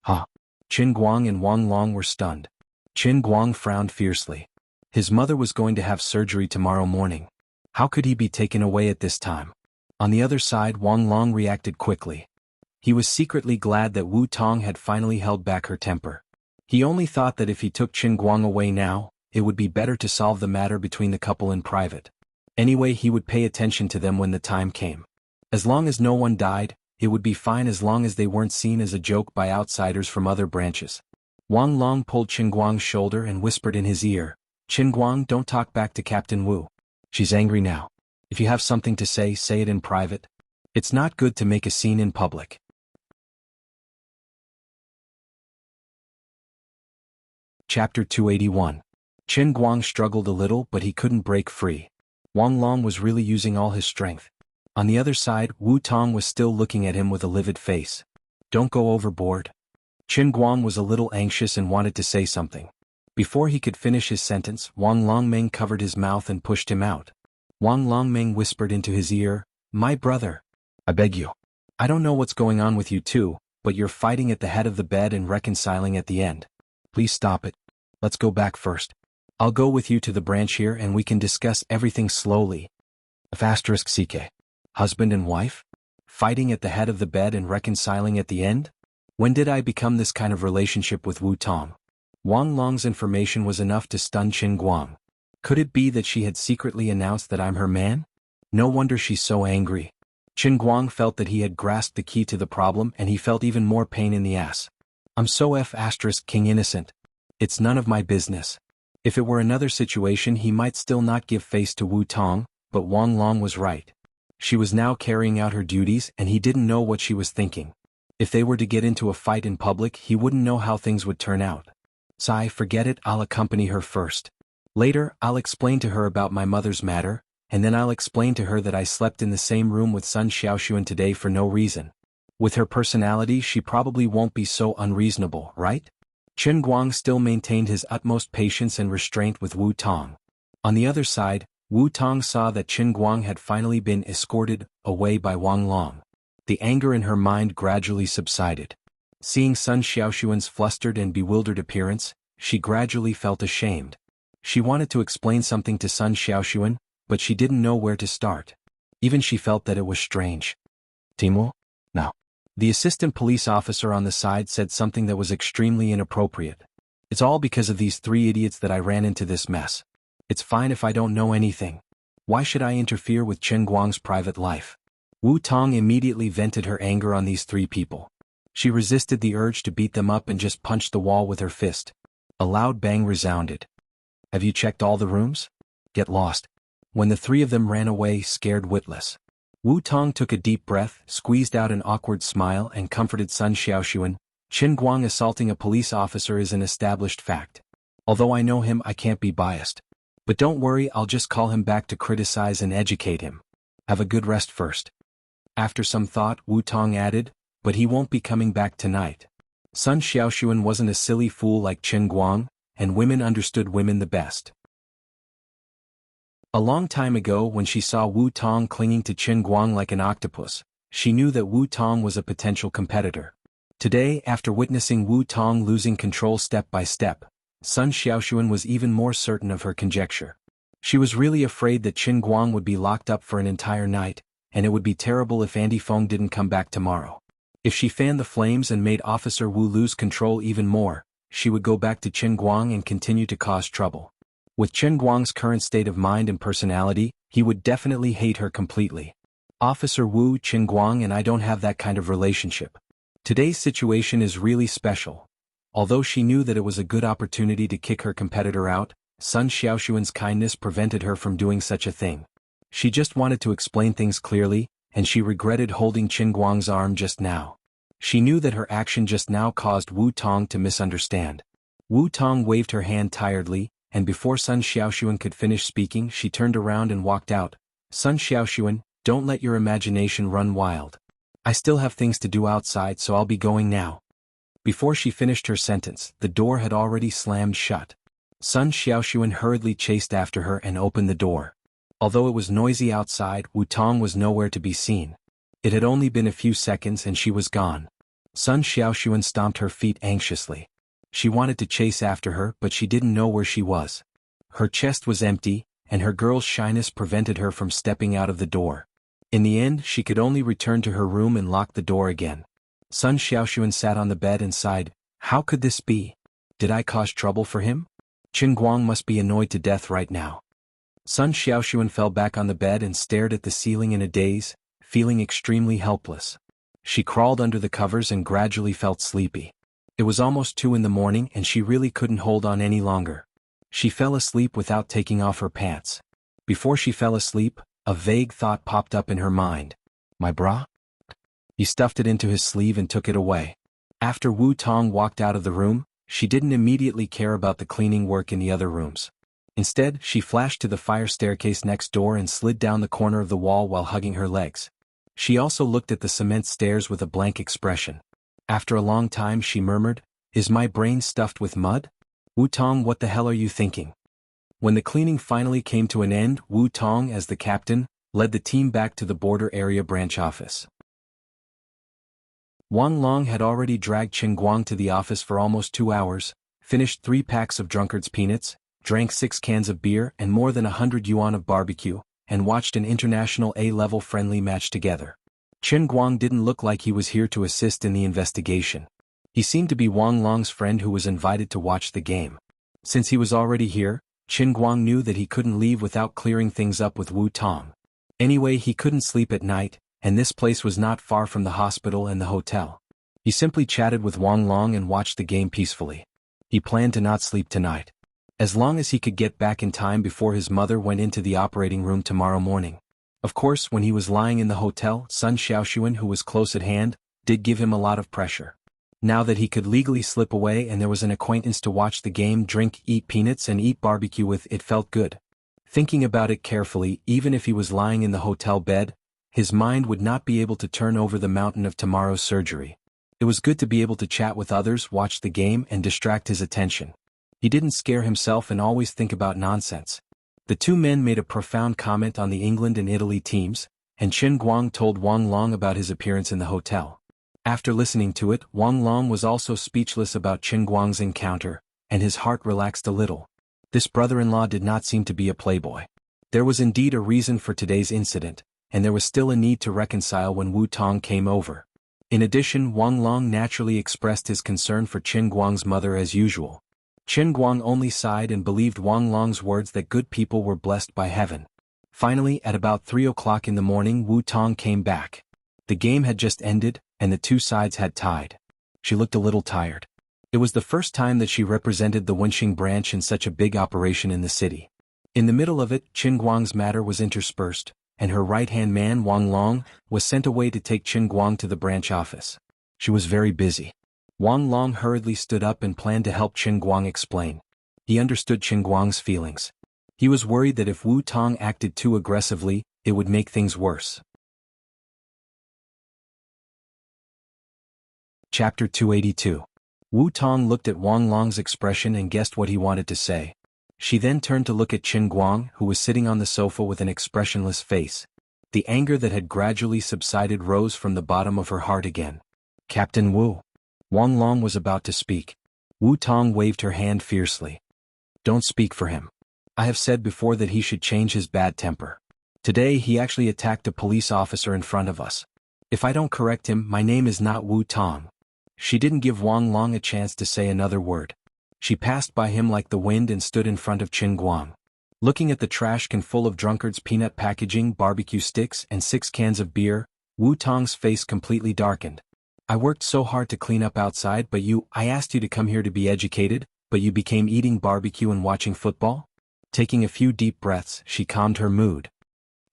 Huh. Qin Guang and Wang Long were stunned. Qin Guang frowned fiercely. His mother was going to have surgery tomorrow morning. How could he be taken away at this time? On the other side, Wang Long reacted quickly. He was secretly glad that Wu Tong had finally held back her temper. He only thought that if he took Qin Guang away now, it would be better to solve the matter between the couple in private. Anyway, he would pay attention to them when the time came. As long as no one died, it would be fine as long as they weren't seen as a joke by outsiders from other branches. Wang Long pulled Qin Guang's shoulder and whispered in his ear, Qin Guang, don't talk back to Captain Wu. She's angry now. If you have something to say, say it in private. It's not good to make a scene in public. Chapter 281. Qin Guang struggled a little, but he couldn't break free. Wang Long was really using all his strength. On the other side, Wu Tong was still looking at him with a livid face. Don't go overboard. Qin Guang was a little anxious and wanted to say something. Before he could finish his sentence, Wang Longmeng covered his mouth and pushed him out. Wang Longmeng whispered into his ear, My brother. I beg you. I don't know what's going on with you two, but you're fighting at the head of the bed and reconciling at the end. Please stop it. Let's go back first. I'll go with you to the branch here and we can discuss everything slowly. *CK. Husband and wife? Fighting at the head of the bed and reconciling at the end? When did I become this kind of relationship with Wu Tong? Wang Long's information was enough to stun Qin Guang. Could it be that she had secretly announced that I'm her man? No wonder she's so angry. Qin Guang felt that he had grasped the key to the problem and he felt even more pain in the ass. I'm so King innocent. It's none of my business. If it were another situation he might still not give face to Wu Tong, but Wang Long was right. She was now carrying out her duties and he didn't know what she was thinking. If they were to get into a fight in public he wouldn't know how things would turn out. Forget it, I'll accompany her first. Later, I'll explain to her about my mother's matter, and then I'll explain to her that I slept in the same room with Sun Xiaoxuan today for no reason. With her personality she probably won't be so unreasonable, right? Qin Guang still maintained his utmost patience and restraint with Wu Tong. On the other side, Wu Tong saw that Qin Guang had finally been escorted away by Wang Long. The anger in her mind gradually subsided. Seeing Sun Xiaoxuan's flustered and bewildered appearance, she gradually felt ashamed. She wanted to explain something to Sun Xiaoxuan, but she didn't know where to start. Even she felt that it was strange. Timo? No. The assistant police officer on the side said something that was extremely inappropriate. It's all because of these three idiots that I ran into this mess. It's fine if I don't know anything. Why should I interfere with Qin Guang's private life? Wu Tong immediately vented her anger on these three people. She resisted the urge to beat them up and just punched the wall with her fist. A loud bang resounded. Have you checked all the rooms? Get lost. When the three of them ran away, scared witless. Wu Tong took a deep breath, squeezed out an awkward smile and comforted Sun Xiaoxuan. Qin Guang assaulting a police officer is an established fact. Although I know him, I can't be biased. But don't worry, I'll just call him back to criticize and educate him. Have a good rest first. After some thought, Wu Tong added, but he won't be coming back tonight. Sun Xiaoxuan wasn't a silly fool like Qin Guang, and women understood women the best. A long time ago when she saw Wu Tong clinging to Qin Guang like an octopus, she knew that Wu Tong was a potential competitor. Today, after witnessing Wu Tong losing control step by step, Sun Xiaoxuan was even more certain of her conjecture. She was really afraid that Qin Guang would be locked up for an entire night, and it would be terrible if Andy Feng didn't come back tomorrow. If she fanned the flames and made Officer Wu lose control even more, she would go back to Qin Guang and continue to cause trouble. With Qin Guang's current state of mind and personality, he would definitely hate her completely. Officer Wu, Qin Guang and I don't have that kind of relationship. Today's situation is really special. Although she knew that it was a good opportunity to kick her competitor out, Sun Xiaoxuan's kindness prevented her from doing such a thing. She just wanted to explain things clearly, and she regretted holding Qin Guang's arm just now. She knew that her action just now caused Wu Tong to misunderstand. Wu Tong waved her hand tiredly, and before Sun Xiaoxuan could finish speaking she turned around and walked out. Sun Xiaoxuan, don't let your imagination run wild. I still have things to do outside so I'll be going now. Before she finished her sentence, the door had already slammed shut. Sun Xiaoxuan hurriedly chased after her and opened the door. Although it was noisy outside, Wu Tong was nowhere to be seen. It had only been a few seconds and she was gone. Sun Xiaoxuan stomped her feet anxiously. She wanted to chase after her but she didn't know where she was. Her chest was empty, and her girl's shyness prevented her from stepping out of the door. In the end she could only return to her room and lock the door again. Sun Xiaoxuan sat on the bed and sighed. How could this be? Did I cause trouble for him? Qin Guang must be annoyed to death right now. Sun Xiaoxuan fell back on the bed and stared at the ceiling in a daze, feeling extremely helpless. She crawled under the covers and gradually felt sleepy. It was almost 2 in the morning and she really couldn't hold on any longer. She fell asleep without taking off her pants. Before she fell asleep, a vague thought popped up in her mind. My bra? He stuffed it into his sleeve and took it away. After Wu Tong walked out of the room, she didn't immediately care about the cleaning work in the other rooms. Instead, she flashed to the fire staircase next door and slid down the corner of the wall while hugging her legs. She also looked at the cement stairs with a blank expression. After a long time she murmured, Is my brain stuffed with mud? Wu Tong, what the hell are you thinking? When the cleaning finally came to an end, Wu Tong, as the captain, led the team back to the border area branch office. Wang Long had already dragged Qin Guang to the office for almost 2 hours, finished 3 packs of Drunkard's peanuts, drank 6 cans of beer and more than 100 yuan of barbecue, and watched an international A-level friendly match together. Qin Guang didn't look like he was here to assist in the investigation. He seemed to be Wang Long's friend who was invited to watch the game. Since he was already here, Qin Guang knew that he couldn't leave without clearing things up with Wu Tong. Anyway, he couldn't sleep at night, and this place was not far from the hospital and the hotel. He simply chatted with Wang Long and watched the game peacefully. He planned to not sleep tonight. As long as he could get back in time before his mother went into the operating room tomorrow morning. Of course, when he was lying in the hotel, Sun Xiaoxuan, who was close at hand, did give him a lot of pressure. Now that he could legally slip away and there was an acquaintance to watch the game, drink, eat peanuts and eat barbecue with, it felt good. Thinking about it carefully, even if he was lying in the hotel bed, his mind would not be able to turn over the mountain of tomorrow's surgery. It was good to be able to chat with others, watch the game and distract his attention. He didn't scare himself and always think about nonsense. The 2 men made a profound comment on the England and Italy teams, and Qin Guang told Wang Long about his appearance in the hotel. After listening to it, Wang Long was also speechless about Qin Guang's encounter, and his heart relaxed a little. This brother-in-law did not seem to be a playboy. There was indeed a reason for today's incident, and there was still a need to reconcile when Wu Tong came over. In addition, Wang Long naturally expressed his concern for Qin Guang's mother as usual. Qin Guang only sighed and believed Wang Long's words that good people were blessed by heaven. Finally, at about 3 o'clock in the morning, Wu Tong came back. The game had just ended, and the 2 sides had tied. She looked a little tired. It was the first time that she represented the Wenxing branch in such a big operation in the city. In the middle of it, Qin Guang's matter was interspersed, and her right-hand man Wang Long was sent away to take Qin Guang to the branch office. She was very busy. Wang Long hurriedly stood up and planned to help Qin Guang explain. He understood Qin Guang's feelings. He was worried that if Wu Tong acted too aggressively, it would make things worse. Chapter 282. Wu Tong looked at Wang Long's expression and guessed what he wanted to say. She then turned to look at Qin Guang, who was sitting on the sofa with an expressionless face. The anger that had gradually subsided rose from the bottom of her heart again. Captain Wu. Wang Long was about to speak. Wu Tong waved her hand fiercely. Don't speak for him. I have said before that he should change his bad temper. Today he actually attacked a police officer in front of us. If I don't correct him, my name is not Wu Tong. She didn't give Wang Long a chance to say another word. She passed by him like the wind and stood in front of Qin Guang. Looking at the trash can full of drunkards' peanut packaging, barbecue sticks, and 6 cans of beer, Wu Tong's face completely darkened. I worked so hard to clean up outside, but I asked you to come here to be educated, but you became eating barbecue and watching football? Taking a few deep breaths, she calmed her mood.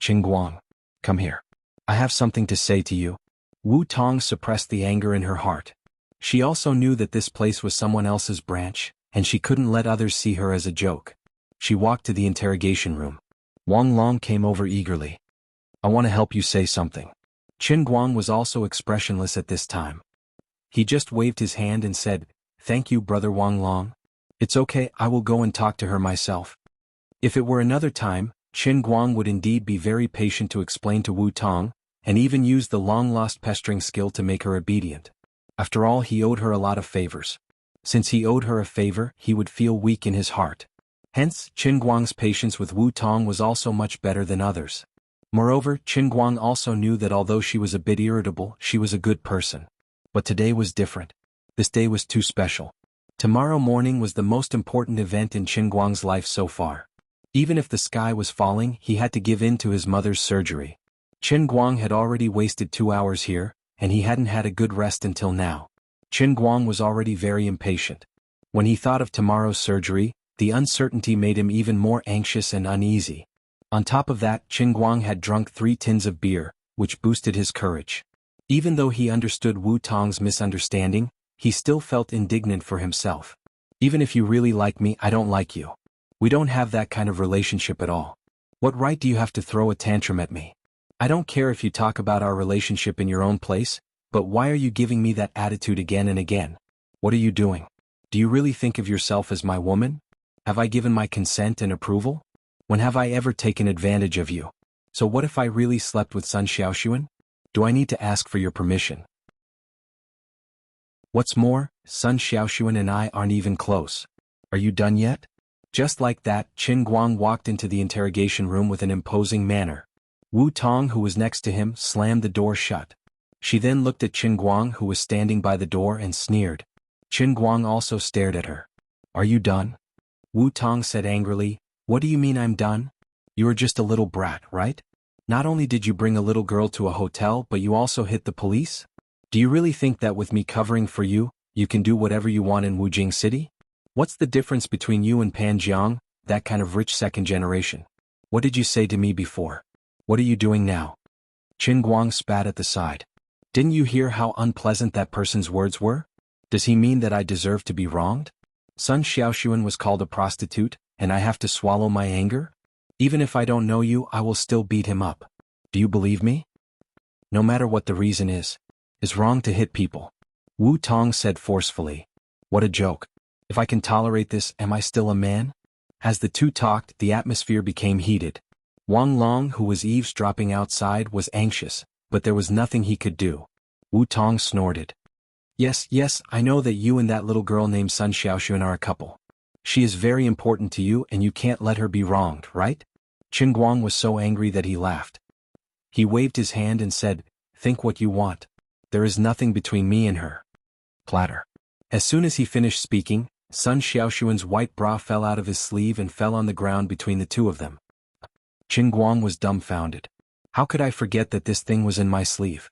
Qin Guang, come here. I have something to say to you. Wu Tong suppressed the anger in her heart. She also knew that this place was someone else's branch, and she couldn't let others see her as a joke. She walked to the interrogation room. Wang Long came over eagerly. I want to help you say something. Qin Guang was also expressionless at this time. He just waved his hand and said, Thank you, brother Wang Long. It's okay, I will go and talk to her myself. If it were another time, Qin Guang would indeed be very patient to explain to Wu Tong, and even use the long-lost pestering skill to make her obedient. After all, he owed her a lot of favors. Since he owed her a favor, he would feel weak in his heart. Hence, Qin Guang's patience with Wu Tong was also much better than others. Moreover, Qin Guang also knew that although she was a bit irritable, she was a good person. But today was different. This day was too special. Tomorrow morning was the most important event in Qin Guang's life so far. Even if the sky was falling, he had to give in to his mother's surgery. Qin Guang had already wasted 2 hours here, and he hadn't had a good rest until now. Qin Guang was already very impatient. When he thought of tomorrow's surgery, the uncertainty made him even more anxious and uneasy. On top of that, Qin Guang had drunk 3 tins of beer, which boosted his courage. Even though he understood Wu Tong's misunderstanding, he still felt indignant for himself. Even if you really like me, I don't like you. We don't have that kind of relationship at all. What right do you have to throw a tantrum at me? I don't care if you talk about our relationship in your own place, but why are you giving me that attitude again and again? What are you doing? Do you really think of yourself as my woman? Have I given my consent and approval? When have I ever taken advantage of you? So what if I really slept with Sun Xiaoxuan? Do I need to ask for your permission? What's more, Sun Xiaoxuan and I aren't even close. Are you done yet? Just like that, Qin Guang walked into the interrogation room with an imposing manner. Wu Tong, who was next to him, slammed the door shut. She then looked at Qin Guang, who was standing by the door, and sneered. Qin Guang also stared at her. Are you done? Wu Tong said angrily, What do you mean I'm done? You are just a little brat, right? Not only did you bring a little girl to a hotel, but you also hit the police? Do you really think that with me covering for you, you can do whatever you want in Wujing City? What's the difference between you and Pan Jiang, that kind of rich second generation? What did you say to me before? What are you doing now? Qin Guang spat at the side. Didn't you hear how unpleasant that person's words were? Does he mean that I deserve to be wronged? Sun Xiaoxuan was called a prostitute, and I have to swallow my anger? Even if I don't know you, I will still beat him up. Do you believe me? No matter what the reason is, it's wrong to hit people. Wu Tong said forcefully. What a joke. If I can tolerate this, am I still a man? As the two talked, the atmosphere became heated. Wang Long, who was eavesdropping outside, was anxious, but there was nothing he could do. Wu Tong snorted. Yes, I know that you and that little girl named Sun Xiaoxuan are a couple. She is very important to you and you can't let her be wronged, right? Qin Guang was so angry that he laughed. He waved his hand and said, Think what you want. There is nothing between me and her. Clatter. As soon as he finished speaking, Sun Xiaoxuan's white bra fell out of his sleeve and fell on the ground between the two of them. Qin Guang was dumbfounded. How could I forget that this thing was in my sleeve?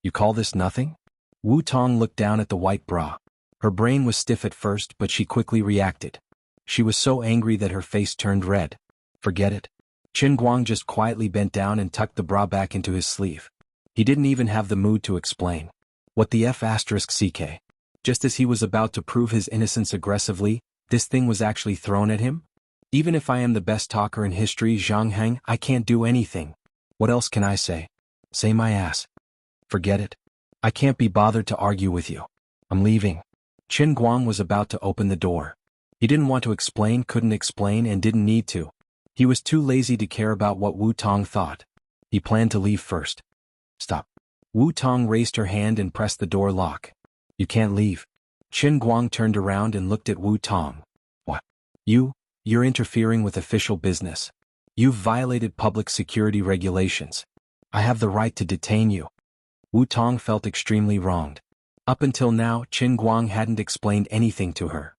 You call this nothing? Wu Tong looked down at the white bra. Her brain was stiff at first, but she quickly reacted. She was so angry that her face turned red. Forget it. Qin Guang just quietly bent down and tucked the bra back into his sleeve. He didn't even have the mood to explain. What the F***ck? Just as he was about to prove his innocence aggressively, this thing was actually thrown at him? Even if I am the best talker in history, Zhang Heng, I can't do anything. What else can I say? Say my ass. Forget it. I can't be bothered to argue with you. I'm leaving. Qin Guang was about to open the door. He didn't want to explain, couldn't explain, and didn't need to. He was too lazy to care about what Wu Tong thought. He planned to leave first. Stop. Wu Tong raised her hand and pressed the door lock. You can't leave. Qin Guang turned around and looked at Wu Tong. What? You're interfering with official business. You've violated public security regulations. I have the right to detain you. Wu Tong felt extremely wronged. Up until now, Qin Guang hadn't explained anything to her.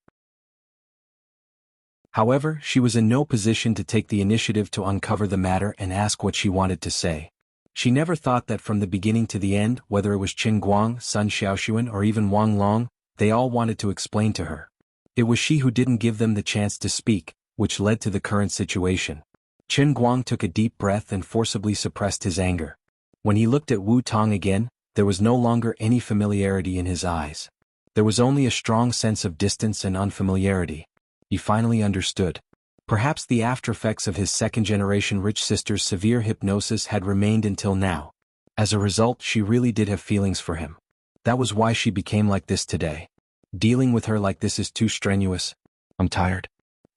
However, she was in no position to take the initiative to uncover the matter and ask what she wanted to say. She never thought that from the beginning to the end, whether it was Qin Guang, Sun Xiaoxuan or even Wang Long, they all wanted to explain to her. It was she who didn't give them the chance to speak, which led to the current situation. Qin Guang took a deep breath and forcibly suppressed his anger. When he looked at Wu Tong again, there was no longer any familiarity in his eyes. There was only a strong sense of distance and unfamiliarity. He finally understood. Perhaps the aftereffects of his second-generation rich sister's severe hypnosis had remained until now. As a result, she really did have feelings for him. That was why she became like this today. Dealing with her like this is too strenuous. I'm tired.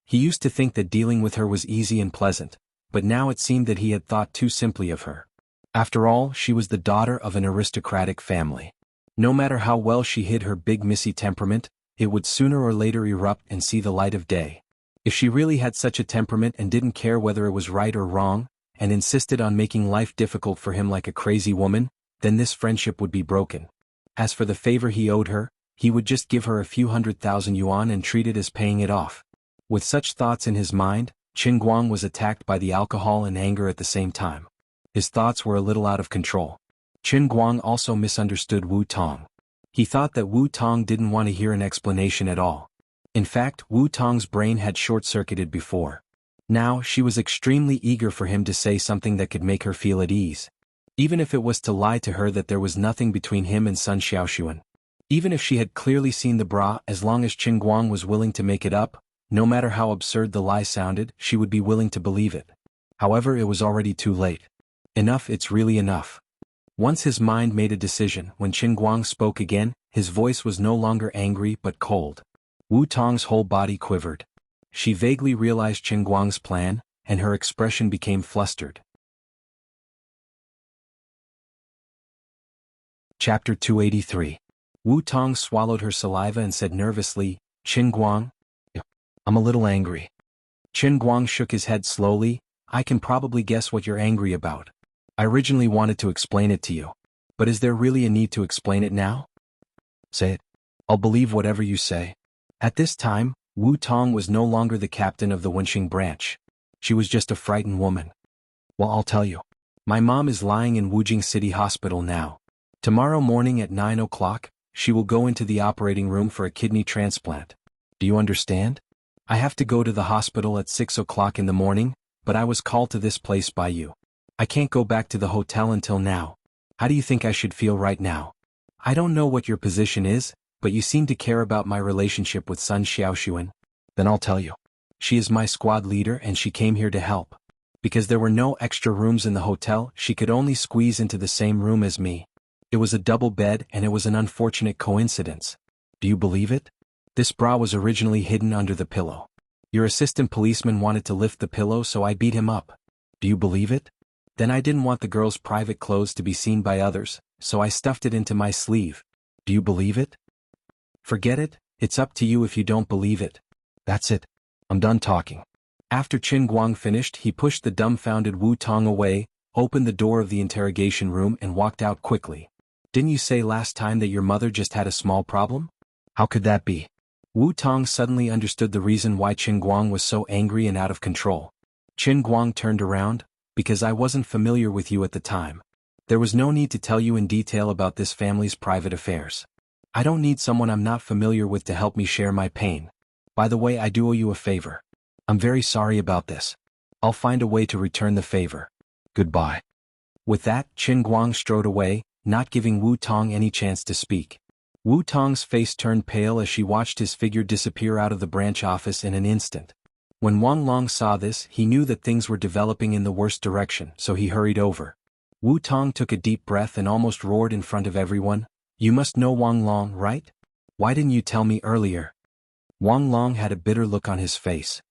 He used to think that dealing with her was easy and pleasant, but now it seemed that he had thought too simply of her. After all, she was the daughter of an aristocratic family. No matter how well she hid her big missy temperament, it would sooner or later erupt and see the light of day. If she really had such a temperament and didn't care whether it was right or wrong, and insisted on making life difficult for him like a crazy woman, then this friendship would be broken. As for the favor he owed her, he would just give her a few 100,000 yuan and treat it as paying it off. With such thoughts in his mind, Qin Guang was attacked by the alcohol and anger at the same time. His thoughts were a little out of control. Qin Guang also misunderstood Wu Tong. He thought that Wu Tong didn't want to hear an explanation at all. In fact, Wu Tong's brain had short-circuited before. Now, she was extremely eager for him to say something that could make her feel at ease. Even if it was to lie to her that there was nothing between him and Sun Xiaoxuan. Even if she had clearly seen the bra, as long as Qin Guang was willing to make it up, no matter how absurd the lie sounded, she would be willing to believe it. However, it was already too late. Enough, it's really enough. Once his mind made a decision, when Qin Guang spoke again, his voice was no longer angry but cold. Wu Tong's whole body quivered. She vaguely realized Qin Guang's plan, and her expression became flustered. Chapter 283. Wu Tong swallowed her saliva and said nervously, Qin Guang? I'm a little angry. Qin Guang shook his head slowly. I can probably guess what you're angry about. I originally wanted to explain it to you. But is there really a need to explain it now? Say it. I'll believe whatever you say. At this time, Wu Tong was no longer the captain of the Wenxing branch. She was just a frightened woman. Well, I'll tell you. My mom is lying in Wujing City Hospital now. Tomorrow morning at 9 o'clock, she will go into the operating room for a kidney transplant. Do you understand? I have to go to the hospital at 6 o'clock in the morning, but I was called to this place by you. I can't go back to the hotel until now. How do you think I should feel right now? I don't know what your position is, but you seem to care about my relationship with Sun Xiaoxuan. Then I'll tell you. She is my squad leader and she came here to help. Because there were no extra rooms in the hotel, she could only squeeze into the same room as me. It was a double bed and it was an unfortunate coincidence. Do you believe it? This bra was originally hidden under the pillow. Your assistant policeman wanted to lift the pillow, so I beat him up. Do you believe it? Then I didn't want the girl's private clothes to be seen by others, so I stuffed it into my sleeve. Do you believe it? Forget it, it's up to you if you don't believe it. That's it. I'm done talking. After Qin Guang finished, he pushed the dumbfounded Wu Tong away, opened the door of the interrogation room and walked out quickly. Didn't you say last time that your mother just had a small problem? How could that be? Wu Tong suddenly understood the reason why Qin Guang was so angry and out of control. Qin Guang turned around. Because I wasn't familiar with you at the time. There was no need to tell you in detail about this family's private affairs. I don't need someone I'm not familiar with to help me share my pain. By the way, I do owe you a favor. I'm very sorry about this. I'll find a way to return the favor. Goodbye. With that, Qin Guang strode away, not giving Wu Tong any chance to speak. Wu Tong's face turned pale as she watched his figure disappear out of the branch office in an instant. When Wang Long saw this, he knew that things were developing in the worst direction, so he hurried over. Wu Tong took a deep breath and almost roared in front of everyone, You must know Wang Long, right? Why didn't you tell me earlier? Wang Long had a bitter look on his face.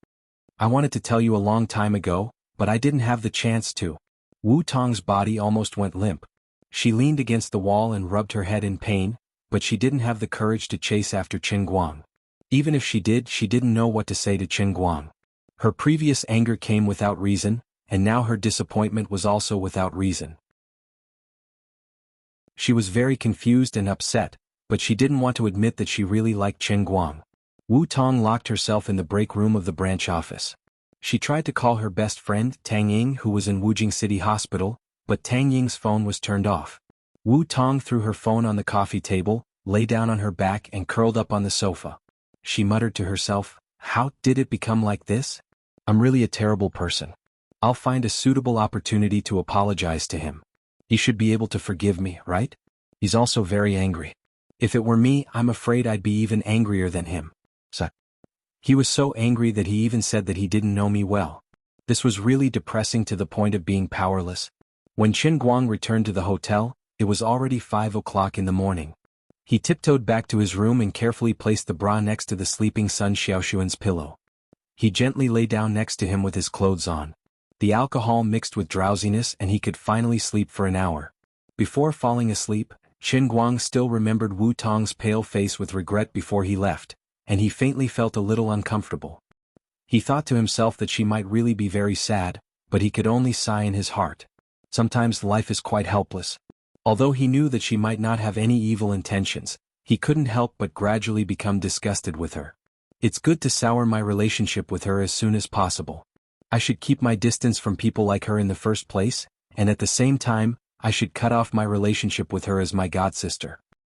I wanted to tell you a long time ago, but I didn't have the chance to. Wu Tong's body almost went limp. She leaned against the wall and rubbed her head in pain, but she didn't have the courage to chase after Qin Guang. Even if she did, she didn't know what to say to Qin Guang. Her previous anger came without reason, and now her disappointment was also without reason. She was very confused and upset, but she didn't want to admit that she really liked Chen Guang. Wu Tong locked herself in the break room of the branch office. She tried to call her best friend, Tang Ying, who was in Wujing City Hospital, but Tang Ying's phone was turned off. Wu Tong threw her phone on the coffee table, lay down on her back and curled up on the sofa. She muttered to herself, "How did it become like this? I'm really a terrible person. I'll find a suitable opportunity to apologize to him. He should be able to forgive me, right? He's also very angry. If it were me, I'm afraid I'd be even angrier than him. So, he was so angry that he even said that he didn't know me well. This was really depressing to the point of being powerless." When Chen Guang returned to the hotel, it was already 5 o'clock in the morning. He tiptoed back to his room and carefully placed the bra next to the sleeping Sun Xiaoxuan's pillow. He gently lay down next to him with his clothes on. The alcohol mixed with drowsiness and he could finally sleep for an hour. Before falling asleep, Chen Guang still remembered Wu Tong's pale face with regret before he left, and he faintly felt a little uncomfortable. He thought to himself that she might really be very sad, but he could only sigh in his heart. Sometimes life is quite helpless. Although he knew that she might not have any evil intentions, he couldn't help but gradually become disgusted with her. It's good to sour my relationship with her as soon as possible. I should keep my distance from people like her in the first place, and at the same time, I should cut off my relationship with her as my godsister.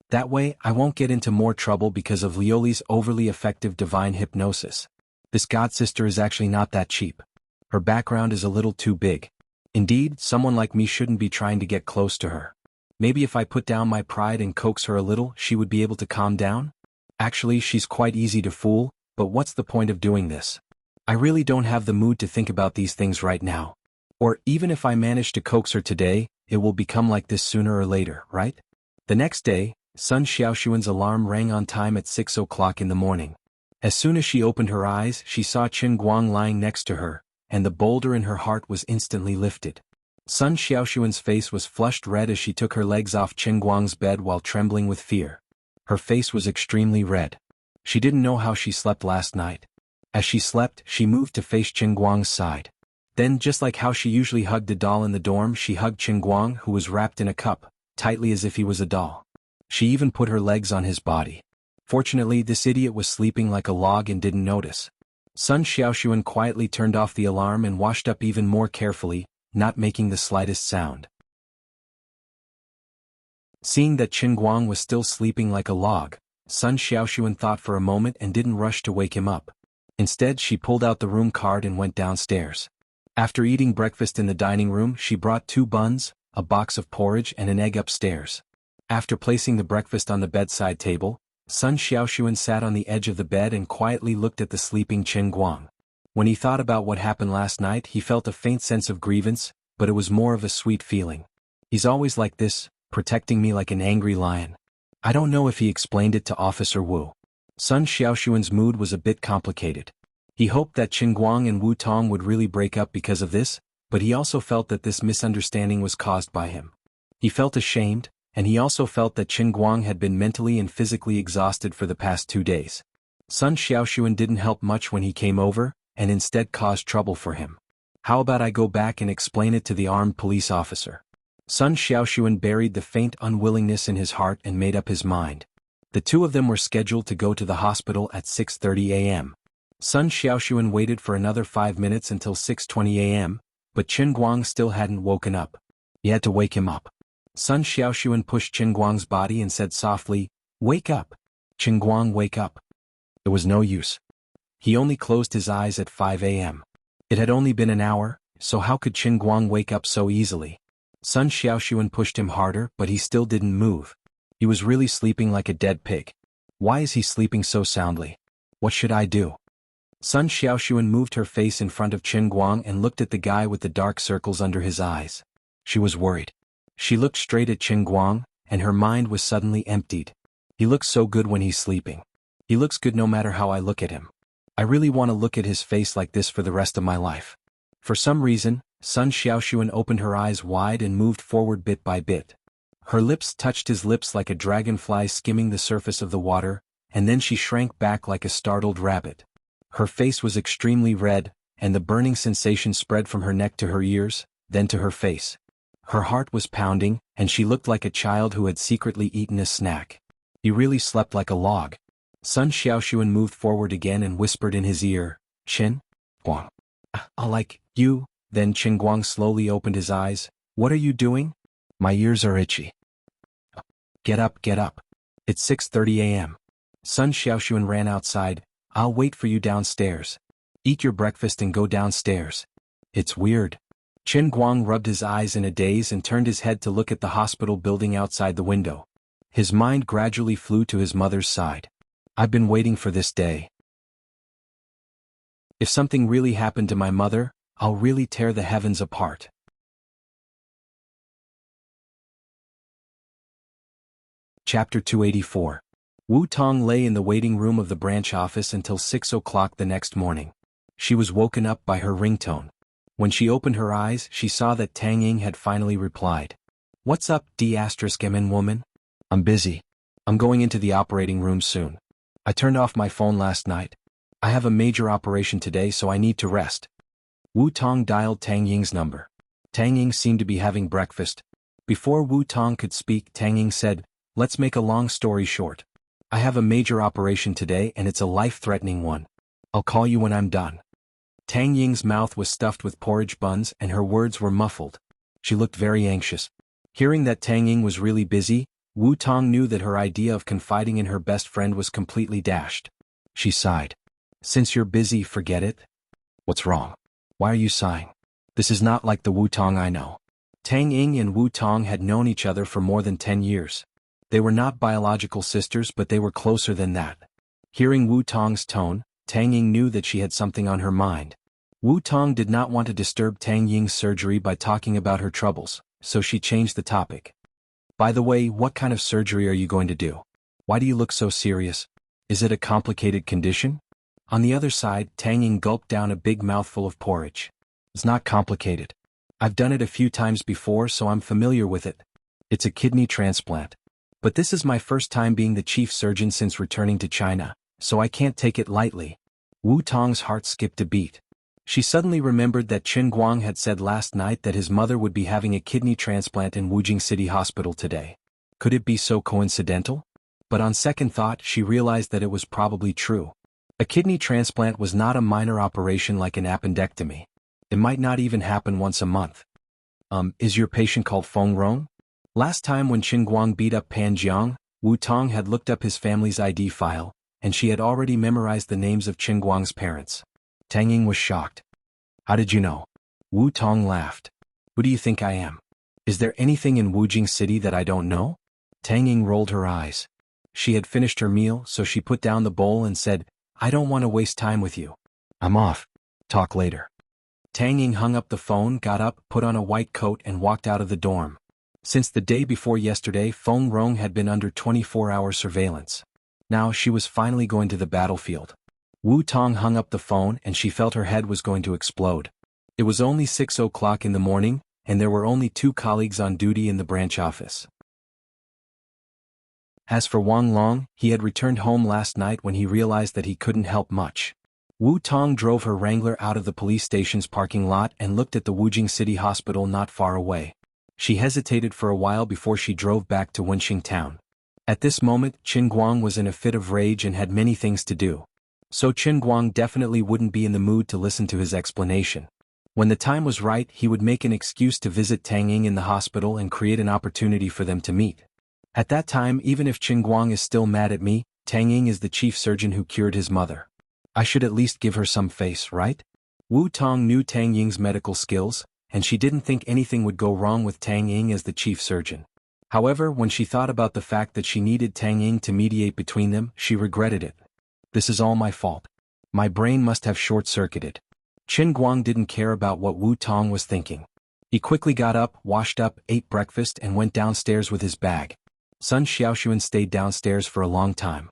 That way, I won't get into more trouble because of Lioli's overly effective divine hypnosis. This godsister is actually not that cheap. Her background is a little too big. Indeed, someone like me shouldn't be trying to get close to her. Maybe if I put down my pride and coax her a little, she would be able to calm down? Actually, she's quite easy to fool, but what's the point of doing this? I really don't have the mood to think about these things right now. Or even if I manage to coax her today, it will become like this sooner or later, right? The next day, Sun Xiaoxuan's alarm rang on time at 6 o'clock in the morning. As soon as she opened her eyes, she saw Chen Guang lying next to her, and the boulder in her heart was instantly lifted. Sun Xiaoxuan's face was flushed red as she took her legs off Chen Guang's bed while trembling with fear. Her face was extremely red. She didn't know how she slept last night. As she slept, she moved to face Chen Guang's side. Then, just like how she usually hugged a doll in the dorm, she hugged Chen Guang, who was wrapped in a cup, tightly as if he was a doll. She even put her legs on his body. Fortunately, this idiot was sleeping like a log and didn't notice. Sun Xiaoxuan quietly turned off the alarm and washed up even more carefully, not making the slightest sound. Seeing that Chen Guang was still sleeping like a log, Sun Xiaoxuan thought for a moment and didn't rush to wake him up. Instead, she pulled out the room card and went downstairs. After eating breakfast in the dining room, she brought 2 buns, a box of porridge and an egg upstairs. After placing the breakfast on the bedside table, Sun Xiaoxuan sat on the edge of the bed and quietly looked at the sleeping Chen Guang. When he thought about what happened last night, he felt a faint sense of grievance, but it was more of a sweet feeling. He's always like this, protecting me like an angry lion. I don't know if he explained it to Officer Wu. Sun Xiaoxuan's mood was a bit complicated. He hoped that Chen Guang and Wu Tong would really break up because of this, but he also felt that this misunderstanding was caused by him. He felt ashamed, and he also felt that Chen Guang had been mentally and physically exhausted for the past 2 days. Sun Xiaoxuan didn't help much when he came over, and instead caused trouble for him. How about I go back and explain it to the armed police officer? Sun Xiaoxuan buried the faint unwillingness in his heart and made up his mind. The 2 of them were scheduled to go to the hospital at 6:30 a.m. Sun Xiaoxuan waited for another 5 minutes until 6:20 a.m., but Chen Guang still hadn't woken up. He had to wake him up. Sun Xiaoxuan pushed Chen Guang's body and said softly, "Wake up! Chen Guang, wake up!" It was no use. He only closed his eyes at 5 a.m. It had only been an hour, so how could Chen Guang wake up so easily? Sun Xiaoxuan pushed him harder, but he still didn't move. He was really sleeping like a dead pig. Why is he sleeping so soundly? What should I do? Sun Xiaoxuan moved her face in front of Chen Guang and looked at the guy with the dark circles under his eyes. She was worried. She looked straight at Chen Guang, and her mind was suddenly emptied. He looks so good when he's sleeping. He looks good no matter how I look at him. I really want to look at his face like this for the rest of my life. For some reason, Sun Xiaoxuan opened her eyes wide and moved forward bit by bit. Her lips touched his lips like a dragonfly skimming the surface of the water, and then she shrank back like a startled rabbit. Her face was extremely red, and the burning sensation spread from her neck to her ears, then to her face. Her heart was pounding, and she looked like a child who had secretly eaten a snack. He really slept like a log. Sun Xiaoxuan moved forward again and whispered in his ear, "Qin Guang. I like you." Then Qin Guang slowly opened his eyes. "What are you doing?" "My ears are itchy." Get up, get up. It's 6:30 a.m. Sun Xiaoxuan ran outside. "I'll wait for you downstairs. Eat your breakfast and go downstairs." "It's weird." Qin Guang rubbed his eyes in a daze and turned his head to look at the hospital building outside the window. His mind gradually flew to his mother's side. "I've been waiting for this day. If something really happened to my mother, I'll really tear the heavens apart." Chapter 284. Wu Tong lay in the waiting room of the branch office until 6 o'clock the next morning. She was woken up by her ringtone. When she opened her eyes, she saw that Tang Ying had finally replied. "What's up, D***M woman? I'm busy. I'm going into the operating room soon. I turned off my phone last night. I have a major operation today, so I need to rest." Wu Tong dialed Tang Ying's number. Tang Ying seemed to be having breakfast. Before Wu Tong could speak, Tang Ying said, "Let's make a long story short. I have a major operation today and it's a life-threatening one. I'll call you when I'm done." Tang Ying's mouth was stuffed with porridge buns and her words were muffled. She looked very anxious. Hearing that Tang Ying was really busy, Wu Tong knew that her idea of confiding in her best friend was completely dashed. She sighed. "Since you're busy, forget it." "What's wrong? Why are you sighing? This is not like the Wu Tong I know." Tang Ying and Wu Tong had known each other for more than 10 years. They were not biological sisters, but they were closer than that. Hearing Wu Tong's tone, Tang Ying knew that she had something on her mind. Wu Tong did not want to disturb Tang Ying's surgery by talking about her troubles, so she changed the topic. "By the way, what kind of surgery are you going to do? Why do you look so serious? Is it a complicated condition?" On the other side, Tang Ying gulped down a big mouthful of porridge. "It's not complicated. I've done it a few times before, so I'm familiar with it. It's a kidney transplant. But this is my first time being the chief surgeon since returning to China, so I can't take it lightly." Wu Tong's heart skipped a beat. She suddenly remembered that Qin Guang had said last night that his mother would be having a kidney transplant in Wujing City Hospital today. Could it be so coincidental? But on second thought, she realized that it was probably true. A kidney transplant was not a minor operation like an appendectomy. It might not even happen once a month. Is your patient called Feng Rong?" Last time when Qin Guang beat up Pan Jiang, Wu Tong had looked up his family's ID file, and she had already memorized the names of Qin Guang's parents. Tang Ying was shocked. "How did you know?" Wu Tong laughed. "Who do you think I am? Is there anything in Wujing City that I don't know?" Tang Ying rolled her eyes. She had finished her meal, so she put down the bowl and said, "I don't want to waste time with you. I'm off. Talk later." Tang Ying hung up the phone, got up, put on a white coat and walked out of the dorm. Since the day before yesterday, Feng Rong had been under 24-hour surveillance. Now she was finally going to the battlefield. Wu Tong hung up the phone and she felt her head was going to explode. It was only 6 o'clock in the morning, and there were only 2 colleagues on duty in the branch office. As for Wang Long, he had returned home last night when he realized that he couldn't help much. Wu Tong drove her Wrangler out of the police station's parking lot and looked at the Wujing City Hospital not far away. She hesitated for a while before she drove back to Wenxing town. At this moment, Qin Guang was in a fit of rage and had many things to do. So Qin Guang definitely wouldn't be in the mood to listen to his explanation. When the time was right, he would make an excuse to visit Tang Ying in the hospital and create an opportunity for them to meet. At that time, even if Qin Guang is still mad at me, Tang Ying is the chief surgeon who cured his mother. I should at least give her some face, right? Wu Tong knew Tang Ying's medical skills, and she didn't think anything would go wrong with Tang Ying as the chief surgeon. However, when she thought about the fact that she needed Tang Ying to mediate between them, she regretted it. This is all my fault. My brain must have short-circuited. Qin Guang didn't care about what Wu Tong was thinking. He quickly got up, washed up, ate breakfast and went downstairs with his bag. Sun Xiaoxuan stayed downstairs for a long time.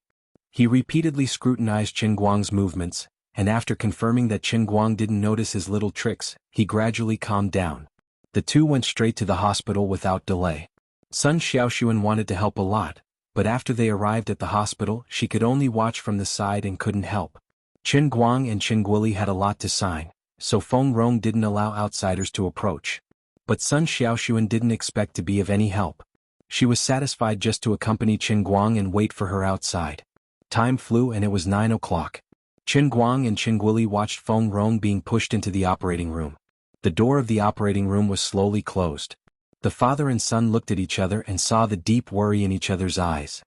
He repeatedly scrutinized Qin Guang's movements, and after confirming that Qin Guang didn't notice his little tricks, he gradually calmed down. The two went straight to the hospital without delay. Sun Xiaoxuan wanted to help a lot, but after they arrived at the hospital, she could only watch from the side and couldn't help. Qin Guang and Qin Guili had a lot to sign, so Feng Rong didn't allow outsiders to approach. But Sun Xiaoxuan didn't expect to be of any help. She was satisfied just to accompany Qin Guang and wait for her outside. Time flew and it was 9 o'clock. Qin Guang and Qin Guili watched Feng Rong being pushed into the operating room. The door of the operating room was slowly closed. The father and son looked at each other and saw the deep worry in each other's eyes.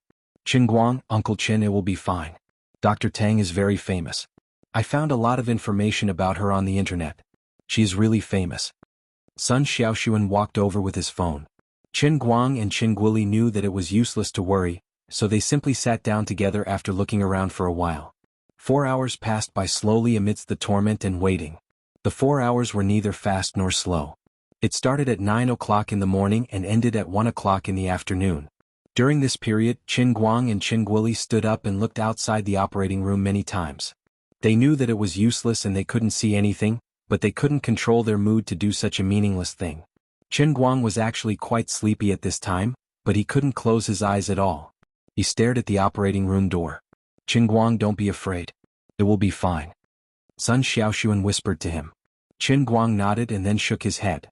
Qin Guang, Uncle Qin, it will be fine. Dr. Tang is very famous. I found a lot of information about her on the internet. She is really famous. Sun Xiaoxuan walked over with his phone. Qin Guang and Qin Guili knew that it was useless to worry, so they simply sat down together after looking around for a while. 4 hours passed by slowly amidst the torment and waiting. The 4 hours were neither fast nor slow. It started at 9 o'clock in the morning and ended at 1 o'clock in the afternoon. During this period, Qin Guang and Qin Guili stood up and looked outside the operating room many times. They knew that it was useless and they couldn't see anything, but they couldn't control their mood to do such a meaningless thing. Qin Guang was actually quite sleepy at this time, but he couldn't close his eyes at all. He stared at the operating room door. Qin Guang, don't be afraid. It will be fine. Sun Xiaoxuan whispered to him. Qin Guang nodded and then shook his head.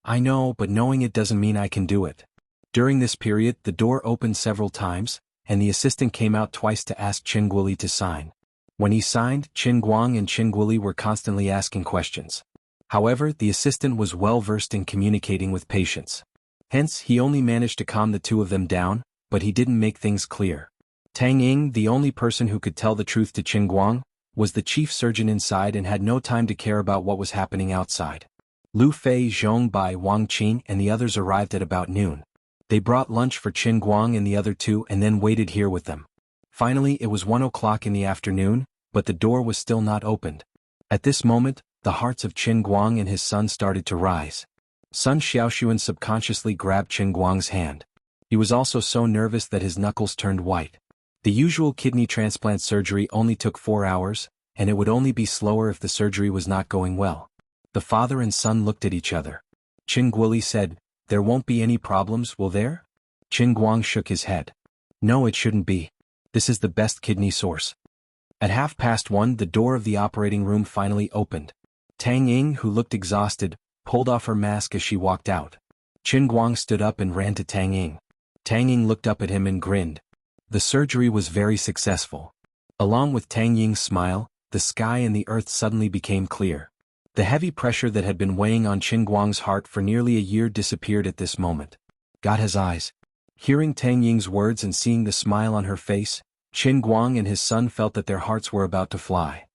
I know, but knowing it doesn't mean I can do it. During this period, the door opened several times, and the assistant came out twice to ask Qin Guili to sign. When he signed, Qin Guang and Qin Guili were constantly asking questions. However, the assistant was well versed in communicating with patients. Hence, he only managed to calm the two of them down, but he didn't make things clear. Tang Ying, the only person who could tell the truth to Qin Guang, was the chief surgeon inside and had no time to care about what was happening outside. Lu Fei, Zhong Bai, Wang Qin and the others arrived at about noon. They brought lunch for Qin Guang and the other two and then waited here with them. Finally, it was 1 o'clock in the afternoon, but the door was still not opened. At this moment, the hearts of Qin Guang and his son started to rise. Sun Xiaoxuan subconsciously grabbed Qin Guang's hand. He was also so nervous that his knuckles turned white. The usual kidney transplant surgery only took 4 hours, and it would only be slower if the surgery was not going well. The father and son looked at each other. Qin Guili said, there won't be any problems, will there? Qin Guang shook his head. No, it shouldn't be. This is the best kidney source. At 1:30, the door of the operating room finally opened. Tang Ying, who looked exhausted, pulled off her mask as she walked out. Qin Guang stood up and ran to Tang Ying. Tang Ying looked up at him and grinned. The surgery was very successful. Along with Tang Ying's smile, the sky and the earth suddenly became clear. The heavy pressure that had been weighing on Qin Guang's heart for nearly a year disappeared at this moment. God has eyes. Hearing Tang Ying's words and seeing the smile on her face, Qin Guang and his son felt that their hearts were about to fly.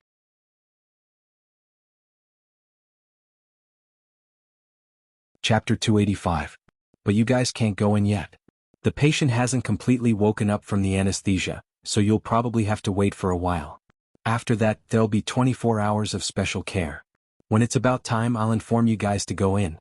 Chapter 285. But you guys can't go in yet. The patient hasn't completely woken up from the anesthesia, so you'll probably have to wait for a while. After that, there'll be 24 hours of special care. When it's about time, I'll inform you guys to go in.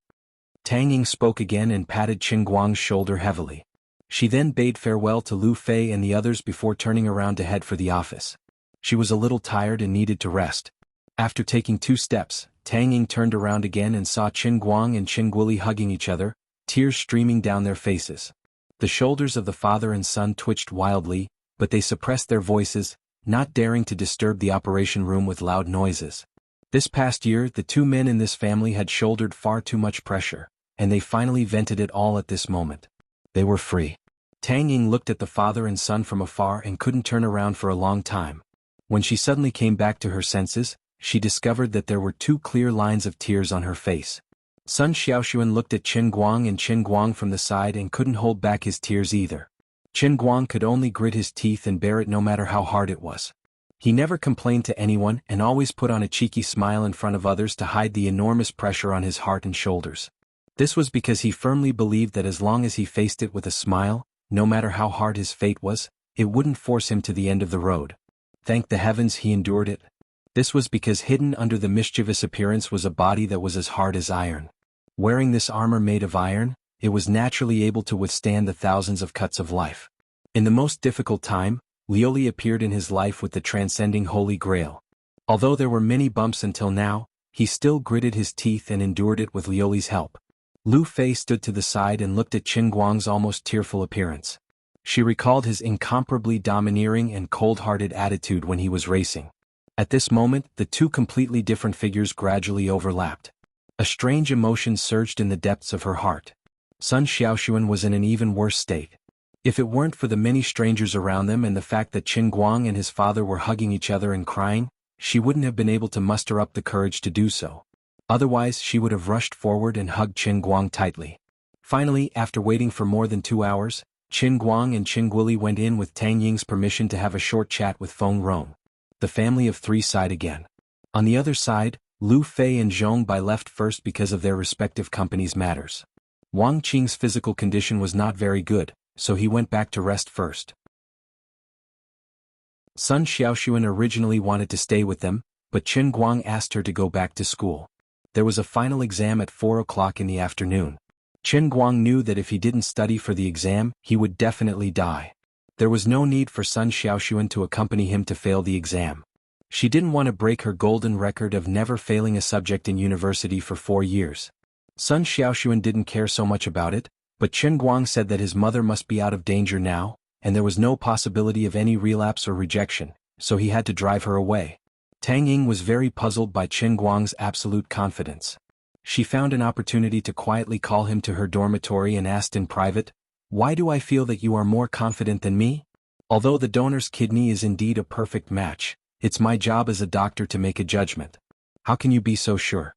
Tang Ying spoke again and patted Qin Guang's shoulder heavily. She then bade farewell to Lu Fei and the others before turning around to head for the office. She was a little tired and needed to rest. After taking 2 steps, Tang Ying turned around again and saw Qin Guang and Qin Guili hugging each other, tears streaming down their faces. The shoulders of the father and son twitched wildly, but they suppressed their voices, not daring to disturb the operation room with loud noises. This past year, the 2 men in this family had shouldered far too much pressure, and they finally vented it all at this moment. They were free. Tang Ying looked at the father and son from afar and couldn't turn around for a long time. When she suddenly came back to her senses, she discovered that there were 2 clear lines of tears on her face. Sun Xiaoxuan looked at Qin Guang and Qin Guang from the side and couldn't hold back his tears either. Qin Guang could only grit his teeth and bear it no matter how hard it was. He never complained to anyone and always put on a cheeky smile in front of others to hide the enormous pressure on his heart and shoulders. This was because he firmly believed that as long as he faced it with a smile, no matter how hard his fate was, it wouldn't force him to the end of the road. Thank the heavens he endured it. This was because hidden under the mischievous appearance was a body that was as hard as iron. Wearing this armor made of iron, it was naturally able to withstand the thousands of cuts of life. In the most difficult time, Lioli appeared in his life with the transcending Holy Grail. Although there were many bumps until now, he still gritted his teeth and endured it with Lioli's help. Lu Fei stood to the side and looked at Qin Guang's almost tearful appearance. She recalled his incomparably domineering and cold-hearted attitude when he was racing. At this moment, the two completely different figures gradually overlapped. A strange emotion surged in the depths of her heart. Sun Xiaoxuan was in an even worse state. If it weren't for the many strangers around them and the fact that Qin Guang and his father were hugging each other and crying, she wouldn't have been able to muster up the courage to do so. Otherwise, she would have rushed forward and hugged Qin Guang tightly. Finally, after waiting for more than 2 hours, Qin Guang and Qin Guili went in with Tang Ying's permission to have a short chat with Feng Rong. The family of three sighed again. On the other side, Lu Fei and Zhong Bai left first because of their respective companies' matters. Wang Qing's physical condition was not very good, so he went back to rest first. Sun Xiaoxuan originally wanted to stay with them, but Qin Guang asked her to go back to school. There was a final exam at 4 o'clock in the afternoon. Qin Guang knew that if he didn't study for the exam, he would definitely die. There was no need for Sun Xiaoxuan to accompany him to fail the exam. She didn't want to break her golden record of never failing a subject in university for 4 years. Sun Xiaoxuan didn't care so much about it, but Qin Guang said that his mother must be out of danger now, and there was no possibility of any relapse or rejection, so he had to drive her away. Tang Ying was very puzzled by Qin Guang's absolute confidence. She found an opportunity to quietly call him to her dormitory and asked in private, "Why do I feel that you are more confident than me? Although the donor's kidney is indeed a perfect match, it's my job as a doctor to make a judgment. How can you be so sure?"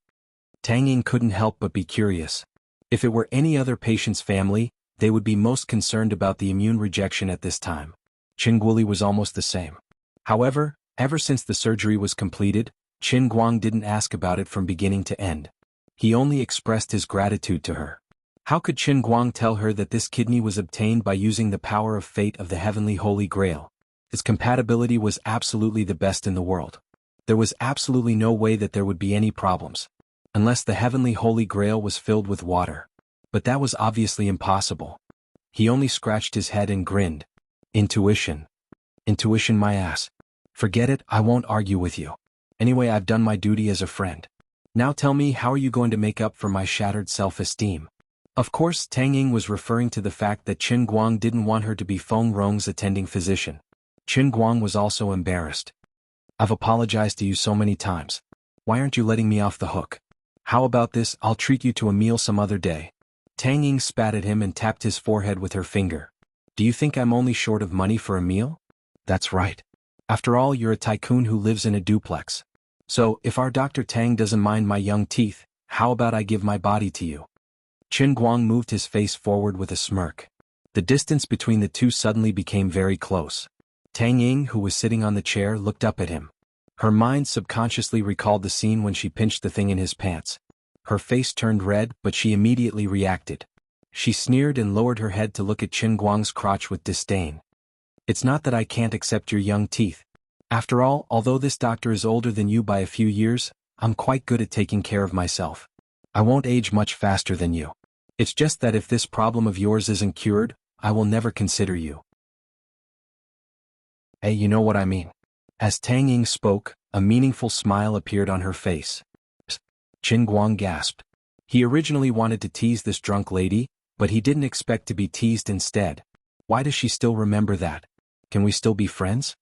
Tang Ying couldn't help but be curious. If it were any other patient's family, they would be most concerned about the immune rejection at this time. Qin Guili was almost the same. However, ever since the surgery was completed, Qin Guang didn't ask about it from beginning to end. He only expressed his gratitude to her. How could Qin Guang tell her that this kidney was obtained by using the power of fate of the heavenly Holy Grail? Its compatibility was absolutely the best in the world. There was absolutely no way that there would be any problems. Unless the heavenly Holy Grail was filled with water. But that was obviously impossible. He only scratched his head and grinned. Intuition. Intuition my ass. Forget it, I won't argue with you. Anyway, I've done my duty as a friend. Now tell me, how are you going to make up for my shattered self-esteem? Of course, Tang Ying was referring to the fact that Qin Guang didn't want her to be Feng Rong's attending physician. Qin Guang was also embarrassed. I've apologized to you so many times. Why aren't you letting me off the hook? How about this, I'll treat you to a meal some other day. Tang Ying spat at him and tapped his forehead with her finger. Do you think I'm only short of money for a meal? That's right. After all, you're a tycoon who lives in a duplex. So, if our Dr. Tang doesn't mind my young teeth, how about I give my body to you? Qin Guang moved his face forward with a smirk. The distance between the two suddenly became very close. Tang Ying, who was sitting on the chair, looked up at him. Her mind subconsciously recalled the scene when she pinched the thing in his pants. Her face turned red, but she immediately reacted. She sneered and lowered her head to look at Qin Guang's crotch with disdain. It's not that I can't accept your young teeth. After all, although this doctor is older than you by a few years, I'm quite good at taking care of myself. I won't age much faster than you. It's just that if this problem of yours isn't cured, I will never consider you. Hey, you know what I mean. As Tang Ying spoke, a meaningful smile appeared on her face. Qin Guang gasped. He originally wanted to tease this drunk lady, but he didn't expect to be teased instead. Why does she still remember that? Can we still be friends?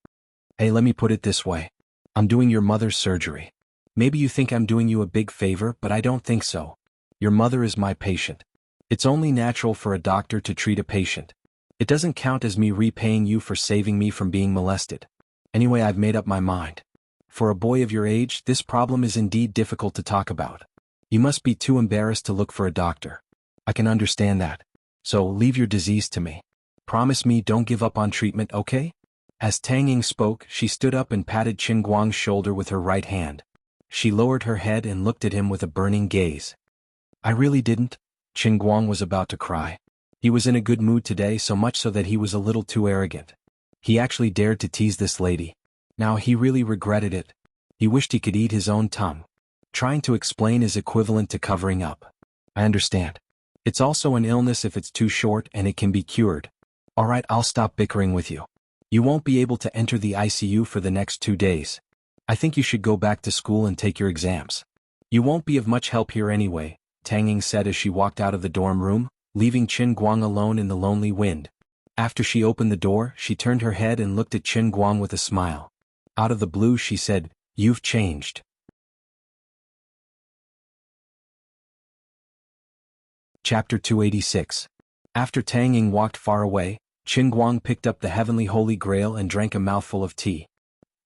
Hey, let me put it this way. I'm doing your mother's surgery. Maybe you think I'm doing you a big favor, but I don't think so. Your mother is my patient. It's only natural for a doctor to treat a patient. It doesn't count as me repaying you for saving me from being molested. Anyway, I've made up my mind. For a boy of your age, this problem is indeed difficult to talk about. You must be too embarrassed to look for a doctor. I can understand that. So, leave your disease to me. Promise me don't give up on treatment, okay? As Tang Ying spoke, she stood up and patted Qin Guang's shoulder with her right hand. She lowered her head and looked at him with a burning gaze. I really didn't. Qin Guang was about to cry. He was in a good mood today, so much so that he was a little too arrogant. He actually dared to tease this lady. Now he really regretted it. He wished he could eat his own tongue. Trying to explain is equivalent to covering up. I understand. It's also an illness if it's too short and it can be cured. Alright, I'll stop bickering with you. You won't be able to enter the ICU for the next 2 days. I think you should go back to school and take your exams. You won't be of much help here anyway, Tang Ying said as she walked out of the dorm room, leaving Qin Guang alone in the lonely wind. After she opened the door, she turned her head and looked at Qin Guang with a smile. Out of the blue she said, You've changed. Chapter 286. After Tang Ying walked far away, Qin Guang picked up the heavenly holy grail and drank a mouthful of tea.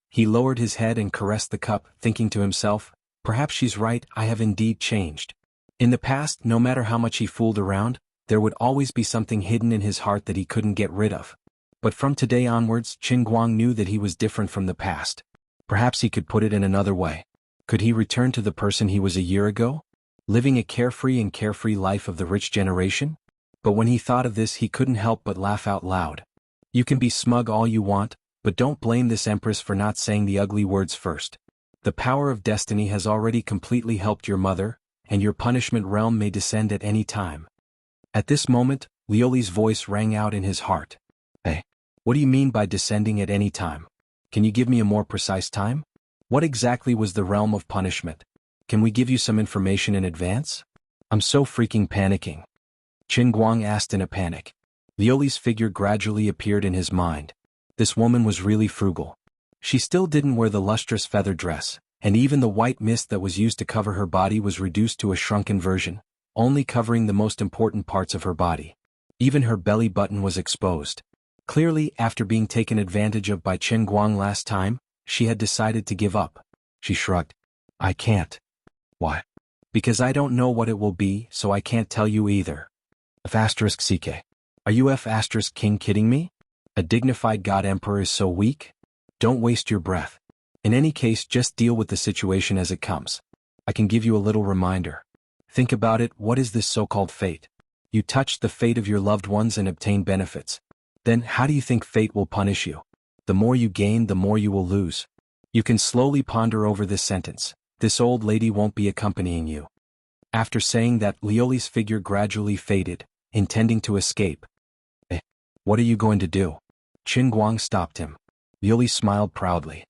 He lowered his head and caressed the cup, thinking to himself, perhaps she's right, I have indeed changed. In the past, no matter how much he fooled around, there would always be something hidden in his heart that he couldn't get rid of. But from today onwards, Qin Guang knew that he was different from the past. Perhaps he could put it in another way. Could he return to the person he was a year ago? Living a carefree life of the rich generation? But when he thought of this, he couldn't help but laugh out loud. You can be smug all you want, but don't blame this empress for not saying the ugly words first. The power of destiny has already completely helped your mother, and your punishment realm may descend at any time. At this moment, Liuli's voice rang out in his heart. Hey, what do you mean by descending at any time? Can you give me a more precise time? What exactly was the realm of punishment? Can we give you some information in advance? I'm so freaking panicking. Qin Guang asked in a panic. Liuli's figure gradually appeared in his mind. This woman was really frugal. She still didn't wear the lustrous feather dress, and even the white mist that was used to cover her body was reduced to a shrunken version, only covering the most important parts of her body. Even her belly button was exposed. Clearly, after being taken advantage of by Qin Guang last time, she had decided to give up. She shrugged. I can't. Why? Because I don't know what it will be, so I can't tell you either. F***ck. Are you F***king kidding me? A dignified god emperor is so weak? Don't waste your breath. In any case, just deal with the situation as it comes. I can give you a little reminder. Think about it, what is this so-called fate? You touched the fate of your loved ones and obtained benefits. Then, how do you think fate will punish you? The more you gain, the more you will lose. You can slowly ponder over this sentence. This old lady won't be accompanying you. After saying that, Liuli's figure gradually faded, intending to escape. What are you going to do? Qin Guang stopped him. Liuli smiled proudly.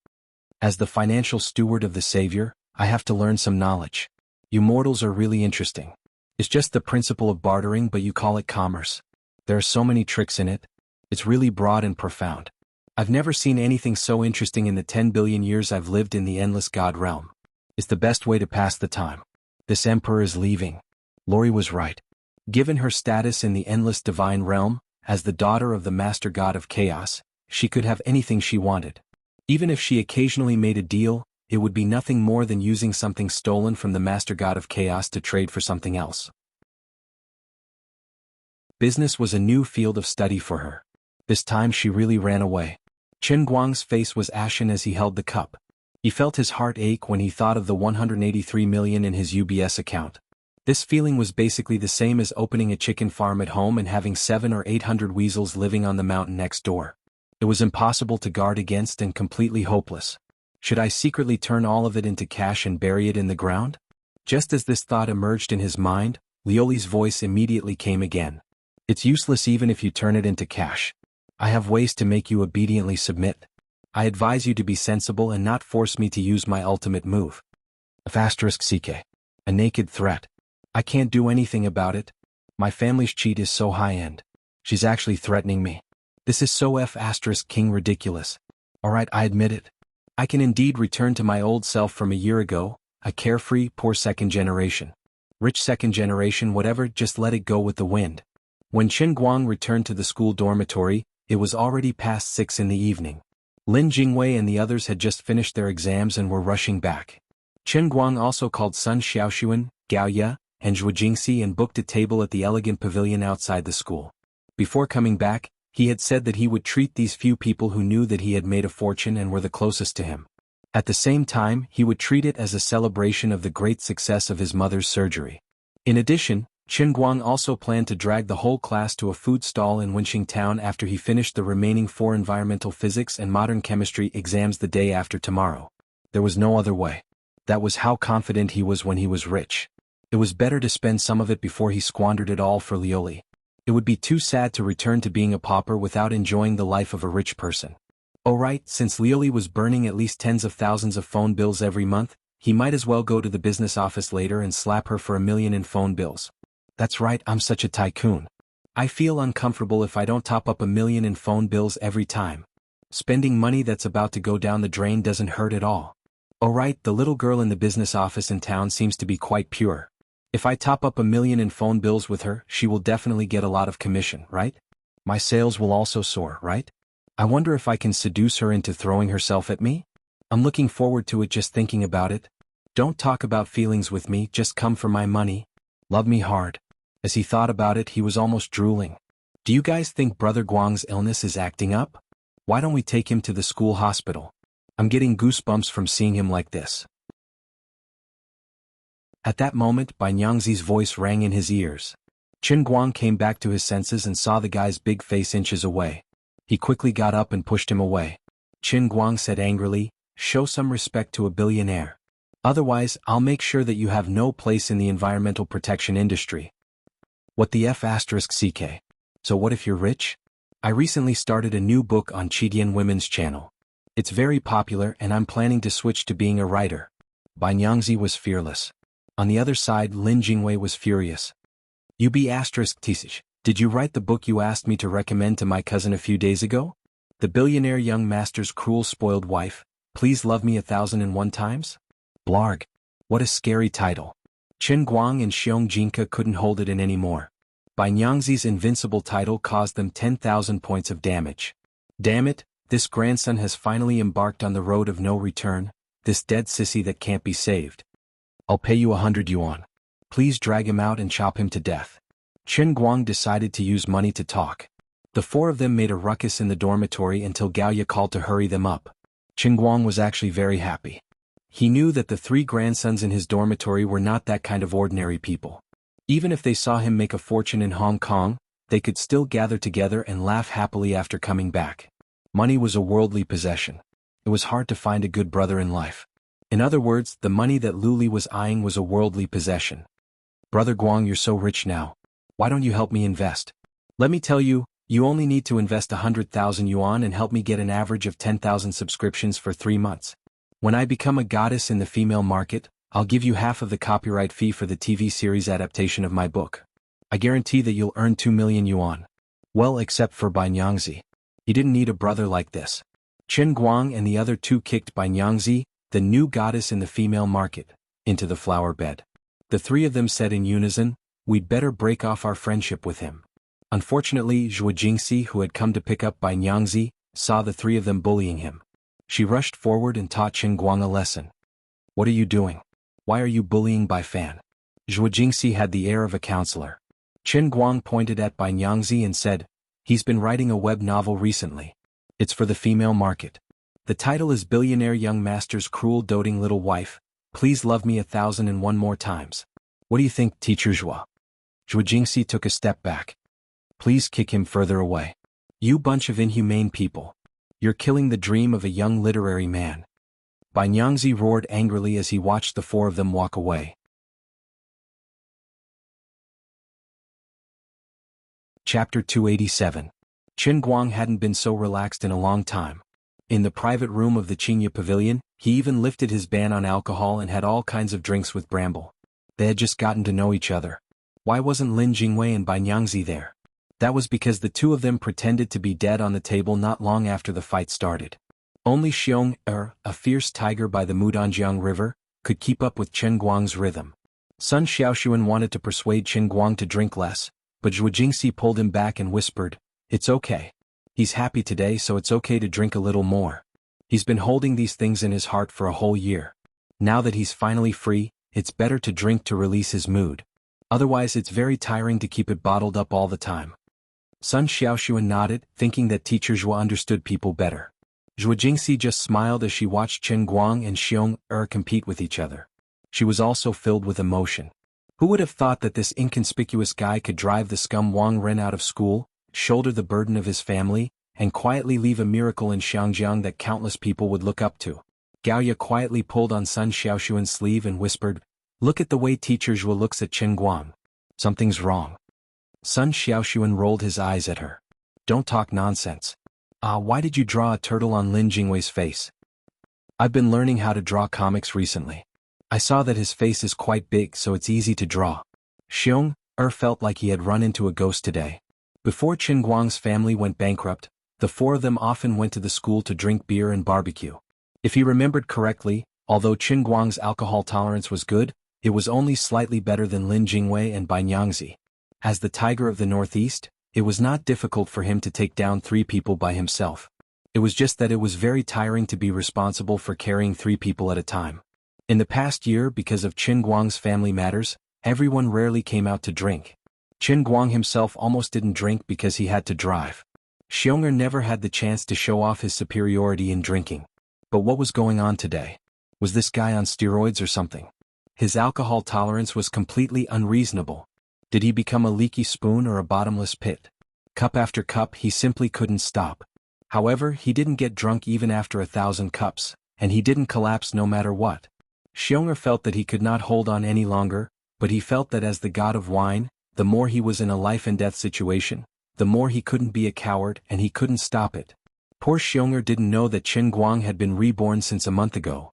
As the financial steward of the Savior, I have to learn some knowledge. You mortals are really interesting. It's just the principle of bartering, but you call it commerce. There are so many tricks in it. It's really broad and profound. I've never seen anything so interesting in the 10 billion years I've lived in the endless god realm. It's the best way to pass the time. This emperor is leaving. Lori was right. Given her status in the endless divine realm, as the daughter of the master god of chaos, she could have anything she wanted. Even if she occasionally made a deal, it would be nothing more than using something stolen from the master god of chaos to trade for something else. Business was a new field of study for her. This time she really ran away. Qin Guang's face was ashen as he held the cup. He felt his heart ache when he thought of the 183 million in his UBS account. This feeling was basically the same as opening a chicken farm at home and having 700 or 800 weasels living on the mountain next door. It was impossible to guard against and completely hopeless. Should I secretly turn all of it into cash and bury it in the ground? Just as this thought emerged in his mind, Liuli's voice immediately came again. It's useless even if you turn it into cash. I have ways to make you obediently submit. I advise you to be sensible and not force me to use my ultimate move. F***ck. A naked threat. I can't do anything about it. My family's cheat is so high-end. She's actually threatening me. This is so F***king ridiculous. Alright, I admit it. I can indeed return to my old self from a year ago, a carefree, poor second generation. Rich second generation, whatever, just let it go with the wind. When Qin Guang returned to the school dormitory, it was already past 6 in the evening. Lin Jingwei and the others had just finished their exams and were rushing back. Qin Guang also called Sun Xiaoxuan, Gao Ye, and Zhuo Jingxi and booked a table at the elegant pavilion outside the school. Before coming back, he had said that he would treat these few people who knew that he had made a fortune and were the closest to him. At the same time, he would treat it as a celebration of the great success of his mother's surgery. In addition, Qin Guang also planned to drag the whole class to a food stall in Wenxing Town after he finished the remaining 4 environmental physics and modern chemistry exams the day after tomorrow. There was no other way. That was how confident he was when he was rich. It was better to spend some of it before he squandered it all for Liuli. It would be too sad to return to being a pauper without enjoying the life of a rich person. Oh right, since Liuli was burning at least tens of thousands of phone bills every month, he might as well go to the business office later and slap her for $1 million in phone bills. That's right, I'm such a tycoon. I feel uncomfortable if I don't top up $1 million in phone bills every time. Spending money that's about to go down the drain doesn't hurt at all. Oh right, the little girl in the business office in town seems to be quite pure. If I top up 1 million in phone bills with her, she will definitely get a lot of commission, right? My sales will also soar, right? I wonder if I can seduce her into throwing herself at me? I'm looking forward to it just thinking about it. Don't talk about feelings with me, just come for my money. Love me hard. As he thought about it, he was almost drooling. Do you guys think Brother Guang's illness is acting up? Why don't we take him to the school hospital? I'm getting goosebumps from seeing him like this. At that moment, Bai Nyangzi's voice rang in his ears. Qin Guang came back to his senses and saw the guy's big face inches away. He quickly got up and pushed him away. Qin Guang said angrily, "Show some respect to a billionaire. Otherwise, I'll make sure that you have no place in the environmental protection industry." What the F***CK? So what if you're rich? I recently started a new book on Chidian Women's Channel. It's very popular and I'm planning to switch to being a writer. Bai Nyangzi was fearless. On the other side, Lin Jingwei was furious. You B***Tisich, did you write the book you asked me to recommend to my cousin a few days ago? The Billionaire Young Master's Cruel Spoiled Wife, Please Love Me 1001 Times? Blarg. What a scary title. Qin Guang and Xiong Jinka couldn't hold it in anymore. Bai Nyangzi's invincible title caused them 10,000 points of damage. Damn it, this grandson has finally embarked on the road of no return, this dead sissy that can't be saved. I'll pay you 100 yuan. Please drag him out and chop him to death. Qin Guang decided to use money to talk. The four of them made a ruckus in the dormitory until Gaoya called to hurry them up. Qin Guang was actually very happy. He knew that the 3 grandsons in his dormitory were not that kind of ordinary people. Even if they saw him make a fortune in Hong Kong, they could still gather together and laugh happily after coming back. Money was a worldly possession. It was hard to find a good brother in life. In other words, the money that Luli was eyeing was a worldly possession. Brother Guang, you're so rich now. Why don't you help me invest? Let me tell you, you only need to invest 100,000 yuan and help me get an average of 10,000 subscriptions for 3 months. When I become a goddess in the female market, I'll give you half of the copyright fee for the TV series adaptation of my book. I guarantee that you'll earn 2 million yuan. Well, except for Bai Nyangzi. He didn't need a brother like this. Qin Guang and the other 2 kicked Bai Nyangzi, the new goddess in the female market, into the flower bed. The 3 of them said in unison, "We'd better break off our friendship with him." Unfortunately, Zhuo Jingxi, who had come to pick up Bai Nyangzi, saw the 3 of them bullying him. She rushed forward and taught Qin Guang a lesson. "What are you doing? Why are you bullying Bai Fan?" Zhuo Jingxi had the air of a counselor. Qin Guang pointed at Bai Nyangzi and said, "He's been writing a web novel recently. It's for the female market. The title is Billionaire Young Master's Cruel Doting Little Wife, Please Love Me 1001 More Times. What do you think, Teacher Zhuo?" Zhuo Jingxi took a step back. "Please kick him further away. You bunch of inhumane people. You're killing the dream of a young literary man." Bai Nyangzi roared angrily as he watched the 4 of them walk away. Chapter 287. Qin Guang hadn't been so relaxed in a long time. In the private room of the Qingya Pavilion, he even lifted his ban on alcohol and had all kinds of drinks with Bramble. They had just gotten to know each other. Why wasn't Lin Jingwei and Bai Nyangzi there? That was because the 2 of them pretended to be dead on the table not long after the fight started. Only Xiong, a fierce tiger by the Mudanjiang River, could keep up with Qin Guang's rhythm. Sun Xiaoshuan wanted to persuade Qin Guang to drink less, but Zhuo Jingxi pulled him back and whispered, "It's okay. He's happy today, so it's okay to drink a little more. He's been holding these things in his heart for a whole year. Now that he's finally free, it's better to drink to release his mood. Otherwise it's very tiring to keep it bottled up all the time." Sun Xiaoshuan nodded, thinking that Teacher Zhuo understood people better. Zhuo Jingxi just smiled as she watched Qin Guang and Xiong compete with each other. She was also filled with emotion. Who would have thought that this inconspicuous guy could drive the scum Wang Ren out of school, shoulder the burden of his family, and quietly leave a miracle in Xiangjiang that countless people would look up to? Gaoya quietly pulled on Sun Xiaoshuan's sleeve and whispered, "Look at the way Teacher Zhuo looks at Qin Guang. Something's wrong." Sun Xiaoshuan rolled his eyes at her. "Don't talk nonsense. Why did you draw a turtle on Lin Jingwei's face?" "I've been learning how to draw comics recently. I saw that his face is quite big, so it's easy to draw." Xiong felt like he had run into a ghost today. Before Qin Guang's family went bankrupt, the 4 of them often went to the school to drink beer and barbecue. If he remembered correctly, Although Qin Guang's alcohol tolerance was good, it was only slightly better than Lin Jingwei and Bai Nyangzi. As the Tiger of the Northeast, it was not difficult for him to take down 3 people by himself. It was just that it was very tiring to be responsible for carrying 3 people at a time. In the past year, because of Qin Guang's family matters, everyone rarely came out to drink. Qin Guang himself almost didn't drink because he had to drive. Xiong'er never had the chance to show off his superiority in drinking. But what was going on today? Was this guy on steroids or something? His alcohol tolerance was completely unreasonable. Did he become a leaky spoon or a bottomless pit? Cup after cup, he simply couldn't stop. However, he didn't get drunk even after 1,000 cups, and he didn't collapse no matter what. Xiong'er felt that he could not hold on any longer, but he felt that as the god of wine, the more he was in a life-and-death situation, the more he couldn't be a coward and he couldn't stop it. Poor Xiong'er didn't know that Qin Guang had been reborn since a month ago.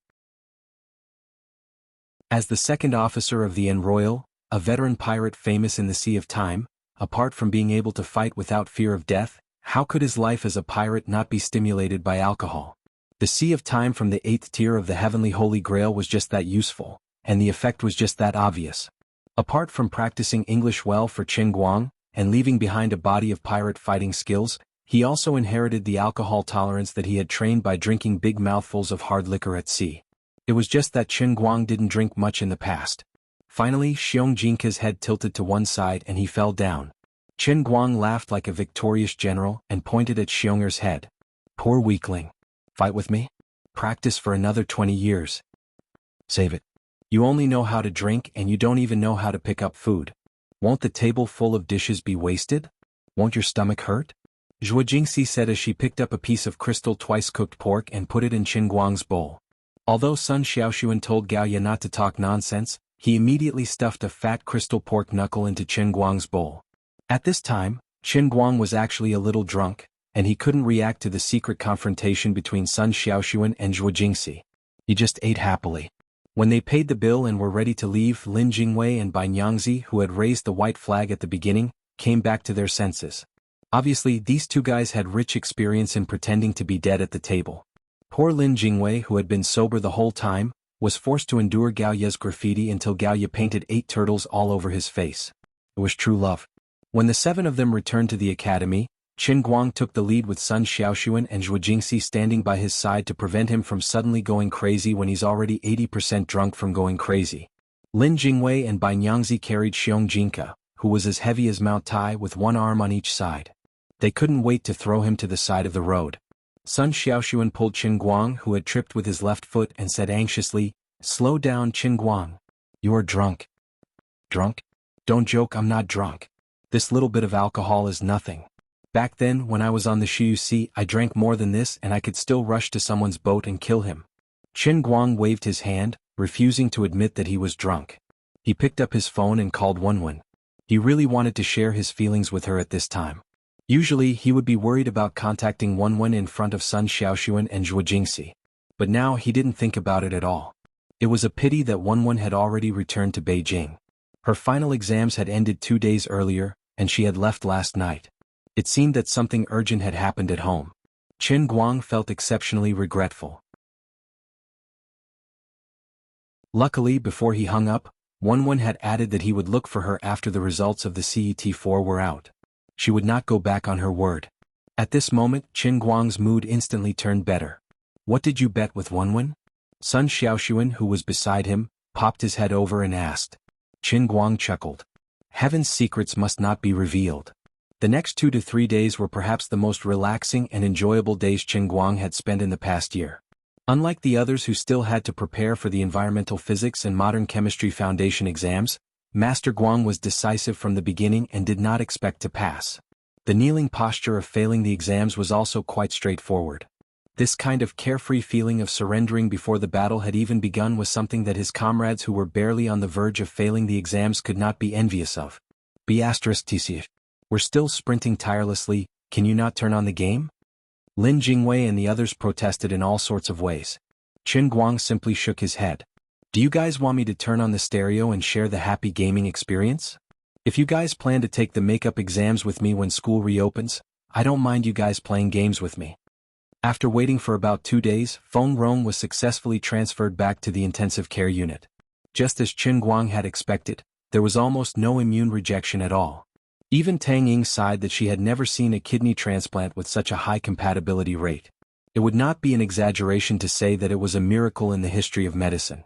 As the second officer of the En Royal, a veteran pirate famous in the Sea of Time, apart from being able to fight without fear of death, how could his life as a pirate not be stimulated by alcohol? The Sea of Time from the 8th tier of the Heavenly Holy Grail was just that useful, and the effect was just that obvious. Apart from practicing English well for Qin Guang, and leaving behind a body of pirate fighting skills, he also inherited the alcohol tolerance that he had trained by drinking big mouthfuls of hard liquor at sea. It was just that Qin Guang didn't drink much in the past. Finally, Xiong Jinka's head tilted to one side and he fell down. Qin Guang laughed like a victorious general and pointed at Xiong'er's head. Poor weakling. Fight with me? Practice for another 20 years. Save it. You only know how to drink and you don't even know how to pick up food. Won't the table full of dishes be wasted? Won't your stomach hurt? Zhuo Jingxi said as she picked up a piece of crystal twice-cooked pork and put it in Qin Guang's bowl. Although Sun Xiaoxuan told Gao Ye not to talk nonsense, he immediately stuffed a fat crystal pork knuckle into Qin Guang's bowl. At this time, Qin Guang was actually a little drunk, and he couldn't react to the secret confrontation between Sun Xiaoxuan and Zhuo Jingxi. He just ate happily. When they paid the bill and were ready to leave, Lin Jingwei and Bai Nyangzi, who had raised the white flag at the beginning, came back to their senses. Obviously, these 2 guys had rich experience in pretending to be dead at the table. Poor Lin Jingwei, who had been sober the whole time, was forced to endure Gao Ye's graffiti until Gao Ye painted 8 turtles all over his face. It was true love. When the 7 of them returned to the academy, Qin Guang took the lead with Sun Xiaoxuan and Zhuo Jingxi standing by his side to prevent him from suddenly going crazy when he's already 80% drunk from going crazy. Lin Jingwei and Bai Nyangzi carried Xiong Jinka, who was as heavy as Mount Tai, with one arm on each side. They couldn't wait to throw him to the side of the road. Sun Xiaoxuan pulled Qin Guang, who had tripped with his left foot, and said anxiously, "Slow down, Qin Guang. You're drunk." Drunk? Don't joke, I'm not drunk. This little bit of alcohol is nothing. Back then, when I was on the Shiyu Sea, I drank more than this and I could still rush to someone's boat and kill him. Qin Guang waved his hand, refusing to admit that he was drunk. He picked up his phone and called Wenwen. He really wanted to share his feelings with her at this time. Usually, he would be worried about contacting Wenwen in front of Sun Xiaoxuan and Zhuo Jingxi. But now he didn't think about it at all. It was a pity that Wenwen had already returned to Beijing. Her final exams had ended 2 days earlier, and she had left last night. It seemed that something urgent had happened at home. Qin Guang felt exceptionally regretful. Luckily, before he hung up, Wenwen had added that he would look for her after the results of the CET4 were out. She would not go back on her word. At this moment, Qin Guang's mood instantly turned better. What did you bet with Wenwen? Sun Xiaoxuan, who was beside him, popped his head over and asked. Qin Guang chuckled. Heaven's secrets must not be revealed. The next 2 to 3 days were perhaps the most relaxing and enjoyable days Qin Guang had spent in the past year. Unlike the others who still had to prepare for the environmental physics and modern chemistry foundation exams, Master Guang was decisive from the beginning and did not expect to pass. The kneeling posture of failing the exams was also quite straightforward. This kind of carefree feeling of surrendering before the battle had even begun was something that his comrades who were barely on the verge of failing the exams could not be envious of. B*TC. We're still sprinting tirelessly, can you not turn on the game? Lin Jingwei and the others protested in all sorts of ways. Qin Guang simply shook his head. Do you guys want me to turn on the stereo and share the happy gaming experience? If you guys plan to take the makeup exams with me when school reopens, I don't mind you guys playing games with me. After waiting for about 2 days, Feng Rong was successfully transferred back to the intensive care unit. Just as Qin Guang had expected, there was almost no immune rejection at all. Even Tang Ying sighed that she had never seen a kidney transplant with such a high compatibility rate. It would not be an exaggeration to say that it was a miracle in the history of medicine.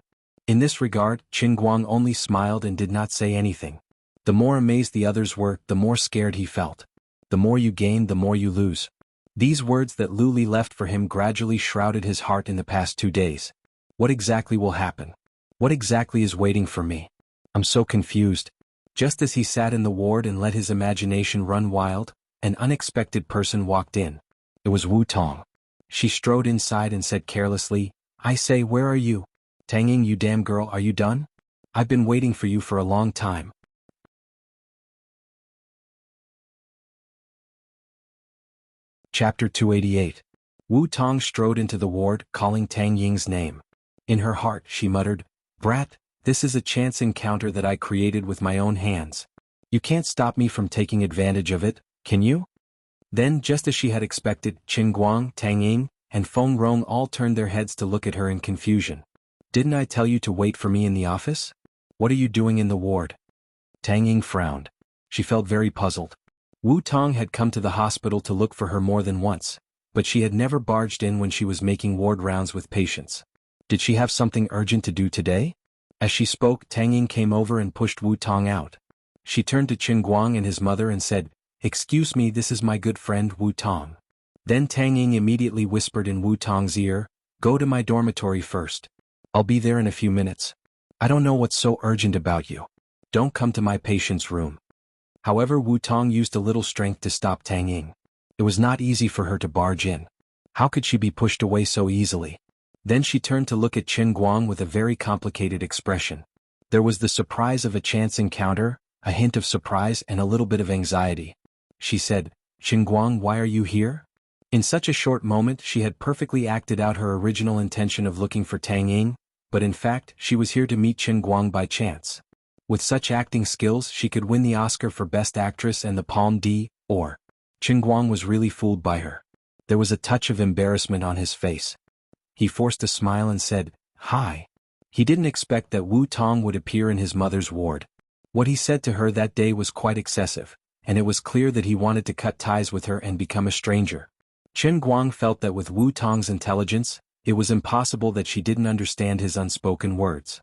In this regard, Qin Guang only smiled and did not say anything. The more amazed the others were, the more scared he felt. The more you gain, the more you lose. These words that Lu Li left for him gradually shrouded his heart in the past 2 days. What exactly will happen? What exactly is waiting for me? I'm so confused. Just as he sat in the ward and let his imagination run wild, an unexpected person walked in. It was Wu Tong. She strode inside and said carelessly, "I say, where are you? Tang Ying, you damn girl, are you done? I've been waiting for you for a long time." Chapter 288. Wu Tong strode into the ward, calling Tang Ying's name. In her heart, she muttered, "Brat, this is a chance encounter that I created with my own hands. You can't stop me from taking advantage of it, can you?" Then, just as she had expected, Qin Guang, Tang Ying, and Feng Rong all turned their heads to look at her in confusion. "Didn't I tell you to wait for me in the office? What are you doing in the ward?" Tang Ying frowned. She felt very puzzled. Wu Tong had come to the hospital to look for her more than once, but she had never barged in when she was making ward rounds with patients. Did she have something urgent to do today? As she spoke, Tang Ying came over and pushed Wu Tong out. She turned to Qin Guang and his mother and said, "Excuse me, this is my good friend Wu Tong." Then Tang Ying immediately whispered in Wu Tong's ear, "Go to my dormitory first. I'll be there in a few minutes. I don't know what's so urgent about you. Don't come to my patient's room." However, Wu Tong used a little strength to stop Tang Ying. It was not easy for her to barge in. How could she be pushed away so easily? Then she turned to look at Qin Guang with a very complicated expression. There was the surprise of a chance encounter, a hint of surprise and a little bit of anxiety. She said, "Qin Guang, why are you here?" In such a short moment she had perfectly acted out her original intention of looking for Tang Ying, but in fact she was here to meet Qin Guang by chance. With such acting skills she could win the Oscar for Best Actress and the Palme d'Or. Qin Guang was really fooled by her. There was a touch of embarrassment on his face. He forced a smile and said, "Hi." He didn't expect that Wu Tong would appear in his mother's ward. What he said to her that day was quite excessive, and it was clear that he wanted to cut ties with her and become a stranger. Qin Guang felt that with Wu Tong's intelligence, it was impossible that she didn't understand his unspoken words.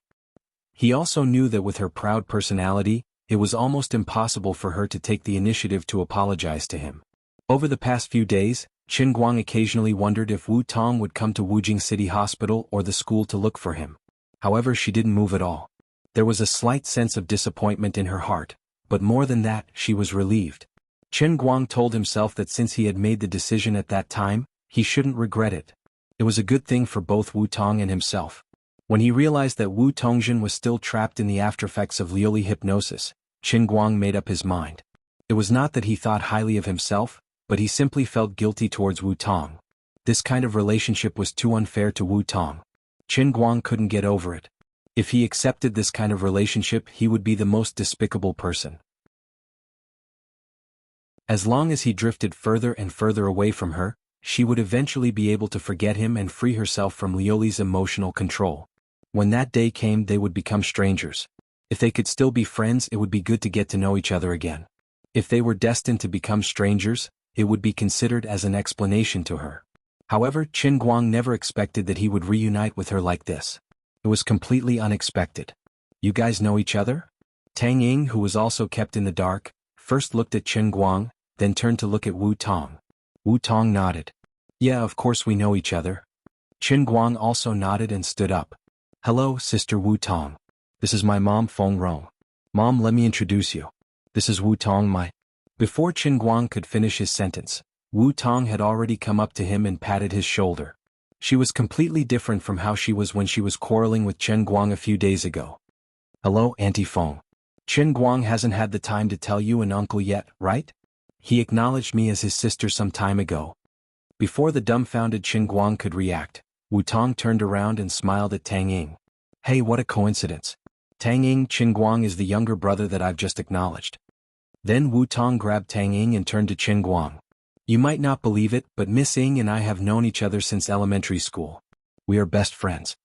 He also knew that with her proud personality, it was almost impossible for her to take the initiative to apologize to him. Over the past few days, Qin Guang occasionally wondered if Wu Tong would come to Wujing City Hospital or the school to look for him. However, she didn't move at all. There was a slight sense of disappointment in her heart, but more than that, she was relieved. Qin Guang told himself that since he had made the decision at that time, he shouldn't regret it. It was a good thing for both Wu Tong and himself. When he realized that Wu Tongjin was still trapped in the aftereffects of Liuli hypnosis, Qin Guang made up his mind. It was not that he thought highly of himself, but he simply felt guilty towards Wu Tong. This kind of relationship was too unfair to Wu Tong. Qin Guang couldn't get over it. If he accepted this kind of relationship, he would be the most despicable person. As long as he drifted further and further away from her, she would eventually be able to forget him and free herself from Liuli's emotional control. When that day came, they would become strangers. If they could still be friends, it would be good to get to know each other again. If they were destined to become strangers, it would be considered as an explanation to her. However, Qin Guang never expected that he would reunite with her like this. It was completely unexpected. "You guys know each other?" Tang Ying, who was also kept in the dark, first looked at Qin Guang, then turned to look at Wu Tong. Wu Tong nodded. "Yeah, of course we know each other." Qin Guang also nodded and stood up. "Hello, Sister Wu Tong. This is my mom, Feng Rong. Mom, let me introduce you. This is Wu Tong, my..." Before Qin Guang could finish his sentence, Wu Tong had already come up to him and patted his shoulder. She was completely different from how she was when she was quarreling with Qin Guang a few days ago. "Hello, Auntie Feng. Qin Guang hasn't had the time to tell you and uncle yet, right? He acknowledged me as his sister some time ago." Before the dumbfounded Qin Guang could react, Wu Tong turned around and smiled at Tang Ying. "Hey, what a coincidence. Tang Ying, Qin Guang is the younger brother that I've just acknowledged." Then Wu Tong grabbed Tang Ying and turned to Qin Guang. You might not believe it, but Miss Ng and I have known each other since elementary school. We are best friends.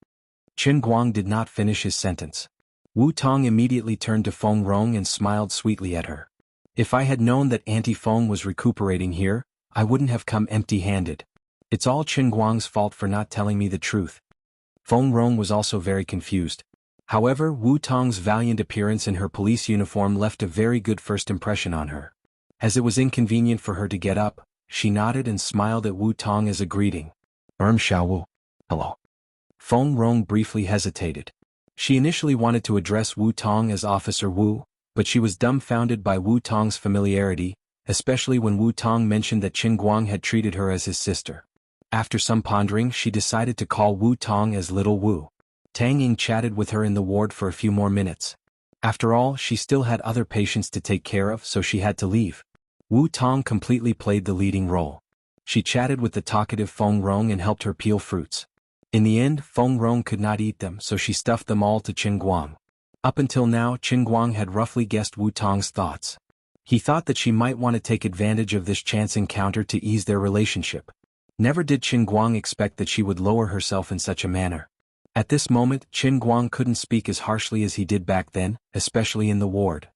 Qin Guang did not finish his sentence. Wu Tong immediately turned to Feng Rong and smiled sweetly at her. If I had known that Auntie Feng was recuperating here, I wouldn't have come empty-handed. It's all Qin Guang's fault for not telling me the truth. Feng Rong was also very confused. However, Wu Tong's valiant appearance in her police uniform left a very good first impression on her. As it was inconvenient for her to get up, she nodded and smiled at Wu Tong as a greeting. Xiao Wu. Hello. Feng Rong briefly hesitated. She initially wanted to address Wu Tong as Officer Wu, but she was dumbfounded by Wu Tong's familiarity, especially when Wu Tong mentioned that Qin Guang had treated her as his sister. After some pondering, she decided to call Wu Tong as Little Wu. Tang Ying chatted with her in the ward for a few more minutes. After all, she still had other patients to take care of, so she had to leave. Wu Tong completely played the leading role. She chatted with the talkative Feng Rong and helped her peel fruits. In the end, Feng Rong could not eat them, so she stuffed them all to Qin Guang. Up until now, Qin Guang had roughly guessed Wu Tong's thoughts. He thought that she might want to take advantage of this chance encounter to ease their relationship. Never did Qin Guang expect that she would lower herself in such a manner. At this moment, Qin Guang couldn't speak as harshly as he did back then, especially in the ward.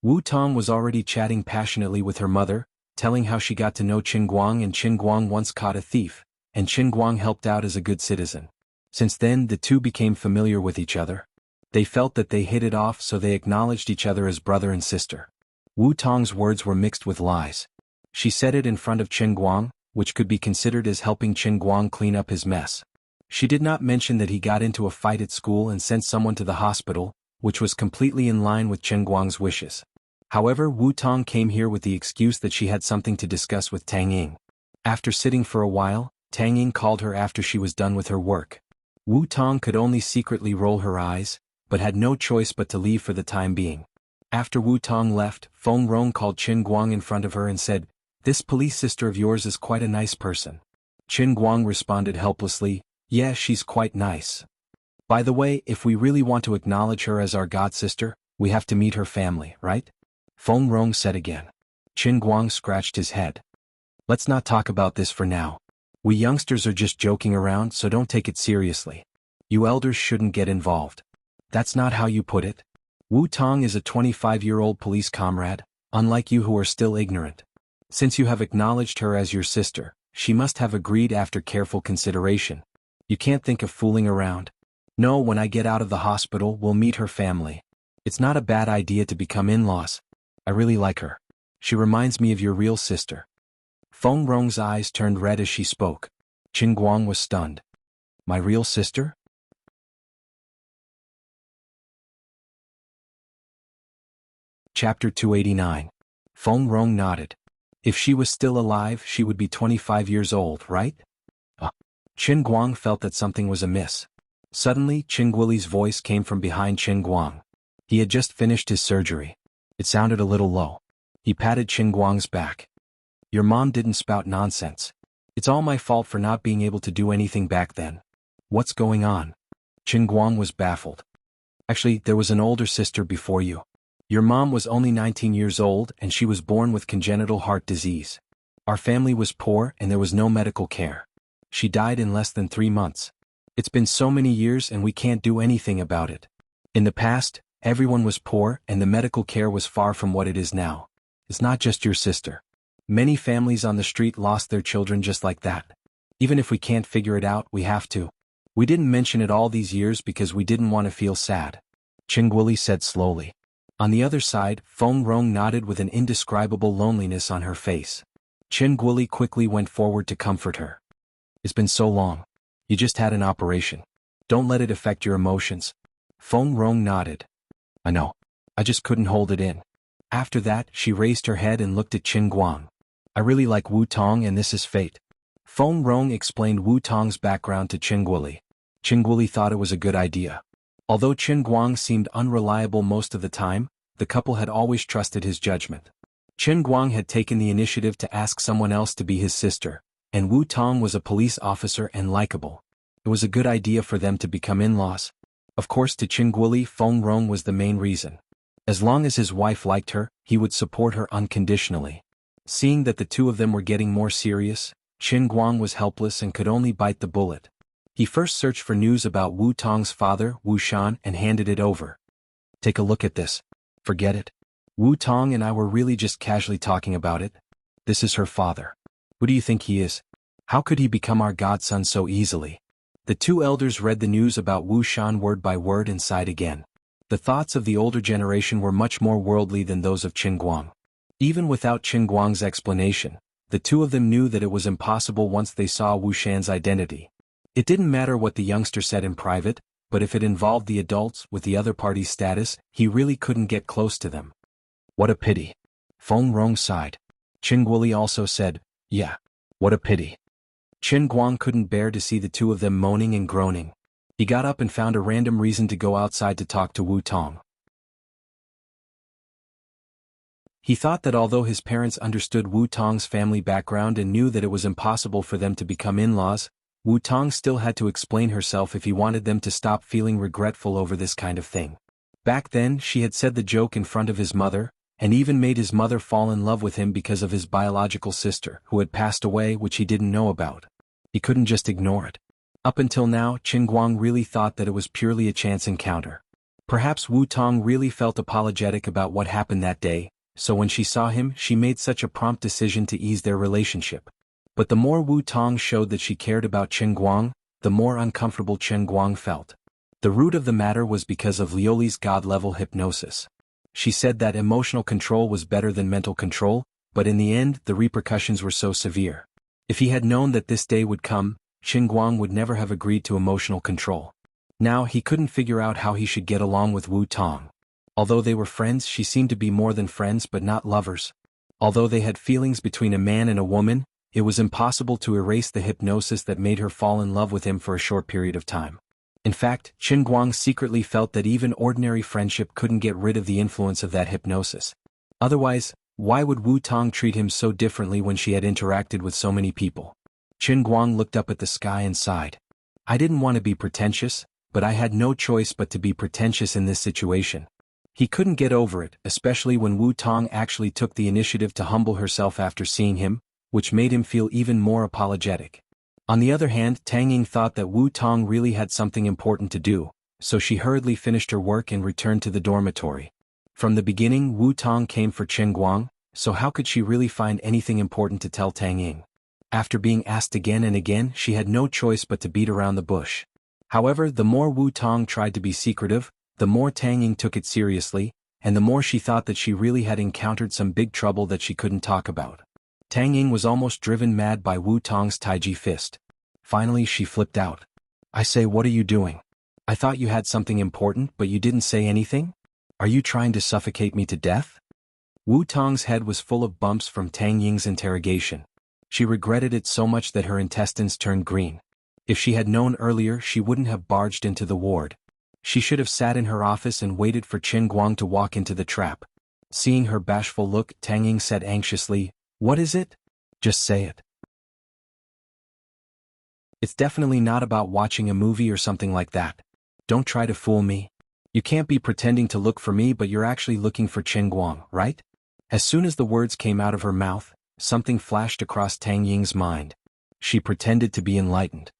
Wu Tong was already chatting passionately with her mother, telling how she got to know Qin Guang and Qin Guang once caught a thief, and Qin Guang helped out as a good citizen. Since then, the two became familiar with each other. They felt that they hit it off, so they acknowledged each other as brother and sister. Wu Tong's words were mixed with lies. She said it in front of Qin Guang, which could be considered as helping Qin Guang clean up his mess. She did not mention that he got into a fight at school and sent someone to the hospital, which was completely in line with Qin Guang's wishes. However, Wu Tong came here with the excuse that she had something to discuss with Tang Ying. After sitting for a while, Tang Ying called her after she was done with her work. Wu Tong could only secretly roll her eyes, but had no choice but to leave for the time being. After Wu Tong left, Feng Rong called Qin Guang in front of her and said, "This police sister of yours is quite a nice person." Qin Guang responded helplessly, "Yeah, she's quite nice. By the way, if we really want to acknowledge her as our god sister, we have to meet her family, right?" Feng Rong said again. Qin Guang scratched his head. "Let's not talk about this for now. We youngsters are just joking around, so don't take it seriously. You elders shouldn't get involved." "That's not how you put it. Wu Tong is a 25-year-old police comrade, unlike you who are still ignorant. Since you have acknowledged her as your sister, she must have agreed after careful consideration. You can't think of fooling around. No, when I get out of the hospital, we'll meet her family. It's not a bad idea to become in-laws. I really like her. She reminds me of your real sister." Feng Rong's eyes turned red as she spoke. Qin Guang was stunned. "My real sister?" Chapter 289. Feng Rong nodded. "If she was still alive, she would be 25 years old, right?" Qin Guang felt that something was amiss. Suddenly, Qin Guoli's voice came from behind Qin Guang. He had just finished his surgery. It sounded a little low. He patted Qin Guang's back. "Your mom didn't spout nonsense. It's all my fault for not being able to do anything back then. What's going on?" Qin Guang was baffled. "Actually, there was an older sister before you. Your mom was only 19 years old and she was born with congenital heart disease. Our family was poor and there was no medical care. She died in less than 3 months. It's been so many years and we can't do anything about it. In the past, everyone was poor and the medical care was far from what it is now. It's not just your sister. Many families on the street lost their children just like that. Even if we can't figure it out, we have to. We didn't mention it all these years because we didn't want to feel sad," Qin Guoli said slowly. On the other side, Feng Rong nodded with an indescribable loneliness on her face. Qin Guoli quickly went forward to comfort her. "It's been so long. You just had an operation. Don't let it affect your emotions." Feng Rong nodded. "I know. I just couldn't hold it in." After that, she raised her head and looked at Qin Guang. "I really like Wu Tong and this is fate." Feng Rong explained Wu Tong's background to Qin Guoli. Qin Guoli thought it was a good idea. Although Qin Guang seemed unreliable most of the time, the couple had always trusted his judgment. Qin Guang had taken the initiative to ask someone else to be his sister, and Wu Tong was a police officer and likable. It was a good idea for them to become in-laws. Of course, to Qin Guoli, Feng Rong was the main reason. As long as his wife liked her, he would support her unconditionally. Seeing that the two of them were getting more serious, Qin Guang was helpless and could only bite the bullet. He first searched for news about Wu Tong's father, Wu Shan, and handed it over. Take a look at this. Forget it. Wu Tong and I were really just casually talking about it. This is her father. Who do you think he is? How could he become our godson so easily? The two elders read the news about Wu Shan word by word and sighed again. The thoughts of the older generation were much more worldly than those of Qin Guang. Even without Qin Guang's explanation, the two of them knew that it was impossible once they saw Wu Shan's identity. It didn't matter what the youngster said in private, but if it involved the adults with the other party's status, he really couldn't get close to them. What a pity. Feng Rong sighed. Qin Guoli also said, yeah, what a pity. Qin Guang couldn't bear to see the two of them moaning and groaning. He got up and found a random reason to go outside to talk to Wu Tong. He thought that although his parents understood Wu Tong's family background and knew that it was impossible for them to become in-laws, Wu Tong still had to explain herself if he wanted them to stop feeling regretful over this kind of thing. Back then, she had said the joke in front of his mother, and even made his mother fall in love with him because of his biological sister, who had passed away, which he didn't know about. He couldn't just ignore it. Up until now, Qin Guang really thought that it was purely a chance encounter. Perhaps Wu Tong really felt apologetic about what happened that day, so when she saw him, she made such a prompt decision to ease their relationship. But the more Wu Tong showed that she cared about Qin Guang, the more uncomfortable Qin Guang felt. The root of the matter was because of Liuli's god-level hypnosis. She said that emotional control was better than mental control, but in the end, the repercussions were so severe. If he had known that this day would come, Qin Guang would never have agreed to emotional control. Now he couldn't figure out how he should get along with Wu Tong. Although they were friends, she seemed to be more than friends but not lovers. Although they had feelings between a man and a woman, it was impossible to erase the hypnosis that made her fall in love with him for a short period of time. In fact, Qin Guang secretly felt that even ordinary friendship couldn't get rid of the influence of that hypnosis. Otherwise, why would Wu Tong treat him so differently when she had interacted with so many people? Qin Guang looked up at the sky and sighed. I didn't want to be pretentious, but I had no choice but to be pretentious in this situation. He couldn't get over it, especially when Wu Tong actually took the initiative to humble herself after seeing him, which made him feel even more apologetic. On the other hand, Tang Ying thought that Wu Tong really had something important to do, so she hurriedly finished her work and returned to the dormitory. From the beginning, Wu Tong came for Qin Guang, so how could she really find anything important to tell Tang Ying? After being asked again and again, she had no choice but to beat around the bush. However, the more Wu Tong tried to be secretive, the more Tang Ying took it seriously, and the more she thought that she really had encountered some big trouble that she couldn't talk about. Tang Ying was almost driven mad by Wu Tong's taiji fist. Finally, she flipped out. I say, what are you doing? I thought you had something important, but you didn't say anything? Are you trying to suffocate me to death? Wu Tong's head was full of bumps from Tang Ying's interrogation. She regretted it so much that her intestines turned green. If she had known earlier, she wouldn't have barged into the ward. She should have sat in her office and waited for Qin Guang to walk into the trap. Seeing her bashful look, Tang Ying said anxiously, what is it? Just say it. It's definitely not about watching a movie or something like that. Don't try to fool me. You can't be pretending to look for me, but you're actually looking for Qin Guang, right? As soon as the words came out of her mouth, something flashed across Tang Ying's mind. She pretended to be enlightened.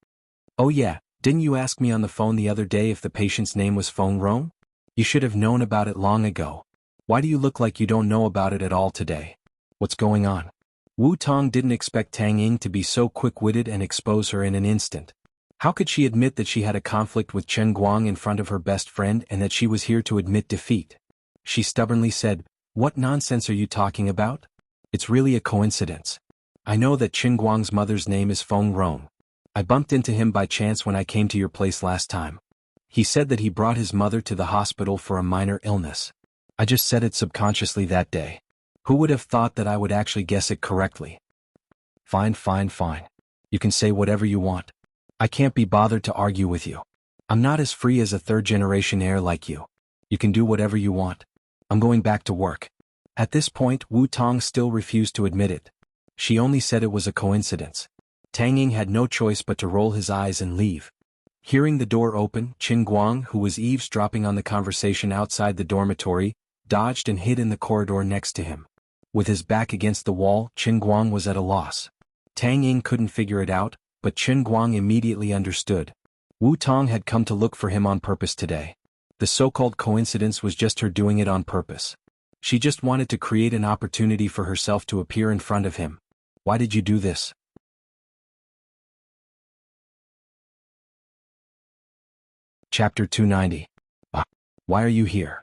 Oh yeah, didn't you ask me on the phone the other day if the patient's name was Feng Rong? You should have known about it long ago. Why do you look like you don't know about it at all today? What's going on? Wu Tong didn't expect Tang Ying to be so quick-witted and expose her in an instant. How could she admit that she had a conflict with Qin Guang in front of her best friend and that she was here to admit defeat? She stubbornly said, what nonsense are you talking about? It's really a coincidence. I know that Qin Guang's mother's name is Feng Rong. I bumped into him by chance when I came to your place last time. He said that he brought his mother to the hospital for a minor illness. I just said it subconsciously that day. Who would have thought that I would actually guess it correctly? Fine. You can say whatever you want. I can't be bothered to argue with you. I'm not as free as a third-generation heir like you. You can do whatever you want. I'm going back to work. At this point, Wu Tong still refused to admit it. She only said it was a coincidence. Tang Ying had no choice but to roll his eyes and leave. Hearing the door open, Qin Guang, who was eavesdropping on the conversation outside the dormitory, dodged and hid in the corridor next to him. With his back against the wall, Qin Guang was at a loss. Tang Ying couldn't figure it out, but Qin Guang immediately understood. Wu Tong had come to look for him on purpose today. The so-called coincidence was just her doing it on purpose. She just wanted to create an opportunity for herself to appear in front of him. Why did you do this? Chapter 290. Why are you here?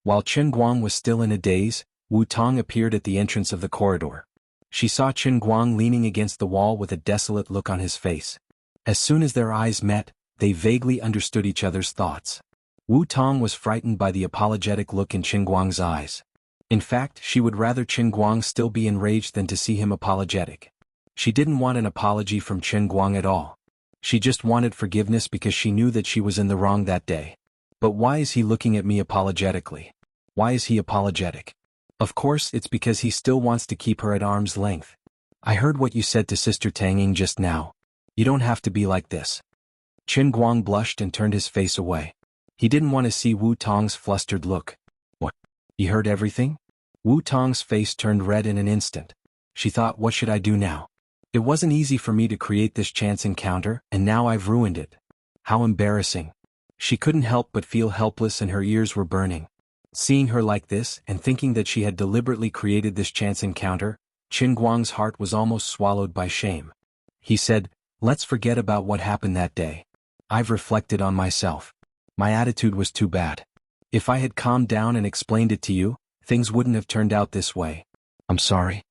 While Qin Guang was still in a daze, Wu Tong appeared at the entrance of the corridor. She saw Qin Guang leaning against the wall with a desolate look on his face. As soon as their eyes met, they vaguely understood each other's thoughts. Wu Tong was frightened by the apologetic look in Qin Guang's eyes. In fact, she would rather Qin Guang still be enraged than to see him apologetic. She didn't want an apology from Qin Guang at all. She just wanted forgiveness because she knew that she was in the wrong that day. But why is he looking at me apologetically? Why is he apologetic? Of course, it's because he still wants to keep her at arm's length. I heard what you said to Sister Tang Ying just now. You don't have to be like this. Qin Guang blushed and turned his face away. He didn't want to see Wu Tong's flustered look. What? You heard everything? Wu Tong's face turned red in an instant. She thought, what should I do now? It wasn't easy for me to create this chance encounter, and now I've ruined it. How embarrassing. She couldn't help but feel helpless and her ears were burning. Seeing her like this and thinking that she had deliberately created this chance encounter, Qin Guang's heart was almost swallowed by shame. He said, let's forget about what happened that day. I've reflected on myself. My attitude was too bad. If I had calmed down and explained it to you, things wouldn't have turned out this way. I'm sorry.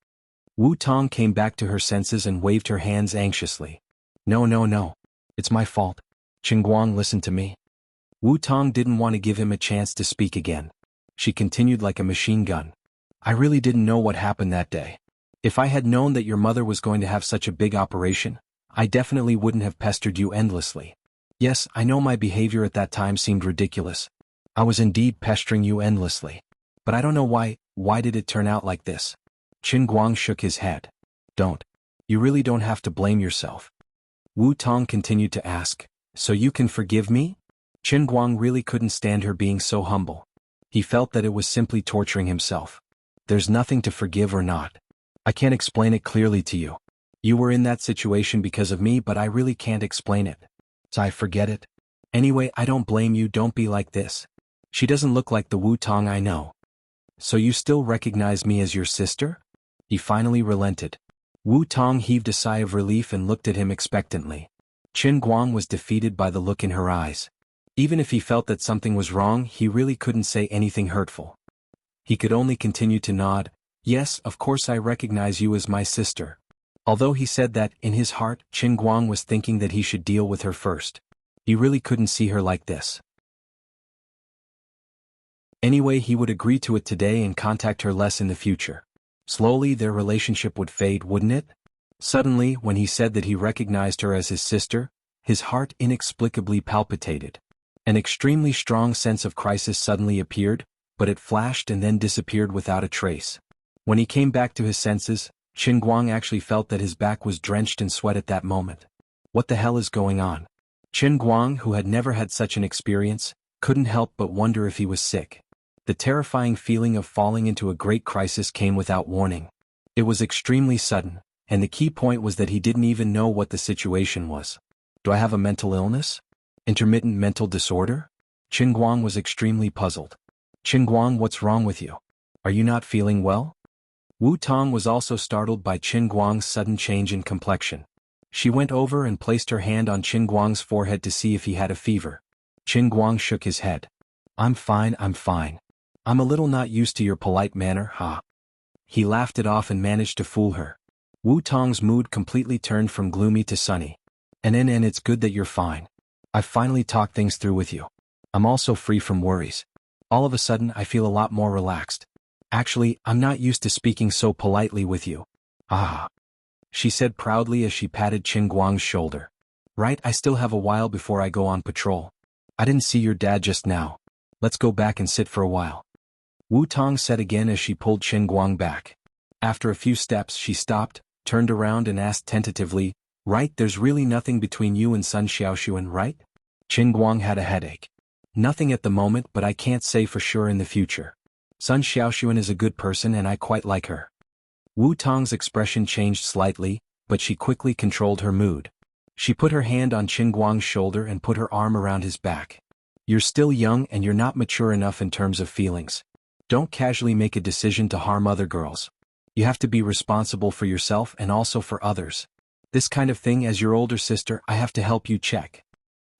Wu Tong came back to her senses and waved her hands anxiously. No. It's my fault. Qin Guang, listen to me. Wu Tong didn't want to give him a chance to speak again. She continued like a machine gun. I really didn't know what happened that day. If I had known that your mother was going to have such a big operation, I definitely wouldn't have pestered you endlessly. Yes, I know my behavior at that time seemed ridiculous. I was indeed pestering you endlessly. But I don't know why did it turn out like this? Qin Guang shook his head. Don't. You really don't have to blame yourself. Wu Tong continued to ask, so you can forgive me? Qin Guang really couldn't stand her being so humble. He felt that it was simply torturing himself. There's nothing to forgive or not. I can't explain it clearly to you. You were in that situation because of me, but I really can't explain it. So I forget it. Anyway, I don't blame you, don't be like this. She doesn't look like the Wu Tong I know. So you still recognize me as your sister? He finally relented. Wu Tong heaved a sigh of relief and looked at him expectantly. Qin Guang was defeated by the look in her eyes. Even if he felt that something was wrong, he really couldn't say anything hurtful. He could only continue to nod. Yes, of course I recognize you as my sister. Although he said that, in his heart, Qin Guang was thinking that he should deal with her first. He really couldn't see her like this. Anyway, he would agree to it today and contact her less in the future. Slowly their relationship would fade, wouldn't it? Suddenly, when he said that he recognized her as his sister, his heart inexplicably palpitated. An extremely strong sense of crisis suddenly appeared, but it flashed and then disappeared without a trace. When he came back to his senses, Qin Guang actually felt that his back was drenched in sweat at that moment. What the hell is going on? Qin Guang, who had never had such an experience, couldn't help but wonder if he was sick. The terrifying feeling of falling into a great crisis came without warning. It was extremely sudden, and the key point was that he didn't even know what the situation was. Do I have a mental illness? Intermittent mental disorder? Qin Guang was extremely puzzled. Qin Guang, what's wrong with you? Are you not feeling well? Wu Tong was also startled by Qin Guang's sudden change in complexion. She went over and placed her hand on Qin Guang's forehead to see if he had a fever. Qin Guang shook his head. I'm fine. I'm a little not used to your polite manner, huh? He laughed it off and managed to fool her. Wu Tong's mood completely turned from gloomy to sunny. And it's good that you're fine. I've finally talked things through with you. I'm also free from worries. All of a sudden I feel a lot more relaxed. Actually, I'm not used to speaking so politely with you. Ah. She said proudly as she patted Qin Guang's shoulder. Right, I still have a while before I go on patrol. I didn't see your dad just now. Let's go back and sit for a while. Wu Tong said again as she pulled Qin Guang back. After a few steps she stopped, turned around and asked tentatively, right, there's really nothing between you and Sun Xiaoxuan, right? Qin Guang had a headache. Nothing at the moment, but I can't say for sure in the future. Sun Xiaoxuan is a good person and I quite like her. Wu Tong's expression changed slightly, but she quickly controlled her mood. She put her hand on Qin Guang's shoulder and put her arm around his back. You're still young and you're not mature enough in terms of feelings. Don't casually make a decision to harm other girls. You have to be responsible for yourself and also for others. This kind of thing, as your older sister, I have to help you check.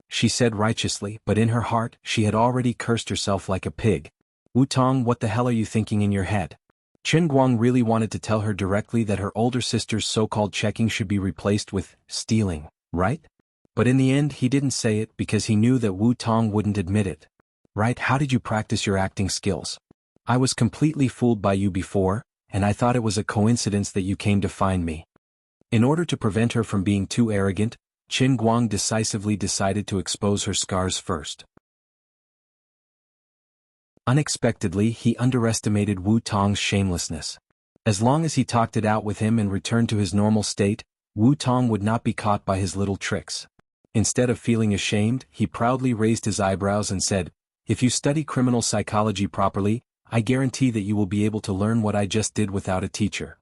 She said righteously, but in her heart, she had already cursed herself like a pig. Wu Tong, what the hell are you thinking in your head? Qin Guang really wanted to tell her directly that her older sister's so-called checking should be replaced with stealing, right? But in the end he didn't say it because he knew that Wu Tong wouldn't admit it. Right, how did you practice your acting skills? I was completely fooled by you before, and I thought it was a coincidence that you came to find me. In order to prevent her from being too arrogant, Qin Guang decisively decided to expose her scars first. Unexpectedly, he underestimated Wu Tong's shamelessness. As long as he talked it out with him and returned to his normal state, Wu Tong would not be caught by his little tricks. Instead of feeling ashamed, he proudly raised his eyebrows and said, "If you study criminal psychology properly, I guarantee that you will be able to learn what I just did without a teacher."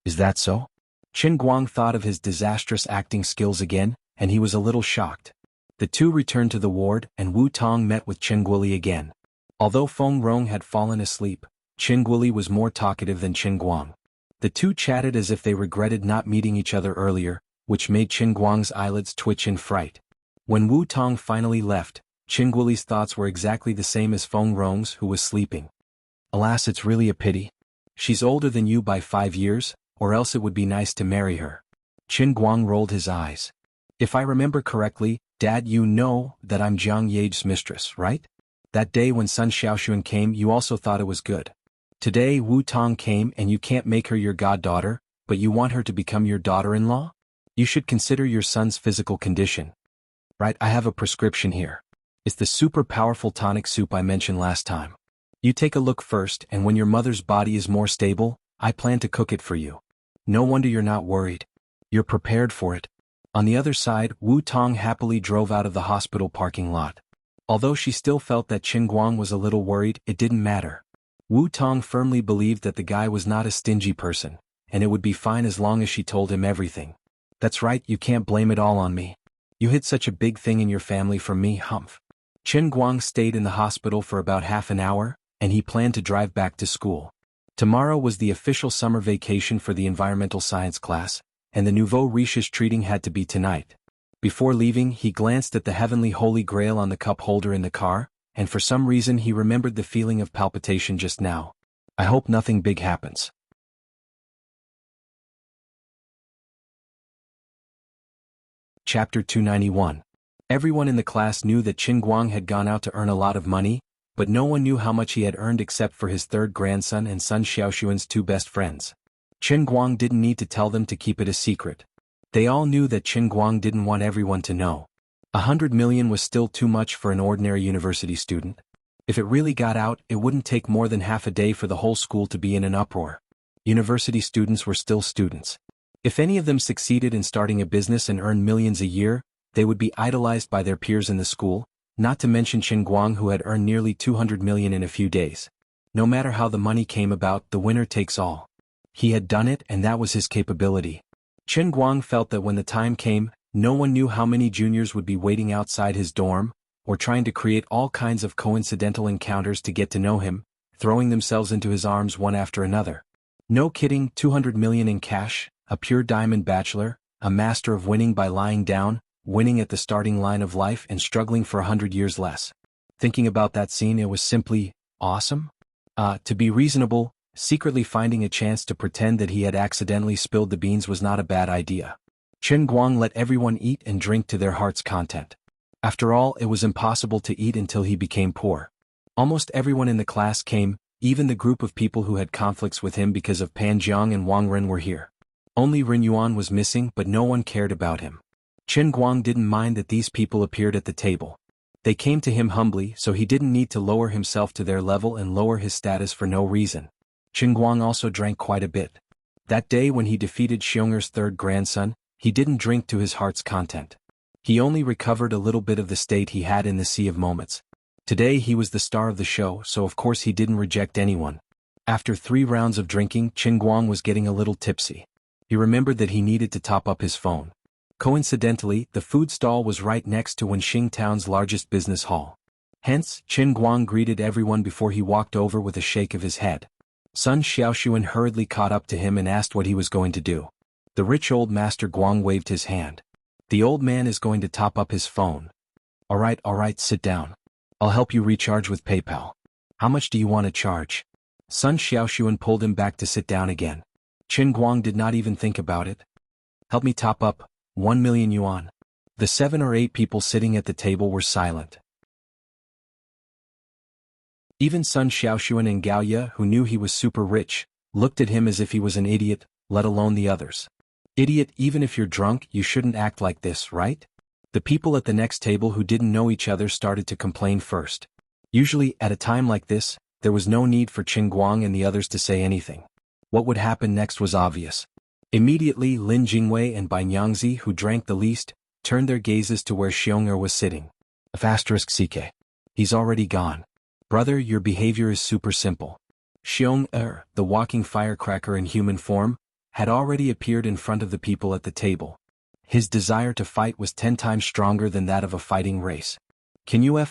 Is that so? Qin Guang thought of his disastrous acting skills again, and he was a little shocked. The two returned to the ward, and Wu Tong met with Chen Guoli again. Although Feng Rong had fallen asleep, Chen Guoli was more talkative than Qin Guang. The two chatted as if they regretted not meeting each other earlier, which made Qin Guang's eyelids twitch in fright. When Wu Tong finally left, Chen Guoli's thoughts were exactly the same as Feng Rong's, who was sleeping. Alas, it's really a pity. She's older than you by 5 years, or else it would be nice to marry her. Qin Guang rolled his eyes. If I remember correctly, Dad, you know that I'm Jiang Yage's mistress, right? That day when Sun Xiaoxuan came, you also thought it was good. Today Wu Tong came and you can't make her your goddaughter, but you want her to become your daughter-in-law? You should consider your son's physical condition. Right, I have a prescription here. It's the super powerful tonic soup I mentioned last time. You take a look first, and when your mother's body is more stable, I plan to cook it for you. No wonder you're not worried. You're prepared for it. On the other side, Wu Tong happily drove out of the hospital parking lot. Although she still felt that Qin Guang was a little worried, it didn't matter. Wu Tong firmly believed that the guy was not a stingy person, and it would be fine as long as she told him everything. That's right, you can't blame it all on me. You hid such a big thing in your family from me, humph. Qin Guang stayed in the hospital for about half an hour, and he planned to drive back to school. Tomorrow was the official summer vacation for the environmental science class, and the nouveau riche's treating had to be tonight. Before leaving, he glanced at the heavenly holy grail on the cup holder in the car, and for some reason he remembered the feeling of palpitation just now. I hope nothing big happens. Chapter 291. Everyone in the class knew that Qin Guang had gone out to earn a lot of money, but no one knew how much he had earned except for his third grandson and Sun Xiaoxuan's two best friends. Qin Guang didn't need to tell them to keep it a secret. They all knew that Qin Guang didn't want everyone to know. 100 million was still too much for an ordinary university student. If it really got out, it wouldn't take more than half a day for the whole school to be in an uproar. University students were still students. If any of them succeeded in starting a business and earned millions a year, they would be idolized by their peers in the school, not to mention Qin Guang, who had earned nearly 200 million in a few days. No matter how the money came about, the winner takes all. He had done it, and that was his capability. Qin Guang felt that when the time came, no one knew how many juniors would be waiting outside his dorm, or trying to create all kinds of coincidental encounters to get to know him, throwing themselves into his arms one after another. No kidding, 200 million in cash, a pure diamond bachelor, a master of winning by lying down, winning at the starting line of life and struggling for 100 years less. Thinking about that scene, it was simply awesome. To be reasonable, secretly finding a chance to pretend that he had accidentally spilled the beans was not a bad idea. Qin Guang let everyone eat and drink to their heart's content. After all, it was impossible to eat until he became poor. Almost everyone in the class came, even the group of people who had conflicts with him because of Pan Jiang and Wang Ren were here. Only Ren Yuan was missing, but no one cared about him. Qin Guang didn't mind that these people appeared at the table. They came to him humbly, so he didn't need to lower himself to their level and lower his status for no reason. Qin Guang also drank quite a bit. That day when he defeated Xiong'er's third grandson, he didn't drink to his heart's content. He only recovered a little bit of the state he had in the Sea of Moments. Today he was the star of the show, so of course he didn't reject anyone. After 3 rounds of drinking, Qin Guang was getting a little tipsy. He remembered that he needed to top up his phone. Coincidentally, the food stall was right next to Wenxing Town's largest business hall. Hence, Qin Guang greeted everyone before he walked over with a shake of his head. Sun Xiaoxuan hurriedly caught up to him and asked what he was going to do. The rich old master Guang waved his hand. The old man is going to top up his phone. All right, sit down. I'll help you recharge with PayPal. How much do you want to charge? Sun Xiaoxuan pulled him back to sit down again. Qin Guang did not even think about it. Help me top up, 1 million yuan. The 7 or 8 people sitting at the table were silent. Even Sun Xiaoxuan and Gao Ye, who knew he was super rich, looked at him as if he was an idiot, let alone the others. Idiot, even if you're drunk, you shouldn't act like this, right? The people at the next table who didn't know each other started to complain first. Usually, at a time like this, there was no need for Qin Guang and the others to say anything. What would happen next was obvious. Immediately, Lin Jingwei and Bai Nyangzi, who drank the least, turned their gazes to where Xiong'er was sitting. *CK. He's already gone. Brother, your behavior is super simple. Xiong'er, the walking firecracker in human form, had already appeared in front of the people at the table. His desire to fight was 10 times stronger than that of a fighting race. Can you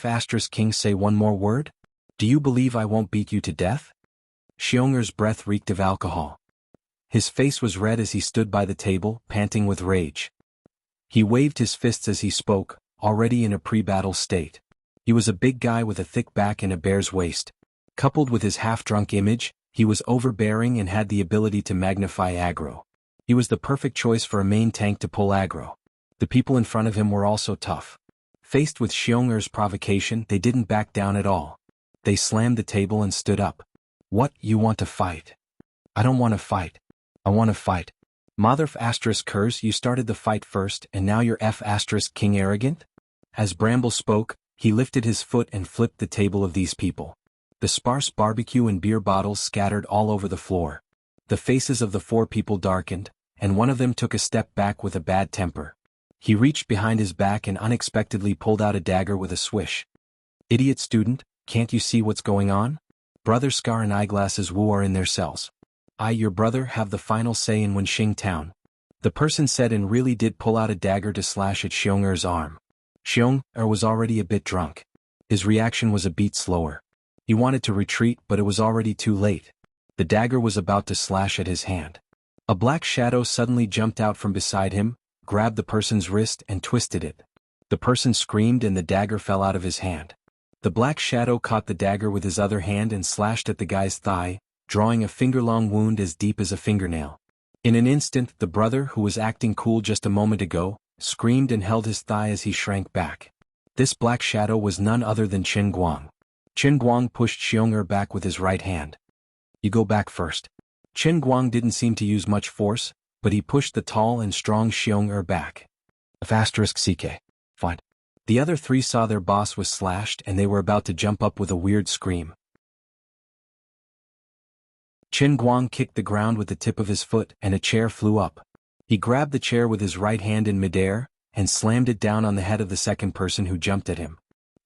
King say one more word? Do you believe I won't beat you to death? Xiong'er's breath reeked of alcohol. His face was red as he stood by the table, panting with rage. He waved his fists as he spoke, already in a pre-battle state. He was a big guy with a thick back and a bear's waist. Coupled with his half-drunk image, he was overbearing and had the ability to magnify aggro. He was the perfect choice for a main tank to pull aggro. The people in front of him were also tough. Faced with Xiong'er's provocation, they didn't back down at all. They slammed the table and stood up. What, you want to fight? I don't want to fight. I want to fight. Mother *Curs, you started the fight first and now you're King arrogant? As Bramble spoke, he lifted his foot and flipped the table of these people. The sparse barbecue and beer bottles scattered all over the floor. The faces of the 4 people darkened, and one of them took a step back with a bad temper. He reached behind his back and unexpectedly pulled out a dagger with a swish. Idiot student, can't you see what's going on? Brother Scar and Eyeglasses Wu are in their cells. I, your brother, have the final say in Wenxing Town. The person said and really did pull out a dagger to slash at Xiong'er's arm. Xiong'er was already a bit drunk. His reaction was a beat slower. He wanted to retreat, but it was already too late. The dagger was about to slash at his hand. A black shadow suddenly jumped out from beside him, grabbed the person's wrist and twisted it. The person screamed and the dagger fell out of his hand. The black shadow caught the dagger with his other hand and slashed at the guy's thigh, drawing a finger-long wound as deep as a fingernail. In an instant, the brother, who was acting cool just a moment ago, screamed and held his thigh as he shrank back. This black shadow was none other than Qin Guang. Qin Guang pushed Xiong'er back with his right hand. You go back first. Qin Guang didn't seem to use much force, but he pushed the tall and strong Xiong'er back. *CK. Fine. The other 3 saw their boss was slashed and they were about to jump up with a weird scream. Qin Guang kicked the ground with the tip of his foot and a chair flew up. He grabbed the chair with his right hand in midair and slammed it down on the head of the second person who jumped at him.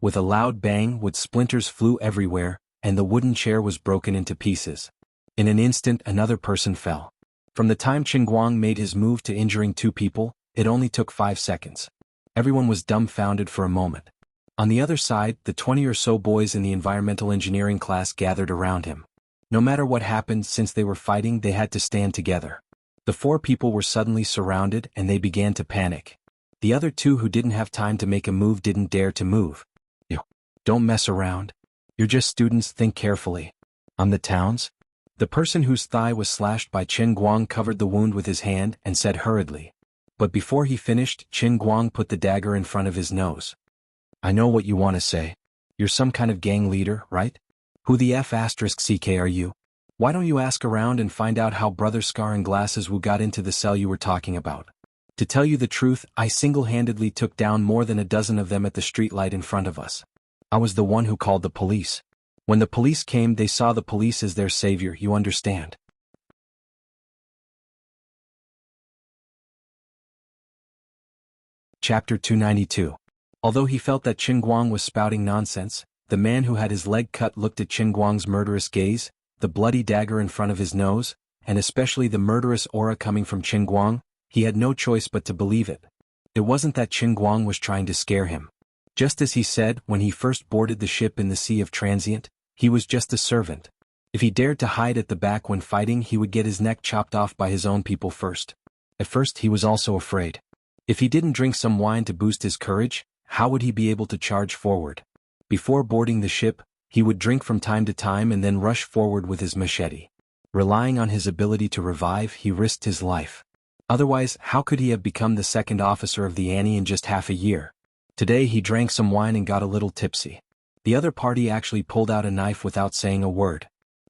With a loud bang, wood splinters flew everywhere, and the wooden chair was broken into pieces. In an instant, another person fell. From the time Qin Guang made his move to injuring 2 people, it only took 5 seconds. Everyone was dumbfounded for a moment. On the other side, the 20 or so boys in the environmental engineering class gathered around him. No matter what happened, since they were fighting, they had to stand together. The 4 people were suddenly surrounded and they began to panic. The other 2 who didn't have time to make a move didn't dare to move. You don't mess around. You're just students, think carefully. On the towns? The person whose thigh was slashed by Qin Guang covered the wound with his hand and said hurriedly. But before he finished, Qin Guang put the dagger in front of his nose. I know what you want to say. You're some kind of gang leader, right? Who the *CK are you? Why don't you ask around and find out how Brother Scar and Glasses Wu got into the cell you were talking about? To tell you the truth, I single-handedly took down more than a dozen of them at the streetlight in front of us. I was the one who called the police. When the police came, they saw the police as their savior, you understand? Chapter 292. Although he felt that Qin Guang was spouting nonsense, The man who had his leg cut looked at Qin Guang's murderous gaze, the bloody dagger in front of his nose, and especially the murderous aura coming from Qin Guang. He had no choice but to believe it. It wasn't that Qin Guang was trying to scare him. Just as he said when he first boarded the ship in the Sea of Transient, he was just a servant. If he dared to hide at the back when fighting, he would get his neck chopped off by his own people first. At first he was also afraid. If he didn't drink some wine to boost his courage, how would he be able to charge forward? Before boarding the ship, he would drink from time to time and then rush forward with his machete. Relying on his ability to revive, he risked his life. Otherwise, how could he have become the second officer of the Annie in just half a year? Today he drank some wine and got a little tipsy. The other party actually pulled out a knife without saying a word.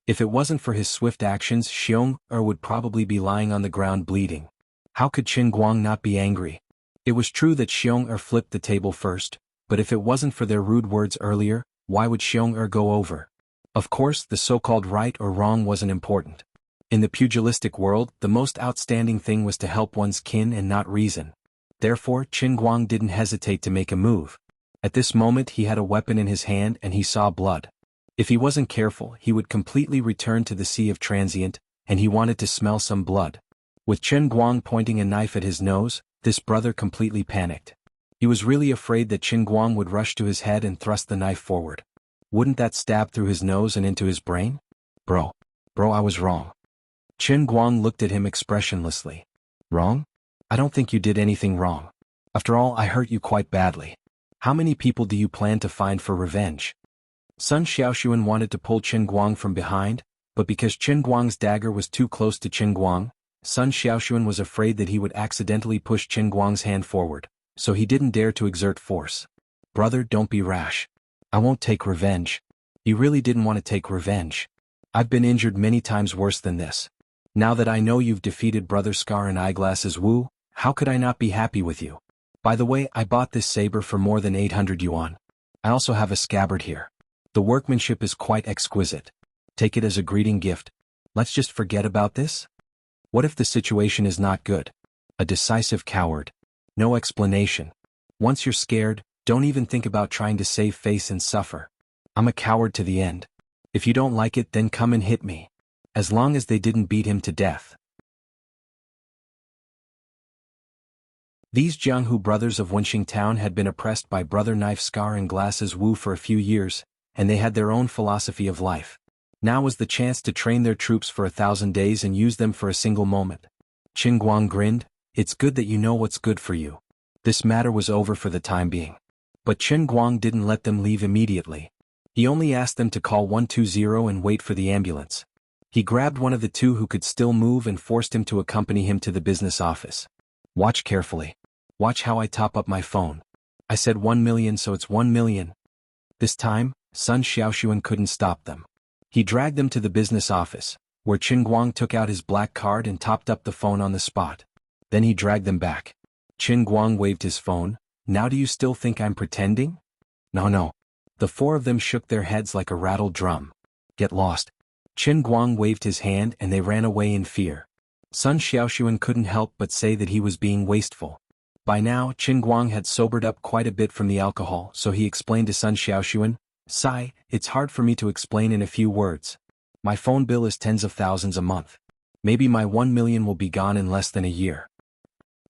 If it wasn't for his swift actions, Xiong-er would probably be lying on the ground bleeding. How could Qin Guang not be angry? It was true that Xiong-er flipped the table first, but if it wasn't for their rude words earlier, why would Xiong-er go over? Of course, the so-called right or wrong wasn't important. In the pugilistic world, the most outstanding thing was to help one's kin and not reason. Therefore, Qin Guang didn't hesitate to make a move. At this moment he had a weapon in his hand and he saw blood. If he wasn't careful, he would completely return to the Sea of Transient, and he wanted to smell some blood. With Qin Guang pointing a knife at his nose, this brother completely panicked. He was really afraid that Qin Guang would rush to his head and thrust the knife forward. Wouldn't that stab through his nose and into his brain? Bro, I was wrong. Qin Guang looked at him expressionlessly. Wrong? I don't think you did anything wrong. After all, I hurt you quite badly. How many people do you plan to find for revenge? Sun Xiaoxuan wanted to pull Qin Guang from behind, but because Qin Guang's dagger was too close to Qin Guang, Sun Xiaoxuan was afraid that he would accidentally push Qin Guang's hand forward, so he didn't dare to exert force. Brother, don't be rash. I won't take revenge. He really didn't want to take revenge. I've been injured many times worse than this. Now that I know you've defeated Brother Scar and Eyeglasses Wu, how could I not be happy with you? By the way, I bought this saber for more than 800 yuan. I also have a scabbard here. The workmanship is quite exquisite. Take it as a greeting gift. Let's just forget about this? What if the situation is not good? A decisive coward. No explanation. Once you're scared, don't even think about trying to save face and suffer. I'm a coward to the end. If you don't like it, then come and hit me. As long as they didn't beat him to death. These Jianghu brothers of Wenxing Town had been oppressed by Brother Knife Scar and Glasses Wu for a few years, and they had their own philosophy of life. Now was the chance to train their troops for 1,000 days and use them for a single moment. Qin Guang grinned. It's good that you know what's good for you. This matter was over for the time being. But Qin Guang didn't let them leave immediately. He only asked them to call 120 and wait for the ambulance. He grabbed one of the two who could still move and forced him to accompany him to the business office. Watch carefully. Watch how I top up my phone. I said 1 million, so it's 1 million. This time, Sun Xiaoxuan couldn't stop them. He dragged them to the business office, where Qin Guang took out his black card and topped up the phone on the spot. Then he dragged them back. Qin Guang waved his phone. Now do you still think I'm pretending? No. The four of them shook their heads like a rattled drum. Get lost. Qin Guang waved his hand and they ran away in fear. Sun Xiaoxuan couldn't help but say that he was being wasteful. By now, Qin Guang had sobered up quite a bit from the alcohol, so he explained to Sun Xiaoxuan, Sai, it's hard for me to explain in a few words. My phone bill is tens of thousands a month. Maybe my 1 million will be gone in less than a year.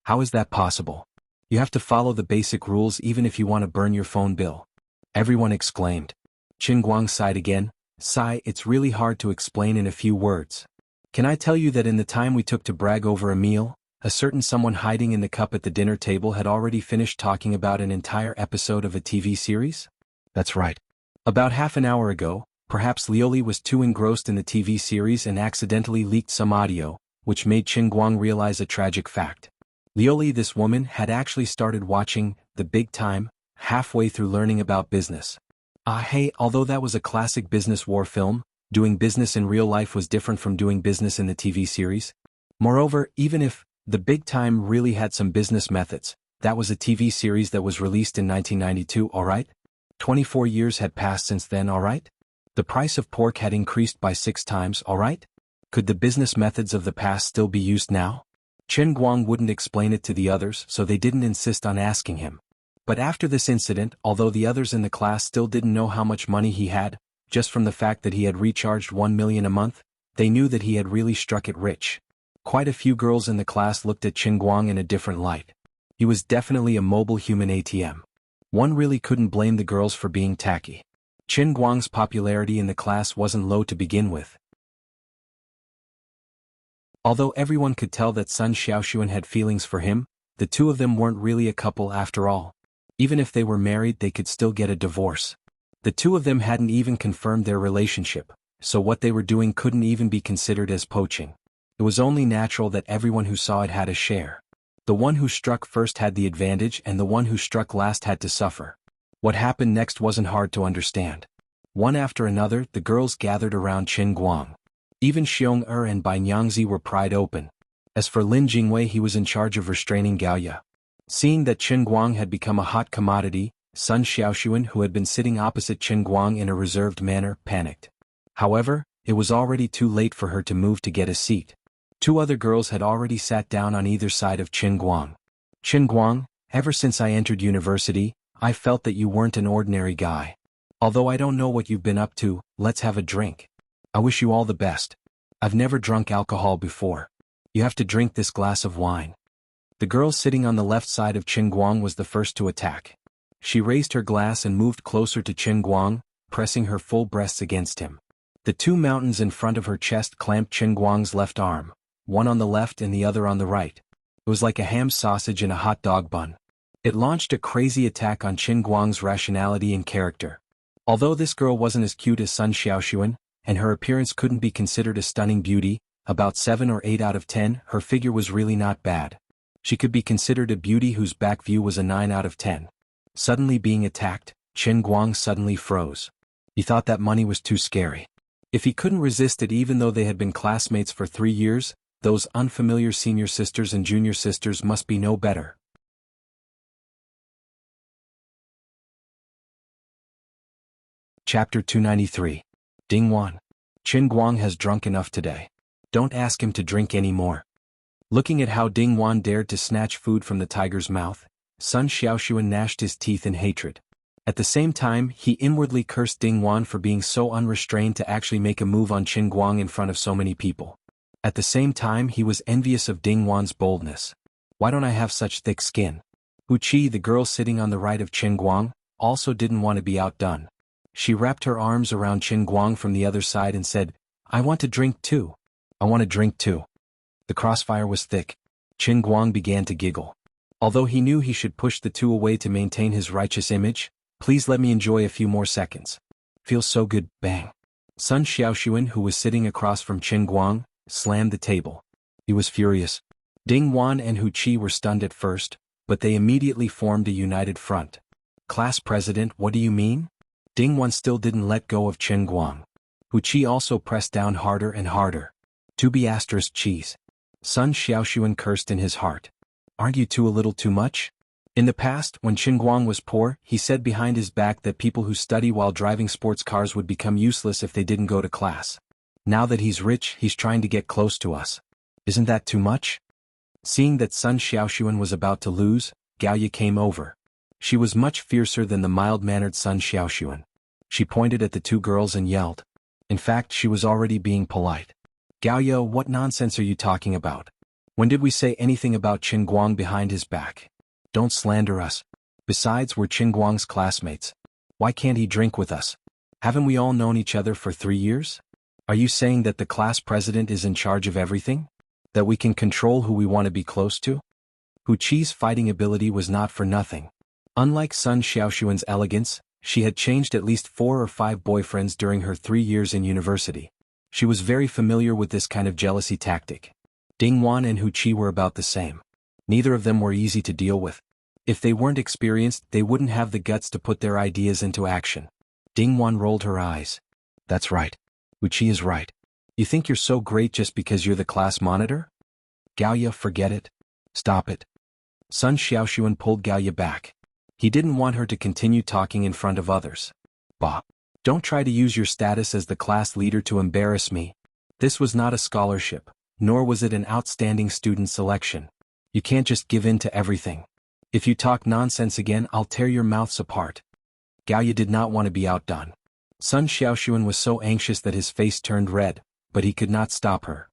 How is that possible? You have to follow the basic rules even if you want to burn your phone bill. Everyone exclaimed. Qin Guang sighed again. Sai, it's really hard to explain in a few words. Can I tell you that in the time we took to brag over a meal, a certain someone hiding in the cup at the dinner table had already finished talking about an entire episode of a TV series? That's right. About half an hour ago, perhaps Lioli was too engrossed in the TV series and accidentally leaked some audio, which made Qin Guang realize a tragic fact. Lioli, this woman, had actually started watching The Big Time, halfway through learning about business. Hey, although that was a classic business war film, doing business in real life was different from doing business in the TV series. Moreover, even if The Big Time really had some business methods, that was a TV series that was released in 1992, alright? 24 years had passed since then, alright? The price of pork had increased by 6 times, alright? Could the business methods of the past still be used now? Qin Guang wouldn't explain it to the others, so they didn't insist on asking him. But after this incident, although the others in the class still didn't know how much money he had, just from the fact that he had recharged 1 million a month, they knew that he had really struck it rich. Quite a few girls in the class looked at Qin Guang in a different light. He was definitely a mobile human ATM. One really couldn't blame the girls for being tacky. Qin Guang's popularity in the class wasn't low to begin with. Although everyone could tell that Sun Xiaoxuan had feelings for him, the two of them weren't really a couple after all. Even if they were married, they could still get a divorce. The two of them hadn't even confirmed their relationship, so what they were doing couldn't even be considered as poaching. It was only natural that everyone who saw it had a share. The one who struck first had the advantage and the one who struck last had to suffer. What happened next wasn't hard to understand. One after another, the girls gathered around Qin Guang. Even Xiong Er and Bai Nyangzi were pried open. As for Lin Jingwei, he was in charge of restraining Gao Ye. Seeing that Qin Guang had become a hot commodity, Sun Xiaoxuan, who had been sitting opposite Qin Guang in a reserved manner, panicked. However, it was already too late for her to move to get a seat. Two other girls had already sat down on either side of Qin Guang. Qin Guang, ever since I entered university, I felt that you weren't an ordinary guy. Although I don't know what you've been up to, let's have a drink. I wish you all the best. I've never drunk alcohol before. You have to drink this glass of wine. The girl sitting on the left side of Qin Guang was the first to attack. She raised her glass and moved closer to Qin Guang, pressing her full breasts against him. The two mountains in front of her chest clamped Qin Guang's left arm, one on the left and the other on the right. It was like a ham sausage in a hot dog bun. It launched a crazy attack on Qin Guang's rationality and character. Although this girl wasn't as cute as Sun Xiaoxuan, and her appearance couldn't be considered a stunning beauty, about 7 or 8 out of 10, her figure was really not bad. She could be considered a beauty whose back view was a 9 out of 10. Suddenly being attacked, Qin Guang suddenly froze. He thought that money was too scary. If he couldn't resist it even though they had been classmates for 3 years, those unfamiliar senior sisters and junior sisters must be no better. Chapter 293. Ding Wan. Qin Guang has drunk enough today. Don't ask him to drink any more. Looking at how Ding Wan dared to snatch food from the tiger's mouth, Sun Xiaoxuan gnashed his teeth in hatred. At the same time, he inwardly cursed Ding Wan for being so unrestrained to actually make a move on Qin Guang in front of so many people. At the same time, he was envious of Ding Wan's boldness. Why don't I have such thick skin? Hu Qi, the girl sitting on the right of Qin Guang, also didn't want to be outdone. She wrapped her arms around Qin Guang from the other side and said, I want to drink too. I want to drink too. The crossfire was thick. Qin Guang began to giggle. Although he knew he should push the two away to maintain his righteous image, please let me enjoy a few more seconds. Feels so good, bang. Sun Xiaoxuan, who was sitting across from Qin Guang, slammed the table. He was furious. Ding Wan and Hu Qi were stunned at first, but they immediately formed a united front. Class president, what do you mean? Ding Wan still didn't let go of Qin Guang. Hu Qi also pressed down harder and harder. To be asterisk cheese. Sun Xiaoxuan cursed in his heart. Aren't you two a little too much? In the past, when Qin Guang was poor, he said behind his back that people who study while driving sports cars would become useless if they didn't go to class. Now that he's rich, he's trying to get close to us. Isn't that too much? Seeing that Sun Xiaoxuan was about to lose, Gao Ye came over. She was much fiercer than the mild-mannered Sun Xiaoxuan. She pointed at the two girls and yelled. In fact, she was already being polite. Gao Ye, what nonsense are you talking about? When did we say anything about Qin Guang behind his back? Don't slander us. Besides, we're Qin Guang's classmates. Why can't he drink with us? Haven't we all known each other for 3 years? Are you saying that the class president is in charge of everything? That we can control who we want to be close to? Hu Qi's fighting ability was not for nothing. Unlike Sun Xiaoxuan's elegance, she had changed at least 4 or 5 boyfriends during her 3 years in university. She was very familiar with this kind of jealousy tactic. Ding Wan and Hu Qi were about the same. Neither of them were easy to deal with. If they weren't experienced, they wouldn't have the guts to put their ideas into action. Ding Wan rolled her eyes. That's right. Hu Qi is right. You think you're so great just because you're the class monitor? Gao Ye, forget it. Stop it. Sun Xiaoxuan pulled Gao Ye back. He didn't want her to continue talking in front of others. Bah. Don't try to use your status as the class leader to embarrass me. This was not a scholarship, nor was it an outstanding student selection. You can't just give in to everything. If you talk nonsense again, I'll tear your mouths apart. Gaoya did not want to be outdone. Sun Xiaoxuan was so anxious that his face turned red, but he could not stop her.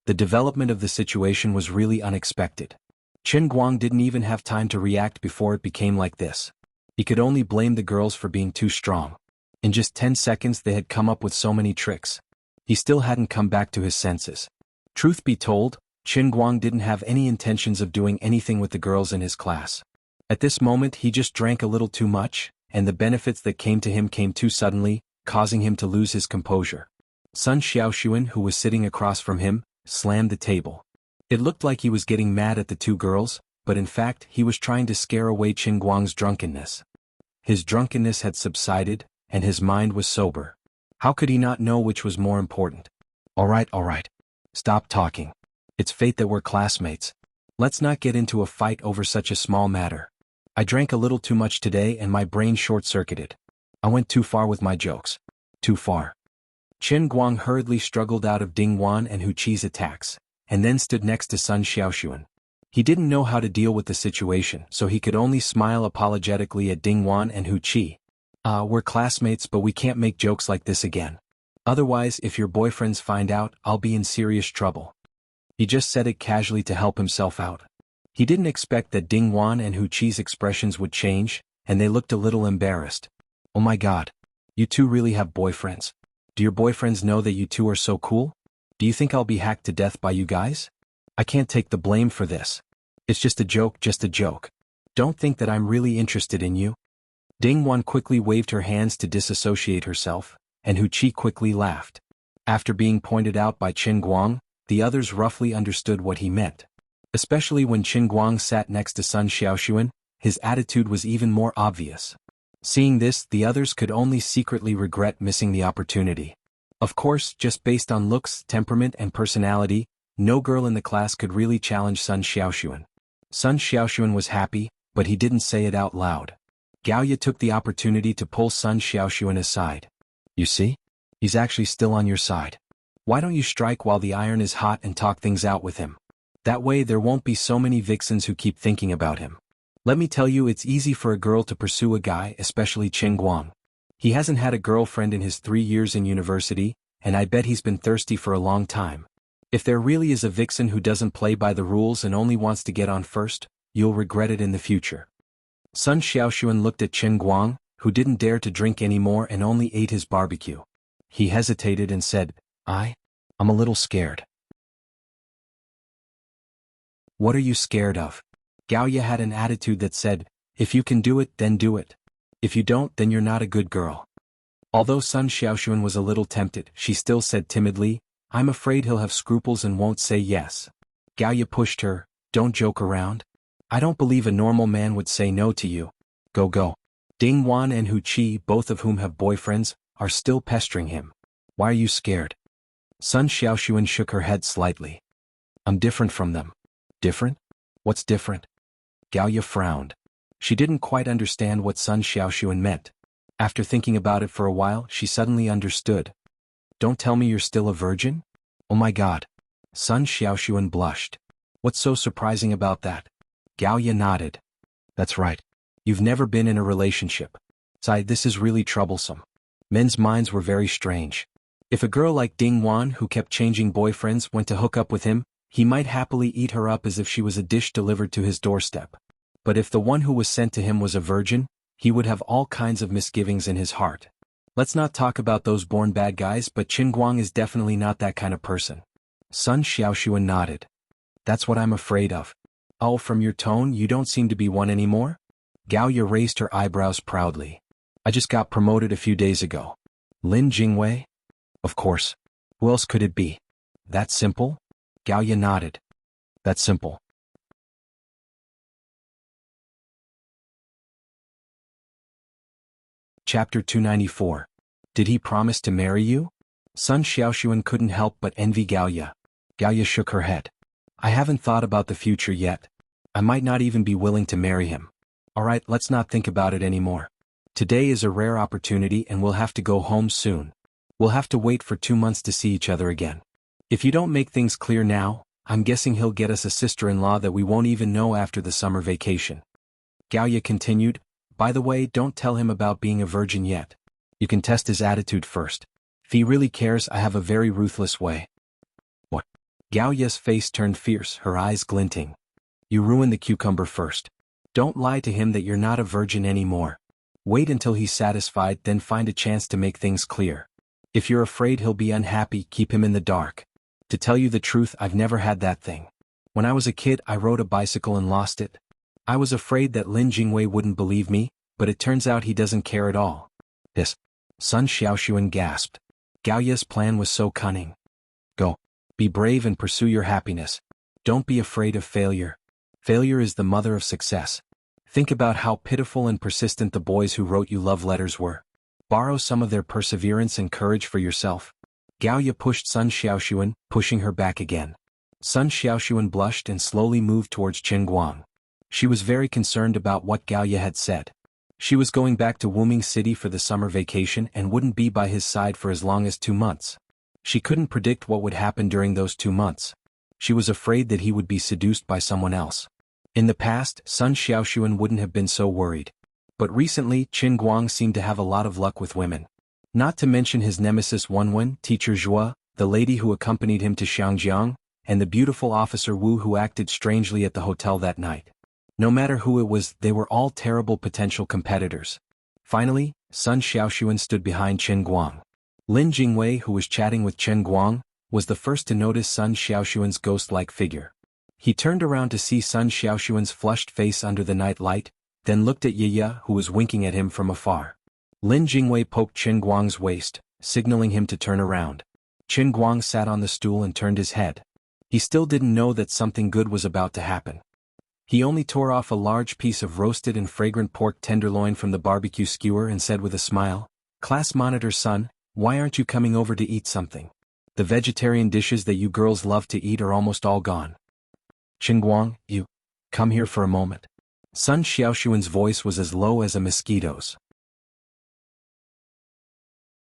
The development of the situation was really unexpected. Chen Guang didn't even have time to react before it became like this. He could only blame the girls for being too strong. In just 10 seconds they had come up with so many tricks. He still hadn't come back to his senses. Truth be told, Chen Guang didn't have any intentions of doing anything with the girls in his class. At this moment he just drank a little too much, and the benefits that came to him came too suddenly, causing him to lose his composure. Sun Xiaoxuan, who was sitting across from him, slammed the table. It looked like he was getting mad at the two girls, but in fact he was trying to scare away Chen Guang's drunkenness. His drunkenness had subsided, and his mind was sober. How could he not know which was more important? All right. Stop talking. It's fate that we're classmates. Let's not get into a fight over such a small matter. I drank a little too much today and my brain short-circuited. I went too far with my jokes. Too far. Chen Guang hurriedly struggled out of Ding Wan and Hu Qi's attacks, and then stood next to Sun Xiaoxuan. He didn't know how to deal with the situation, so he could only smile apologetically at Ding Wan and Hu Qi. We're classmates, but we can't make jokes like this again. Otherwise, if your boyfriends find out, I'll be in serious trouble. He just said it casually to help himself out. He didn't expect that Ding Wan and Hu Qi's expressions would change, and they looked a little embarrassed. Oh my god. You two really have boyfriends? Do your boyfriends know that you two are so cool? Do you think I'll be hacked to death by you guys? I can't take the blame for this. It's just a joke. Don't think that I'm really interested in you. Ding Wan quickly waved her hands to disassociate herself, and Hu Qi quickly laughed. After being pointed out by Chen Guang, the others roughly understood what he meant. Especially when Chen Guang sat next to Sun Xiaoxuan, his attitude was even more obvious. Seeing this, the others could only secretly regret missing the opportunity. Of course, just based on looks, temperament and personality, no girl in the class could really challenge Sun Xiaoxuan. Sun Xiaoxuan was happy, but he didn't say it out loud. Gaoya took the opportunity to pull Sun Xiaoxuan aside. You see? He's actually still on your side. Why don't you strike while the iron is hot and talk things out with him? That way there won't be so many vixens who keep thinking about him. Let me tell you, it's easy for a girl to pursue a guy, especially Chen Guang. He hasn't had a girlfriend in his 3 years in university, and I bet he's been thirsty for a long time. If there really is a vixen who doesn't play by the rules and only wants to get on first, you'll regret it in the future. Sun Xiaoxuan looked at Chen Guang, who didn't dare to drink anymore and only ate his barbecue. He hesitated and said, I'm a little scared. What are you scared of? Gaoya had an attitude that said, if you can do it, then do it. If you don't, then you're not a good girl. Although Sun Xiaoxuan was a little tempted, she still said timidly, I'm afraid he'll have scruples and won't say yes. Gaoya pushed her, don't joke around. I don't believe a normal man would say no to you. Go. Ding Wan and Hu Qi, both of whom have boyfriends, are still pestering him. Why are you scared? Sun Xiaoxuan shook her head slightly. I'm different from them. Different? What's different? Gaoya frowned. She didn't quite understand what Sun Xiaoxuan meant. After thinking about it for a while, she suddenly understood. Don't tell me you're still a virgin? Oh my god. Sun Xiaoxuan blushed. What's so surprising about that? Gaoya nodded. That's right. You've never been in a relationship. This is really troublesome. Men's minds were very strange. If a girl like Ding Wan, who kept changing boyfriends, went to hook up with him, he might happily eat her up as if she was a dish delivered to his doorstep. But if the one who was sent to him was a virgin, he would have all kinds of misgivings in his heart. Let's not talk about those born bad guys, but Chen Guang is definitely not that kind of person. Sun Xiaoxuan nodded. That's what I'm afraid of. Oh, from your tone, you don't seem to be one anymore? Gaoya raised her eyebrows proudly. I just got promoted a few days ago. Lin Jingwei? Of course. Who else could it be? That simple? Gaoya nodded. That's simple. Chapter 294. Did he promise to marry you? Sun Xiaoxuan couldn't help but envy Gaoya. Gaoya shook her head. I haven't thought about the future yet. I might not even be willing to marry him. Alright, let's not think about it anymore. Today is a rare opportunity and we'll have to go home soon. We'll have to wait for 2 months to see each other again. If you don't make things clear now, I'm guessing he'll get us a sister-in-law that we won't even know after the summer vacation. Gaoya continued, by the way, don't tell him about being a virgin yet. You can test his attitude first. If he really cares, I have a very ruthless way. What? Gaoya's face turned fierce, her eyes glinting. You ruin the cucumber first. Don't lie to him that you're not a virgin anymore. Wait until he's satisfied, then find a chance to make things clear. If you're afraid he'll be unhappy, keep him in the dark. To tell you the truth, I've never had that thing. When I was a kid, I rode a bicycle and lost it. I was afraid that Lin Jingwei wouldn't believe me, but it turns out he doesn't care at all. This. Sun Xiaoxuan gasped. Gaoya's plan was so cunning. Go. Be brave and pursue your happiness. Don't be afraid of failure. Failure is the mother of success. Think about how pitiful and persistent the boys who wrote you love letters were. Borrow some of their perseverance and courage for yourself. Gaoya pushed Sun Xiaoxuan, pushing her back again. Sun Xiaoxuan blushed and slowly moved towards Qin Guang. She was very concerned about what Gaoya had said. She was going back to Wuming City for the summer vacation and wouldn't be by his side for as long as 2 months. She couldn't predict what would happen during those 2 months. She was afraid that he would be seduced by someone else. In the past, Sun Xiaoxuan wouldn't have been so worried. But recently, Qin Guang seemed to have a lot of luck with women. Not to mention his nemesis Wenwen, teacher Zhua, the lady who accompanied him to Xiangjiang, and the beautiful officer Wu who acted strangely at the hotel that night. No matter who it was, they were all terrible potential competitors. Finally, Sun Xiaoxuan stood behind Qin Guang. Lin Jingwei, who was chatting with Qin Guang, was the first to notice Sun Xiaoxuan's ghost-like figure. He turned around to see Sun Xiaoxuan's flushed face under the night light, then looked at Yiya, who was winking at him from afar. Lin Jingwei poked Qin Guang's waist, signaling him to turn around. Qin Guang sat on the stool and turned his head. He still didn't know that something good was about to happen. He only tore off a large piece of roasted and fragrant pork tenderloin from the barbecue skewer and said with a smile, "Class monitor's son, why aren't you coming over to eat something? The vegetarian dishes that you girls love to eat are almost all gone." Qin Guang, you. Come here for a moment. Sun Xiaoxuan's voice was as low as a mosquito's.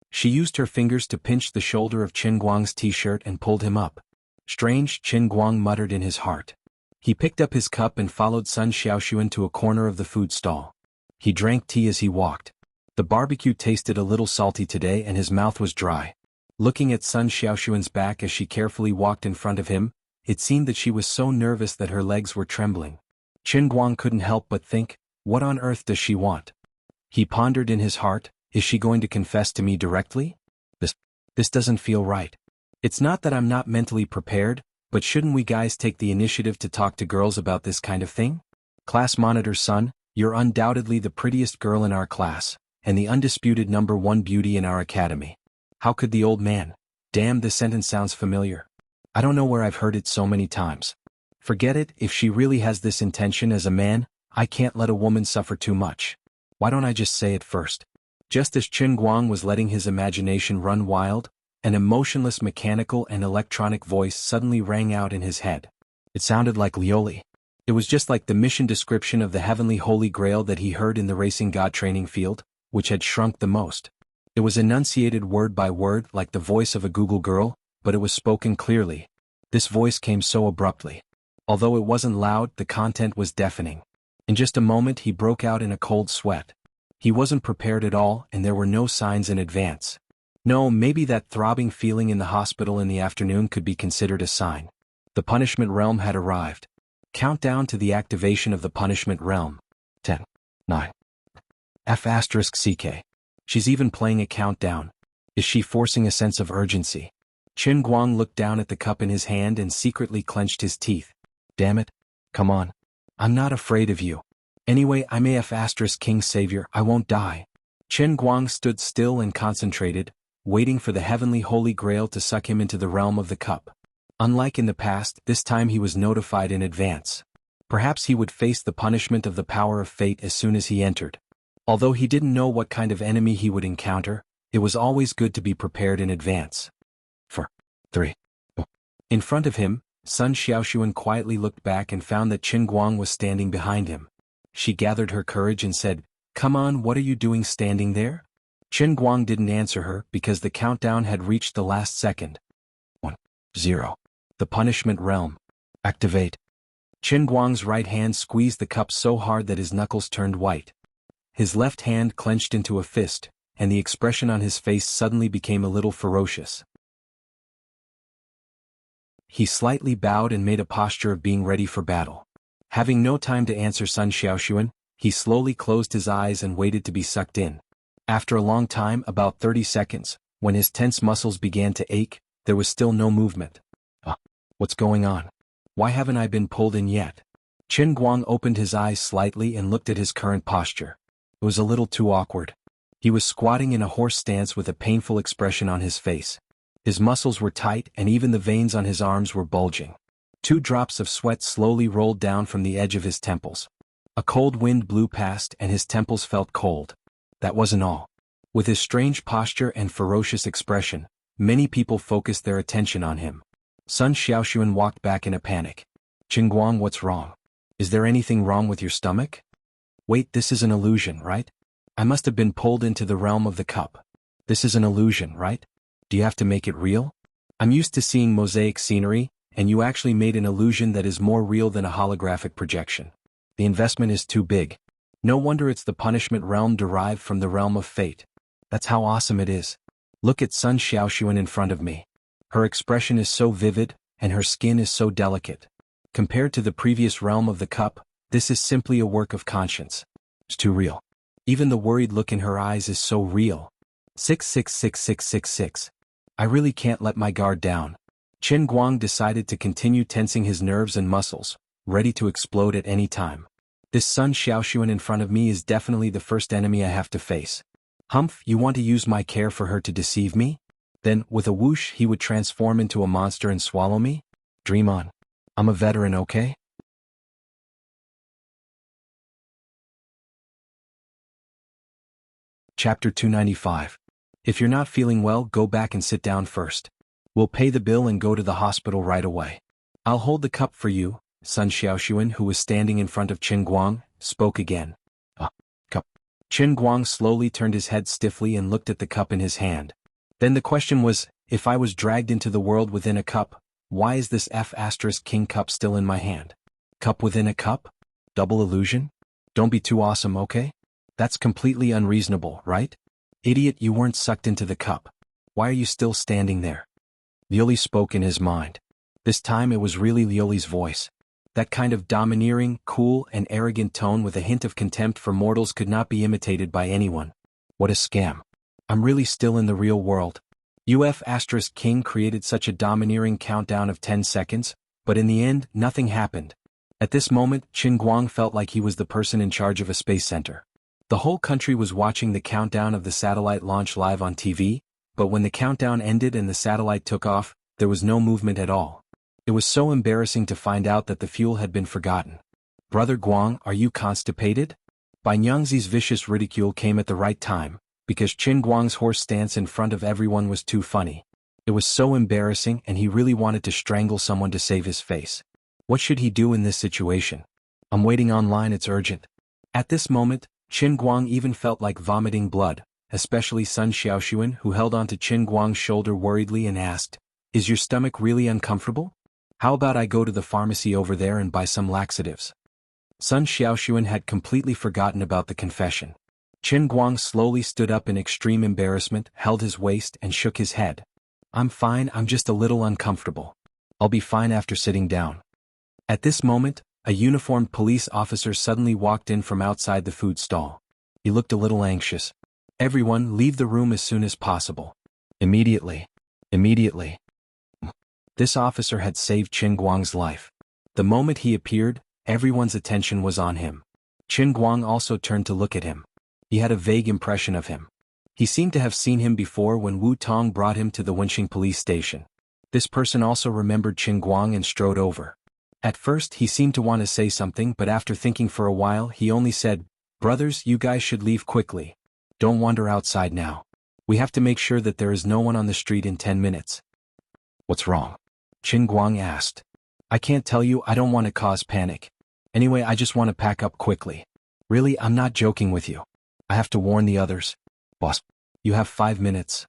She used her fingers to pinch the shoulder of Qin Guang's t-shirt and pulled him up. Strange, Qin Guang muttered in his heart. He picked up his cup and followed Sun Xiaoxuan to a corner of the food stall. He drank tea as he walked. The barbecue tasted a little salty today and his mouth was dry. Looking at Sun Xiaoxuan's back as she carefully walked in front of him, it seemed that she was so nervous that her legs were trembling. Qin Guang couldn't help but think, what on earth does she want? He pondered in his heart, is she going to confess to me directly? This doesn't feel right. It's not that I'm not mentally prepared, but shouldn't we guys take the initiative to talk to girls about this kind of thing? Class monitor's son, you're undoubtedly the prettiest girl in our class, and the undisputed #1 beauty in our academy. How could the old man? Damn, this sentence sounds familiar. I don't know where I've heard it so many times. Forget it, if she really has this intention as a man, I can't let a woman suffer too much. Why don't I just say it first? Just as Qin Guang was letting his imagination run wild, an emotionless mechanical and electronic voice suddenly rang out in his head. It sounded like Lioli. It was just like the mission description of the heavenly holy grail that he heard in the racing god training field, which had shrunk the most. It was enunciated word by word like the voice of a Google girl, but it was spoken clearly. This voice came so abruptly. Although it wasn't loud, the content was deafening. In just a moment he broke out in a cold sweat. He wasn't prepared at all, and there were no signs in advance. No, maybe that throbbing feeling in the hospital in the afternoon could be considered a sign. The punishment realm had arrived. Countdown to the activation of the punishment realm. 10, 9. F***CK. She's even playing a countdown. Is she forcing a sense of urgency? Qin Guang looked down at the cup in his hand and secretly clenched his teeth. Damn it. Come on. I'm not afraid of you. Anyway, I'm King Savior, I won't die. Qin Guang stood still and concentrated, waiting for the heavenly holy grail to suck him into the realm of the cup. Unlike in the past, this time he was notified in advance. Perhaps he would face the punishment of the power of fate as soon as he entered. Although he didn't know what kind of enemy he would encounter, it was always good to be prepared in advance. 4, 3. In front of him, Sun Xiaoxuan quietly looked back and found that Qin Guang was standing behind him. She gathered her courage and said, "Come on, what are you doing standing there?" Qin Guang didn't answer her because the countdown had reached the last second. 1, 0. The punishment realm. Activate. Qin Guang's right hand squeezed the cup so hard that his knuckles turned white. His left hand clenched into a fist, and the expression on his face suddenly became a little ferocious. He slightly bowed and made a posture of being ready for battle. Having no time to answer Sun Xiaoxuan, he slowly closed his eyes and waited to be sucked in. After a long time, about 30 seconds, when his tense muscles began to ache, there was still no movement. What's going on? Why haven't I been pulled in yet? Qin Guang opened his eyes slightly and looked at his current posture. It was a little too awkward. He was squatting in a horse stance with a painful expression on his face. His muscles were tight and even the veins on his arms were bulging. 2 drops of sweat slowly rolled down from the edge of his temples. A cold wind blew past and his temples felt cold. That wasn't all. With his strange posture and ferocious expression, many people focused their attention on him. Sun Xiaoxuan walked back in a panic. Qin Guang, what's wrong? Is there anything wrong with your stomach? Wait, this is an illusion, right? I must have been pulled into the realm of the cup. This is an illusion, right? Do you have to make it real? I'm used to seeing mosaic scenery, and you actually made an illusion that is more real than a holographic projection. The investment is too big. No wonder it's the punishment realm derived from the realm of fate. That's how awesome it is. Look at Sun Xiaoxuan in front of me. Her expression is so vivid, and her skin is so delicate. Compared to the previous realm of the cup, this is simply a work of conscience. It's too real. Even the worried look in her eyes is so real. 666666. I really can't let my guard down. Qin Guang decided to continue tensing his nerves and muscles, ready to explode at any time. This Sun Xiaoxuan in front of me is definitely the first enemy I have to face. Humph, you want to use my care for her to deceive me? Then, with a whoosh, he would transform into a monster and swallow me? Dream on. I'm a veteran, okay? Chapter 295. If you're not feeling well, go back and sit down first. We'll pay the bill and go to the hospital right away. I'll hold the cup for you. Sun Xiaoxuan, who was standing in front of Qin Guang, spoke again. Cup. Qin Guang slowly turned his head stiffly and looked at the cup in his hand. Then the question was, if I was dragged into the world within a cup, why is this F*King cup still in my hand? Cup within a cup? Double illusion? Don't be too awesome, okay? That's completely unreasonable, right? Idiot, you weren't sucked into the cup. Why are you still standing there? Liuli spoke in his mind. This time it was really Liuli's voice. That kind of domineering, cool, and arrogant tone with a hint of contempt for mortals could not be imitated by anyone. What a scam. I'm really still in the real world. King created such a domineering countdown of 10 seconds, but in the end, nothing happened. At this moment, Qin Guang felt like he was the person in charge of a space center. The whole country was watching the countdown of the satellite launch live on TV, but when the countdown ended and the satellite took off, there was no movement at all. It was so embarrassing to find out that the fuel had been forgotten. Brother Guang, are you constipated? Bai Nyangzi's vicious ridicule came at the right time, because Qin Guang's horse stance in front of everyone was too funny. It was so embarrassing and he really wanted to strangle someone to save his face. What should he do in this situation? I'm waiting online, it's urgent. At this moment, Qin Guang even felt like vomiting blood, especially Sun Xiaoxuan, who held onto Qin Guang's shoulder worriedly and asked, "Is your stomach really uncomfortable? How about I go to the pharmacy over there and buy some laxatives?" Sun Xiaoxuan had completely forgotten about the confession. Qin Guang slowly stood up in extreme embarrassment, held his waist and shook his head. I'm fine, I'm just a little uncomfortable. I'll be fine after sitting down. At this moment, a uniformed police officer suddenly walked in from outside the food stall. He looked a little anxious. Everyone, leave the room as soon as possible. Immediately. Immediately. This officer had saved Qin Guang's life. The moment he appeared, everyone's attention was on him. Qin Guang also turned to look at him. He had a vague impression of him. He seemed to have seen him before when Wu Tong brought him to the Wenxing police station. This person also remembered Qin Guang and strode over. At first he seemed to want to say something, but after thinking for a while he only said, "Brothers, you guys should leave quickly. Don't wander outside now. We have to make sure that there is no one on the street in 10 minutes. What's wrong? Qin Guang asked. I can't tell you, I don't want to cause panic. Anyway, I just want to pack up quickly. Really, I'm not joking with you. I have to warn the others. Boss, you have 5 minutes.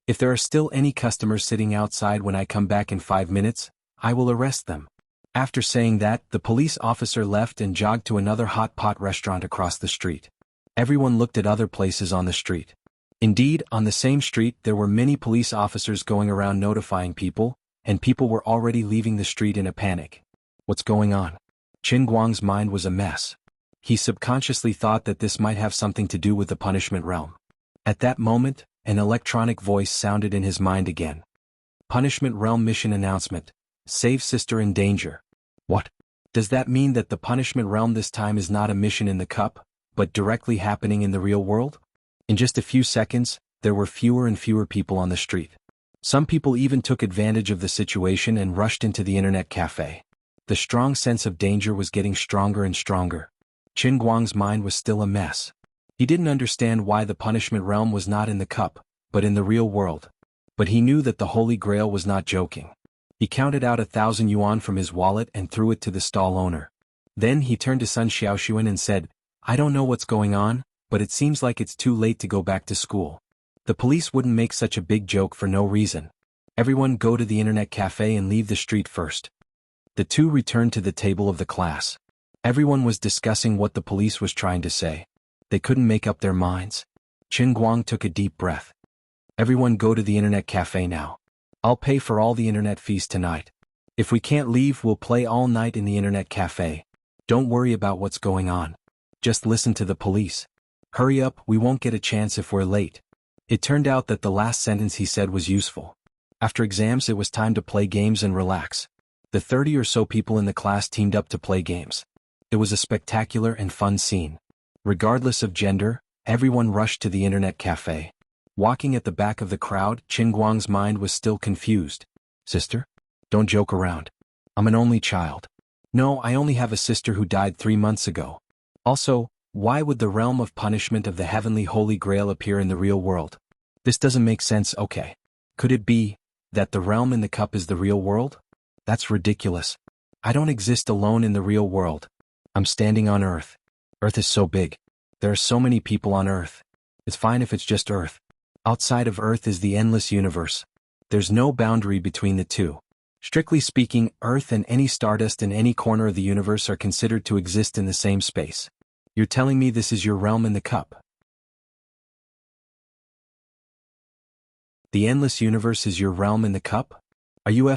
If there are still any customers sitting outside when I come back in 5 minutes, I will arrest them. After saying that, the police officer left and jogged to another hot pot restaurant across the street. Everyone looked at other places on the street. Indeed, on the same street there were many police officers going around notifying people, and people were already leaving the street in a panic. What's going on? Qin Guang's mind was a mess. He subconsciously thought that this might have something to do with the punishment realm. At that moment, an electronic voice sounded in his mind again. Punishment realm mission announcement. Save sister in danger. What? Does that mean that the punishment realm this time is not a mission in the cup, but directly happening in the real world? In just a few seconds, there were fewer and fewer people on the street. Some people even took advantage of the situation and rushed into the internet cafe. The strong sense of danger was getting stronger and stronger. Qin Guang's mind was still a mess. He didn't understand why the punishment realm was not in the cup, but in the real world. But he knew that the Holy Grail was not joking. He counted out 1,000 yuan from his wallet and threw it to the stall owner. Then he turned to Sun Xiaoxuan and said, I don't know what's going on, but it seems like it's too late to go back to school. The police wouldn't make such a big joke for no reason. Everyone go to the internet cafe and leave the street first. The two returned to the table of the class. Everyone was discussing what the police was trying to say. They couldn't make up their minds. Qin Guang took a deep breath. Everyone go to the internet cafe now. I'll pay for all the internet fees tonight. If we can't leave, we'll play all night in the internet cafe. Don't worry about what's going on. Just listen to the police. Hurry up, we won't get a chance if we're late. It turned out that the last sentence he said was useful. After exams, it was time to play games and relax. The 30 or so people in the class teamed up to play games. It was a spectacular and fun scene. Regardless of gender, everyone rushed to the internet cafe. Walking at the back of the crowd, Qin Guang's mind was still confused. Sister? Don't joke around. I'm an only child. No, I only have a sister who died 3 months ago. Also, why would the realm of punishment of the heavenly Holy Grail appear in the real world? This doesn't make sense. Okay. Could it be that the realm in the cup is the real world? That's ridiculous. I don't exist alone in the real world. I'm standing on Earth. Earth is so big. There are so many people on Earth. It's fine if it's just Earth. Outside of Earth is the endless universe. There's no boundary between the two. Strictly speaking, Earth and any stardust in any corner of the universe are considered to exist in the same space. You're telling me this is your realm in the cup? The endless universe is your realm in the cup? Are you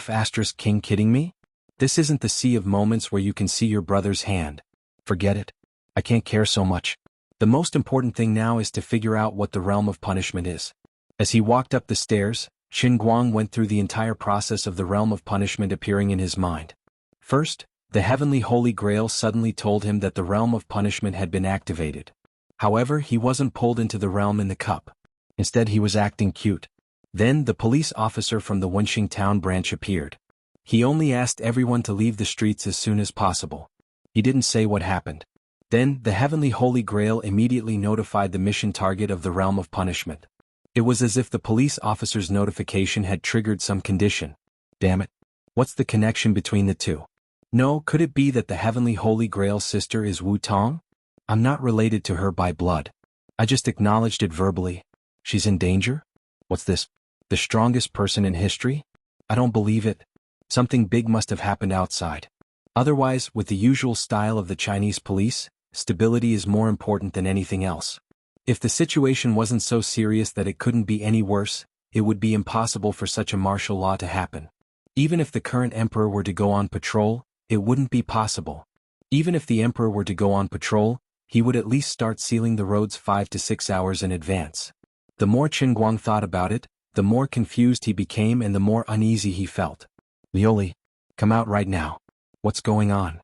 King kidding me? This isn't the sea of moments where you can see your brother's hand. Forget it. I can't care so much. The most important thing now is to figure out what the realm of punishment is. As he walked up the stairs, Qin Guang went through the entire process of the realm of punishment appearing in his mind. First, the heavenly Holy Grail suddenly told him that the realm of punishment had been activated. However, he wasn't pulled into the realm in the cup. Instead, he was acting cute. Then, the police officer from the Wenxing town branch appeared. He only asked everyone to leave the streets as soon as possible. He didn't say what happened. Then, the heavenly Holy Grail immediately notified the mission target of the realm of punishment. It was as if the police officer's notification had triggered some condition. Damn it. What's the connection between the two? No, could it be that the heavenly Holy Grail's sister is Wu Tong? I'm not related to her by blood. I just acknowledged it verbally. She's in danger? What's this? The strongest person in history? I don't believe it. Something big must have happened outside. Otherwise, with the usual style of the Chinese police, stability is more important than anything else. If the situation wasn't so serious that it couldn't be any worse, it would be impossible for such a martial law to happen. Even if the current emperor were to go on patrol, it wouldn't be possible. Even if the emperor were to go on patrol, he would at least start sealing the roads 5 to 6 hours in advance. The more Qin Guang thought about it, the more confused he became and the more uneasy he felt. Lioli, come out right now. What's going on?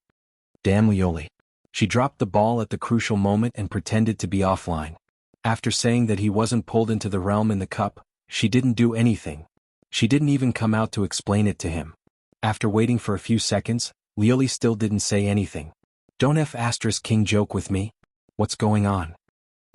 Damn Lioli. She dropped the ball at the crucial moment and pretended to be offline. After saying that he wasn't pulled into the realm in the cup, she didn't do anything. She didn't even come out to explain it to him. After waiting for a few seconds, Lioli still didn't say anything. Don't King joke with me? What's going on?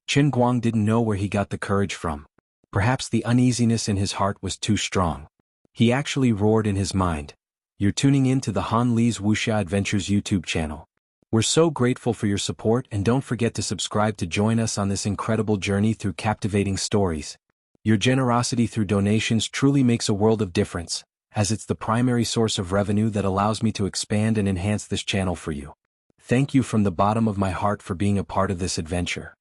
Qin Guang didn't know where he got the courage from. Perhaps the uneasiness in his heart was too strong. He actually roared in his mind. You're tuning in to the Han Li's Wuxia Adventures YouTube channel. We're so grateful for your support and don't forget to subscribe to join us on this incredible journey through captivating stories. Your generosity through donations truly makes a world of difference, as it's the primary source of revenue that allows me to expand and enhance this channel for you. Thank you from the bottom of my heart for being a part of this adventure.